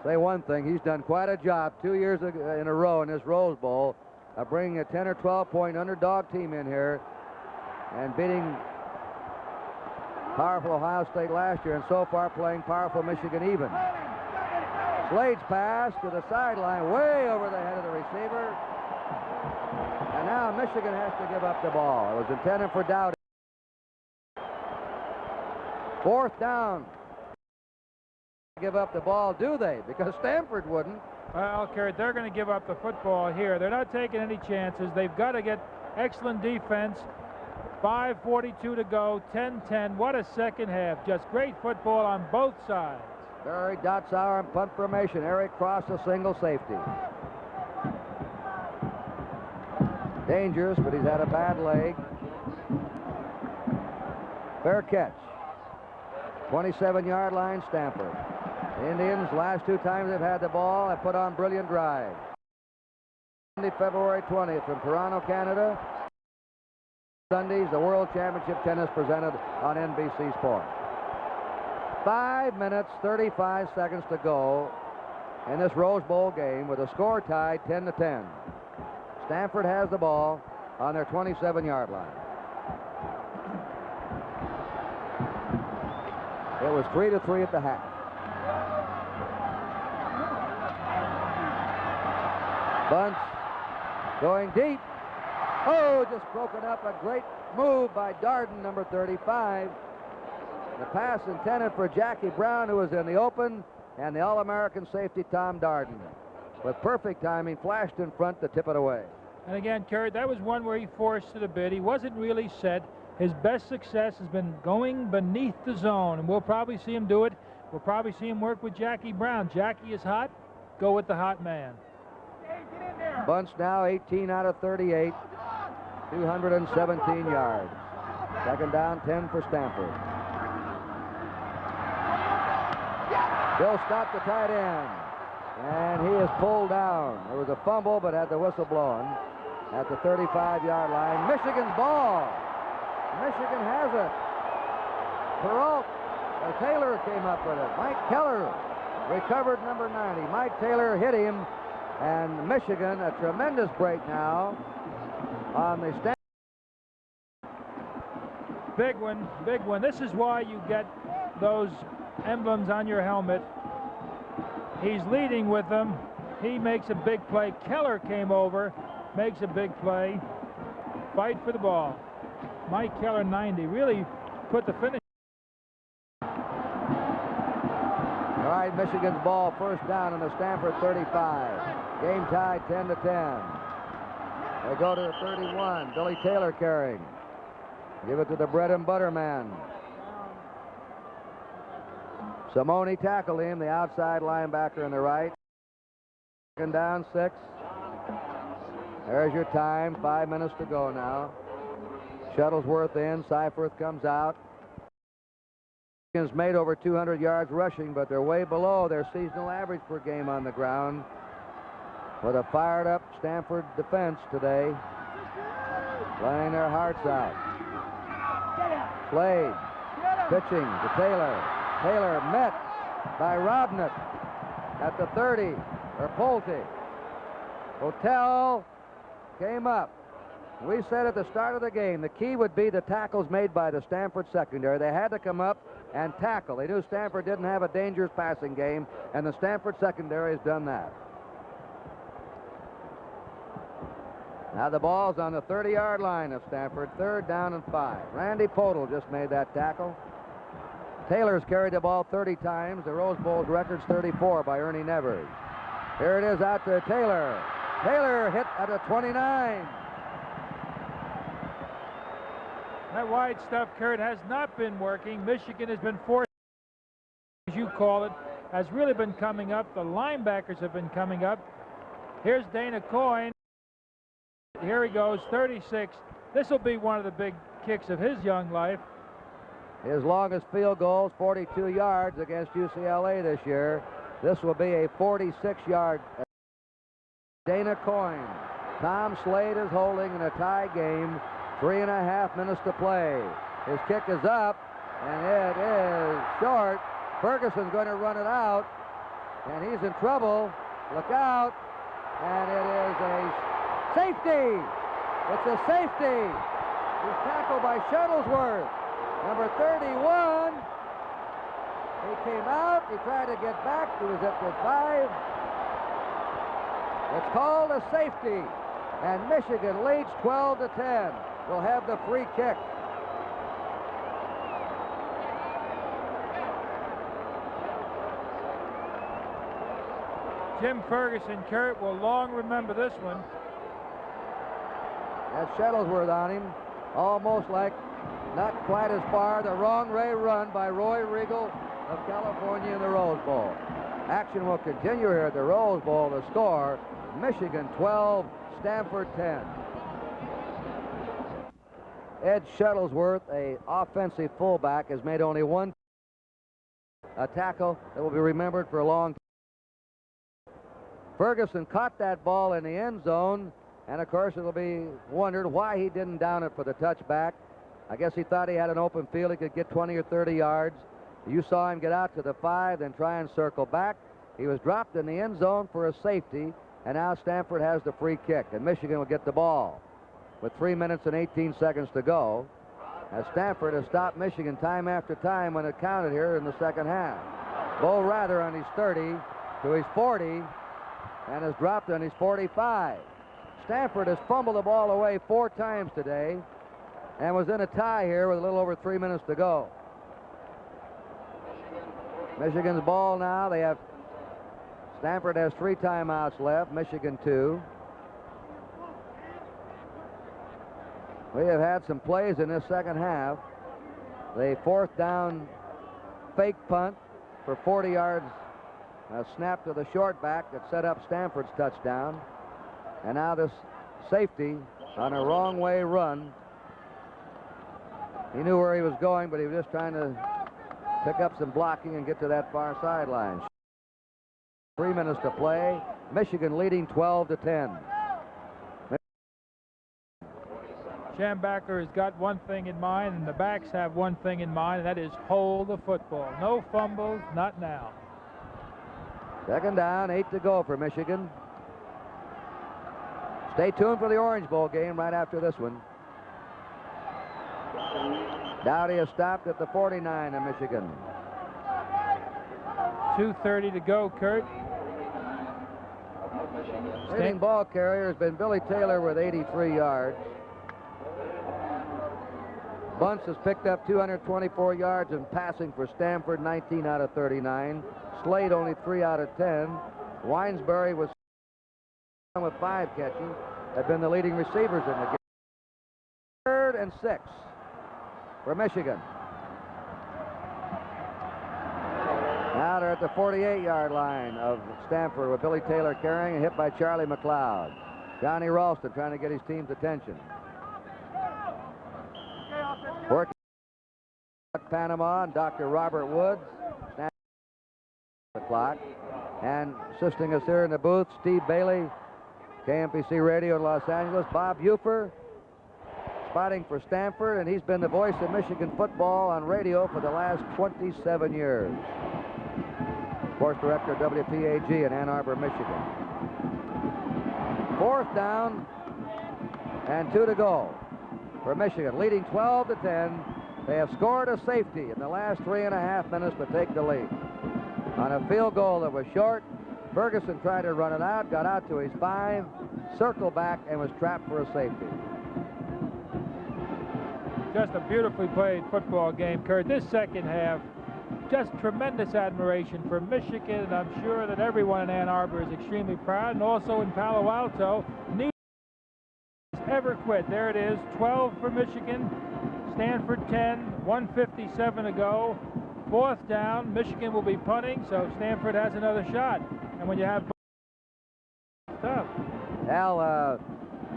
Say one thing, he's done quite a job 2 years in a row in this Rose Bowl of bringing a 10 or 12 point underdog team in here and beating powerful Ohio State last year, and so far playing powerful Michigan even. Slade's pass to the sideline, way over the head of the receiver. And now Michigan has to give up the ball. It was intended for Dowdy. Fourth down. Give up the ball, do they? Because Stanford wouldn't. Well, Kurt, they're going to give up the football here. They're not taking any chances. They've got to get excellent defense. 5:42 to go, 10-10. What a second half. Just great football on both sides. Barry Dotzauer in punt formation. Eric Cross a single safety. Dangerous, but he's had a bad leg. Fair catch. 27-yard line, Stanford. The Indians, last 2 times they've had the ball, have put on brilliant drives. Sunday, February 20th from Toronto, Canada. Sundays, the World Championship Tennis presented on NBC Sports. 5 minutes, 35 seconds to go in this Rose Bowl game with a score tied 10-10. Stanford has the ball on their 27-yard line. It was 3-3 at the half. Bunch going deep. Oh, just broken up. A great move by Darden, number 35. The pass intended for Jackie Brown, who was in the open, and the All-American safety Tom Darden, with perfect timing, flashed in front to tip it away. And again, Kurt, that was one where he forced it a bit. He wasn't really set. His best success has been going beneath the zone, and we'll probably see him do it. We'll probably see him work with Jackie Brown. Jackie is hot. Go with the hot man. Hey, get in there. Bunch now 18 out of 38, 217 yards. Second down, 10 for Stanford. Bill stopped the tight end, and he is pulled down. There was a fumble, but had the whistle blowing at the 35-yard line. Michigan's ball. Michigan has it. Taylor came up with it. Mike Keller recovered number 90. Mike Taylor hit him, and Michigan, a tremendous break now on the stand. Big one, big one. This is why you get those emblems on your helmet. He's leading with them. He makes a big play. Keller came over, makes a big play. Fight for the ball. Mike Keller, 90, really put the finish. All right, Michigan's ball, first down on the Stanford 35. Game tied 10-10. They go to the 31. Billy Taylor carrying. Give it to the bread and butter man. Simone tackled him, the outside linebacker on the right. Second down, 6. There's your time. 5 minutes to go now. Shuttlesworth in. Seifert comes out. Michigan's made over 200 yards rushing, but they're way below their seasonal average per game on the ground. With a fired-up Stanford defense today, playing their hearts out. Slade pitching to Taylor. Taylor met by Robnett at the 30, or Pulte. Hotel came up. We said at the start of the game the key would be the tackles made by the Stanford secondary. They had to come up and tackle. They knew Stanford didn't have a dangerous passing game, and the Stanford secondary has done that. Now the ball's on the 30-yard line of Stanford, 3rd down and 5. Randy Podol just made that tackle. Taylor's carried the ball 30 times. The Rose Bowl's record's 34 by Ernie Nevers. Here it is out to Taylor. Taylor hit at a 29. That wide stuff, Kurt, has not been working. Michigan has been forced, as you call it, has really been coming up. The linebackers have been coming up. Here's Dana Coyne. Here he goes, 36. This will be one of the big kicks of his young life. His longest field goal is 42 yards against UCLA this year. This will be a 46-yard. Dana Coyne. Tom Slade is holding in a tie game. 3.5 minutes to play. His kick is up, and it is short. Ferguson's going to run it out, and he's in trouble. Look out, and it is a safety. It's a safety. He's tackled by Shuttlesworth. Number 31. He came out. He tried to get back. He was at the 5. It's called a safety. And Michigan leads 12-10. Will have the free kick. Jim Ferguson, Kurt, will long remember this one. That's Shuttlesworth on him. Almost like not quite as far. The wrong way run by Roy Regal of California in the Rose Bowl. Action will continue here at the Rose Bowl. The score, Michigan 12, Stanford 10. Ed Shuttlesworth, a offensive fullback, has made only one tackle that will be remembered for a long time. Ferguson caught that ball in the end zone, and of course it'll be wondered why he didn't down it for the touchback. I guess he thought he had an open field. He could get 20 or 30 yards. You saw him get out to the 5, then try and circle back. He was dropped in the end zone for a safety, and now Stanford has the free kick, and Michigan will get the ball with 3 minutes and 18 seconds to go, as Stanford has stopped Michigan time after time when it counted here in the second half. Bo Rather on his 30 to his 40, and has dropped on his 45. Stanford has fumbled the ball away 4 times today and was in a tie here with a little over 3 minutes to go. Michigan's ball now. Stanford has 3 timeouts left, Michigan 2. We have had some plays in this second half. The 4th down fake punt for 40 yards, a snap to the short back that set up Stanford's touchdown. And now this safety on a wrong way run. He knew where he was going, but he was just trying to pick up some blocking and get to that far sideline. 3 minutes to play. Michigan leading 12-10. Schambacher has got one thing in mind, and the backs have one thing in mind, and that is hold the football. No fumbles, not now. Second down, 8 to go for Michigan. Stay tuned for the Orange Bowl game right after this one. Dowdy has stopped at the 49 of Michigan. 2:30 to go, Kurt. Leading ball carrier has been Billy Taylor with 83 yards. Bunce has picked up 224 yards in passing for Stanford, 19 out of 39. Slade only 3 out of 10. Winesbury was with 5 catches, have been the leading receivers in the game. 3rd and 6 for Michigan. Now they're at the 48-yard line of Stanford with Billy Taylor carrying, and hit by Charlie McLeod. Johnny Ralston trying to get his team's attention. Working Panama and Dr. Robert Woods. The clock. And assisting us here in the booth, Steve Bailey, KMPC Radio in Los Angeles. Bob Ufer, spotting for Stanford, and he's been the voice of Michigan football on radio for the last 27 years. Sports director of WPAG in Ann Arbor, Michigan. 4th down and 2 to go for Michigan, leading 12-10. They have scored a safety in the last 3.5 minutes to take the lead. On a field goal that was short, Ferguson tried to run it out, got out to his 5, circled back, and was trapped for a safety. Just a beautifully played football game, Kurt. This second half, just tremendous admiration for Michigan, and I'm sure that everyone in Ann Arbor is extremely proud, and also in Palo Alto. Neither has ever quit. There it is, 12 for Michigan, Stanford 10, 1:57 to go. 4th down, Michigan will be punting, so Stanford has another shot. And when you have tough. Al,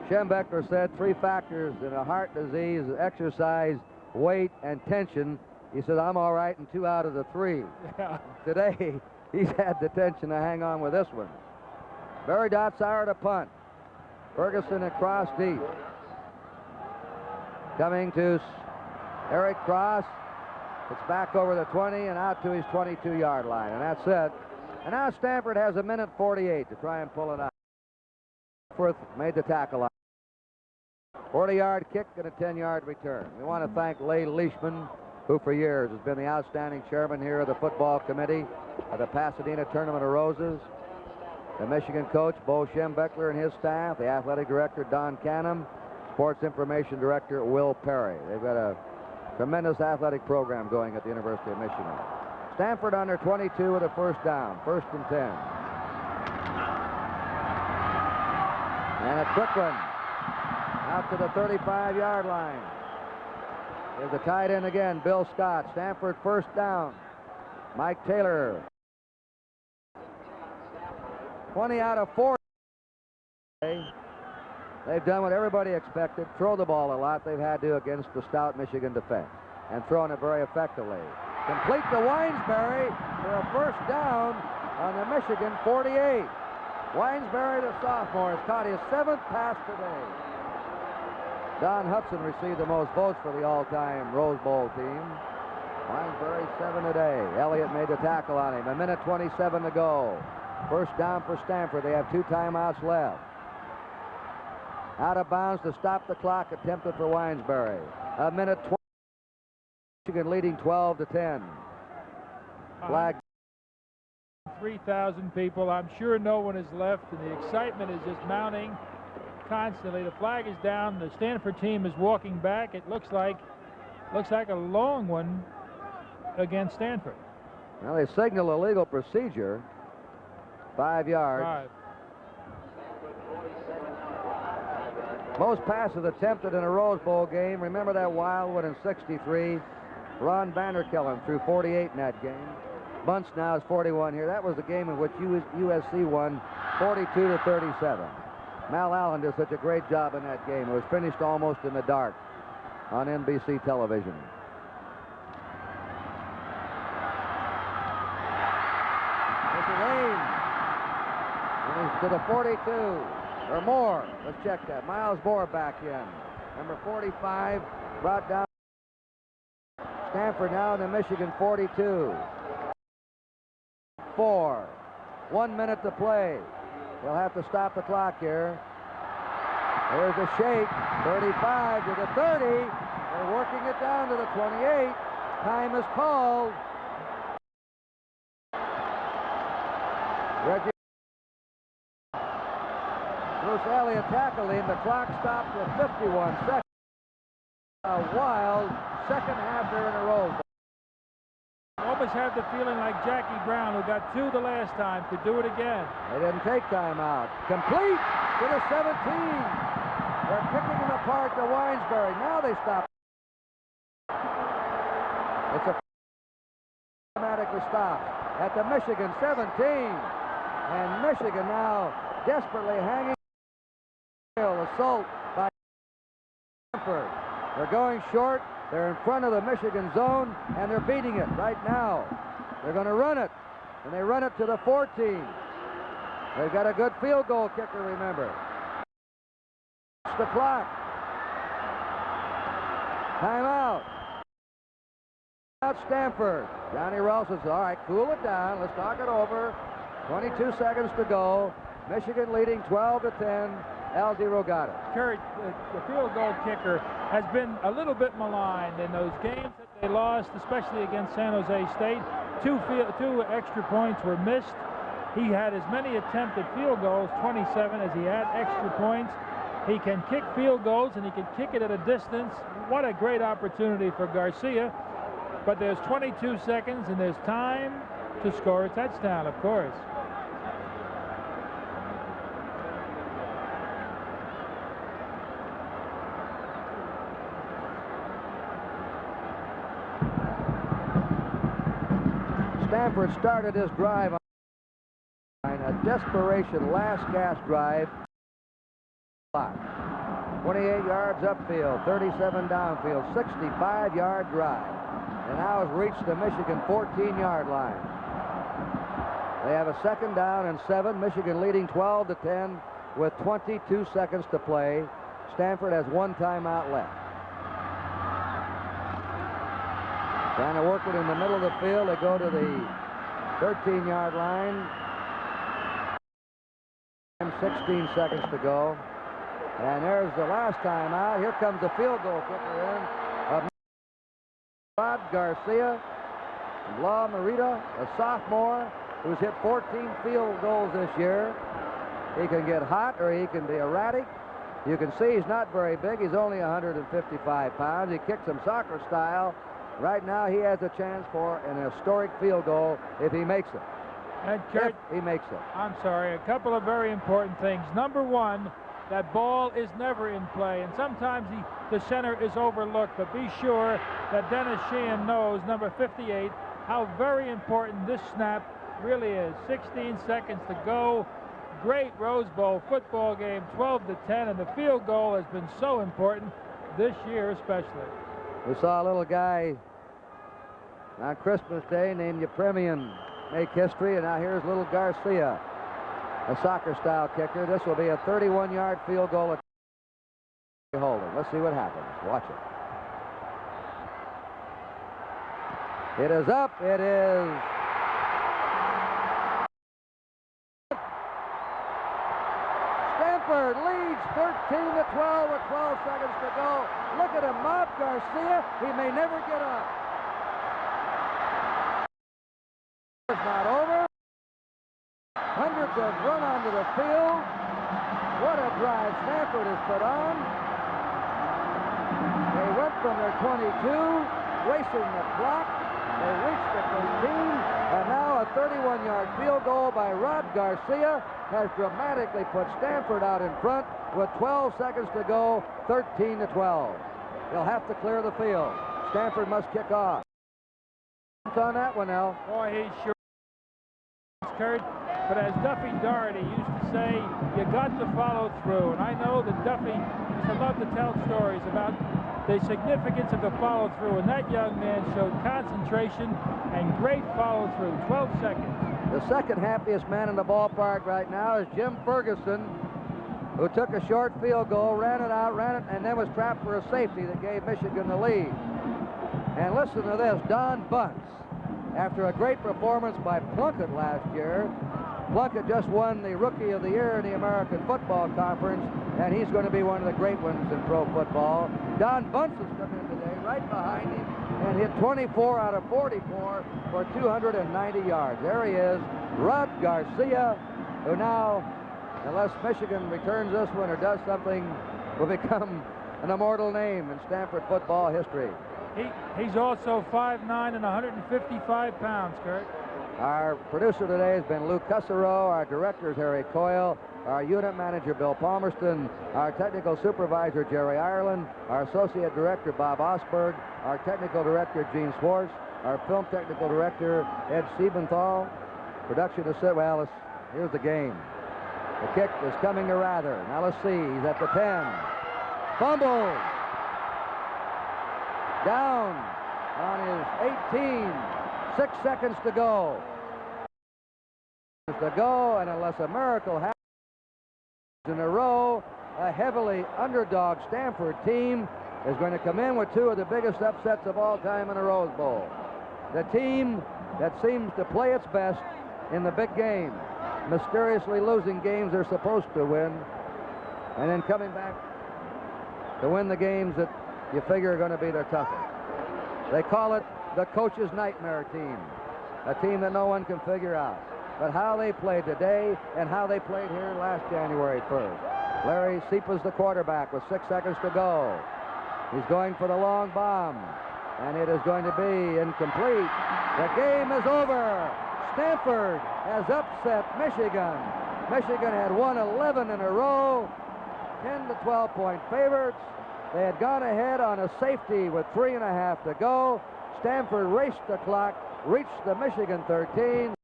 Schembechler said 3 factors in a heart disease: exercise, weight, and tension. He said, I'm all right in 2 out of the 3. Yeah. Today, he's had the tension to hang on with this one. Barry Dotsauer to punt. Ferguson across deep. Coming to Eric Cross. It's back over the 20 and out to his 22-yard line, and that's it. And now Stanford has 1:48 to try and pull it out. Firth made the tackle on 40-yard kick and a 10-yard return. We want to thank Leigh Leishman, who for years has been the outstanding chairman here of the football committee of the Pasadena Tournament of Roses. The Michigan coach, Bo Schembechler, and his staff, the athletic director, Don Canham, sports information director, Will Perry. They've got a tremendous athletic program going at the University of Michigan. Stanford under 22 with a 1st down, 1st and 10. And a quick one out to the 35-yard line. There's the tight end again, Bill Scott. Stanford 1st down. Mike Taylor. 20 out of 40. They've done what everybody expected, throw the ball a lot. They've had to against the stout Michigan defense, and thrown it very effectively. Complete to Winesbury for a 1st down on the Michigan 48. Winesbury, the sophomore, has caught his 7th pass today. Don Hudson received the most votes for the all-time Rose Bowl team. Winesbury 7 today. Elliott made the tackle on him. 1:27 to go. 1st down for Stanford. They have 2 timeouts left. Out of bounds to stop the clock, attempted for Winesbury. 1:20. Michigan leading 12-10. Flag. 3,000 people. I'm sure no one is left, and the excitement is just mounting constantly. The flag is down. The Stanford team is walking back. It looks like a long one against Stanford. Well, they signal illegal procedure. 5 yards. 5. Most passes attempted in a Rose Bowl game. Remember that wild one in '63? Ron Vanderkellen threw 48 in that game. Bunce now is 41 here. That was the game in which USC won 42-37. Mal Allen did such a great job in that game. It was finished almost in the dark on NBC television. This is Ames. And he's to the 42 or more. Let's check that. Miles Moore back in. Number 45 brought down Stanford now in the Michigan 42. 4. 1 minute to play. They'll have to stop the clock here. There's a shake. 35 to the 30. They're working it down to the 28. Time is called. Reggie Bruce Elliott tackled him. The clock stopped with 51 seconds. A wild second half there in a row. Almost have the feeling like Jackie Brown, who got 2 the last time, could do it again. They didn't take time out. Complete to the 17. They're picking him apart to Winesbury. Now they stop. It's a automatically stops at the Michigan 17. And Michigan now desperately hanging. Assault by Stanford. They're going short. They're in front of the Michigan zone, and they're beating it right now. They're going to run it, and they run it to the 14. They've got a good field goal kicker, remember. It's the clock. Timeout. Out Stanford. Johnny Rawls says, all right, cool it down. Let's talk it over. 22 seconds to go. Michigan leading 12 to 10. Al DeRogata. Kurt, the field goal kicker has been a little bit maligned in those games that they lost, especially against San Jose State. Two extra points were missed. He had as many attempted field goals, 27, as he had extra points. He can kick field goals, and he can kick it at a distance. What a great opportunity for Garcia. But there's 22 seconds, and there's time to score a touchdown, of course. Stanford started his drive on a desperation last-gasp drive. 28 yards upfield, 37 downfield, 65-yard drive. And now has reached the Michigan 14-yard line. They have a second down and 7. Michigan leading 12 to 10 with 22 seconds to play. Stanford has 1 timeout left. Trying to work it in the middle of the field. They go to the 13-yard line. 16 seconds to go. And there's the last time out. Here comes the field goal kicker in of Rod Garcia. La Merida, a sophomore who's hit 14 field goals this year. He can get hot or he can be erratic. You can see he's not very big. He's only 155 pounds. He kicks them soccer style. Right now he has a chance for an historic field goal if he makes it. And Kurt, if he makes it. I'm sorry, a couple of very important things. Number one, that ball is never in play, and sometimes the center is overlooked, but be sure that Dennis Sheehan knows, number 58, how very important this snap really is. 16 seconds to go. Great Rose Bowl football game, 12 to 10, and the field goal has been so important this year especially. We saw a little guy on Christmas Day named Yepremian make history, and now here's little Garcia, a soccer-style kicker. This will be a 31-yard field goal at holding. Let's see what happens. Watch it. It is up. It is. Stanford leads 13 to 12 with 12 seconds to go. Look at him, mob Garcia. He may never get up. It's not over. Hundreds have run onto the field. What a drive Stanford has put on. They went from their 22, racing the clock. They reached the 13, and now a 31-yard field goal by Rod Garcia has dramatically put Stanford out in front with 12 seconds to go, 13 to 12. They'll have to clear the field. Stanford must kick off. On that one, Al. Boy, he sure is, Kurt. But as Duffy Doherty used to say, you got to follow through. And I know that Duffy used to love to tell stories about the significance of the follow-through. And that young man showed concentration and great follow-through. 12 seconds. The second happiest man in the ballpark right now is Jim Ferguson, who took a short field goal, ran it, and then was trapped for a safety that gave Michigan the lead. And listen to this, Don Bunce. After a great performance by Plunkett last year, Plunkett just won the Rookie of the Year in the American Football Conference, and he's going to be one of the great ones in pro football. Don Bunce has come in today right behind him and hit 24 out of 44 for 290 yards. There he is, Rod Garcia, who now, unless Michigan returns this one or does something, will become an immortal name in Stanford football history. He's also 5'9" and 155 pounds, Kurt. Our producer today has been Lou Cussero. Our director is Harry Coyle. Our unit manager, Bill Palmerston. Our technical supervisor, Jerry Ireland. Our associate director, Bob Osberg. Our technical director, Gene Swartz. Our film technical director, Ed Siebenthal. Production assistant, well, here's the game. The kick is coming to Rather. Now let's see, he's at the 10. Fumble. Down on his 18. 6 seconds to go. And unless a miracle happens in a row, a heavily underdog Stanford team is going to come in with two of the biggest upsets of all time in the Rose Bowl. The team that seems to play its best in the big game, mysteriously losing games they're supposed to win, and then coming back to win the games that you figure are going to be their toughest. They call it the coach's nightmare team, a team that no one can figure out. But how they played today and how they played here last January 1st. Larry Cepa's the quarterback with 6 seconds to go. He's going for the long bomb, and it is going to be incomplete. The game is over. Stanford has upset Michigan. Michigan had won 11 in a row, 10 to 12-point favorites. They had gone ahead on a safety with 3.5 to go. Stanford raced the clock, reached the Michigan 13,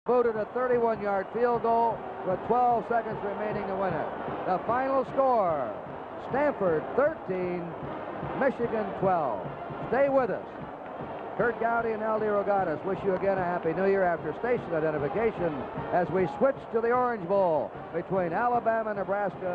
booted a 31-yard field goal with 12 seconds remaining to win it. The final score, Stanford 13, Michigan 12. Stay with us. Kurt Gowdy and L.D. Rogatis wish you again a Happy New Year after station identification as we switch to the Orange Bowl between Alabama and Nebraska.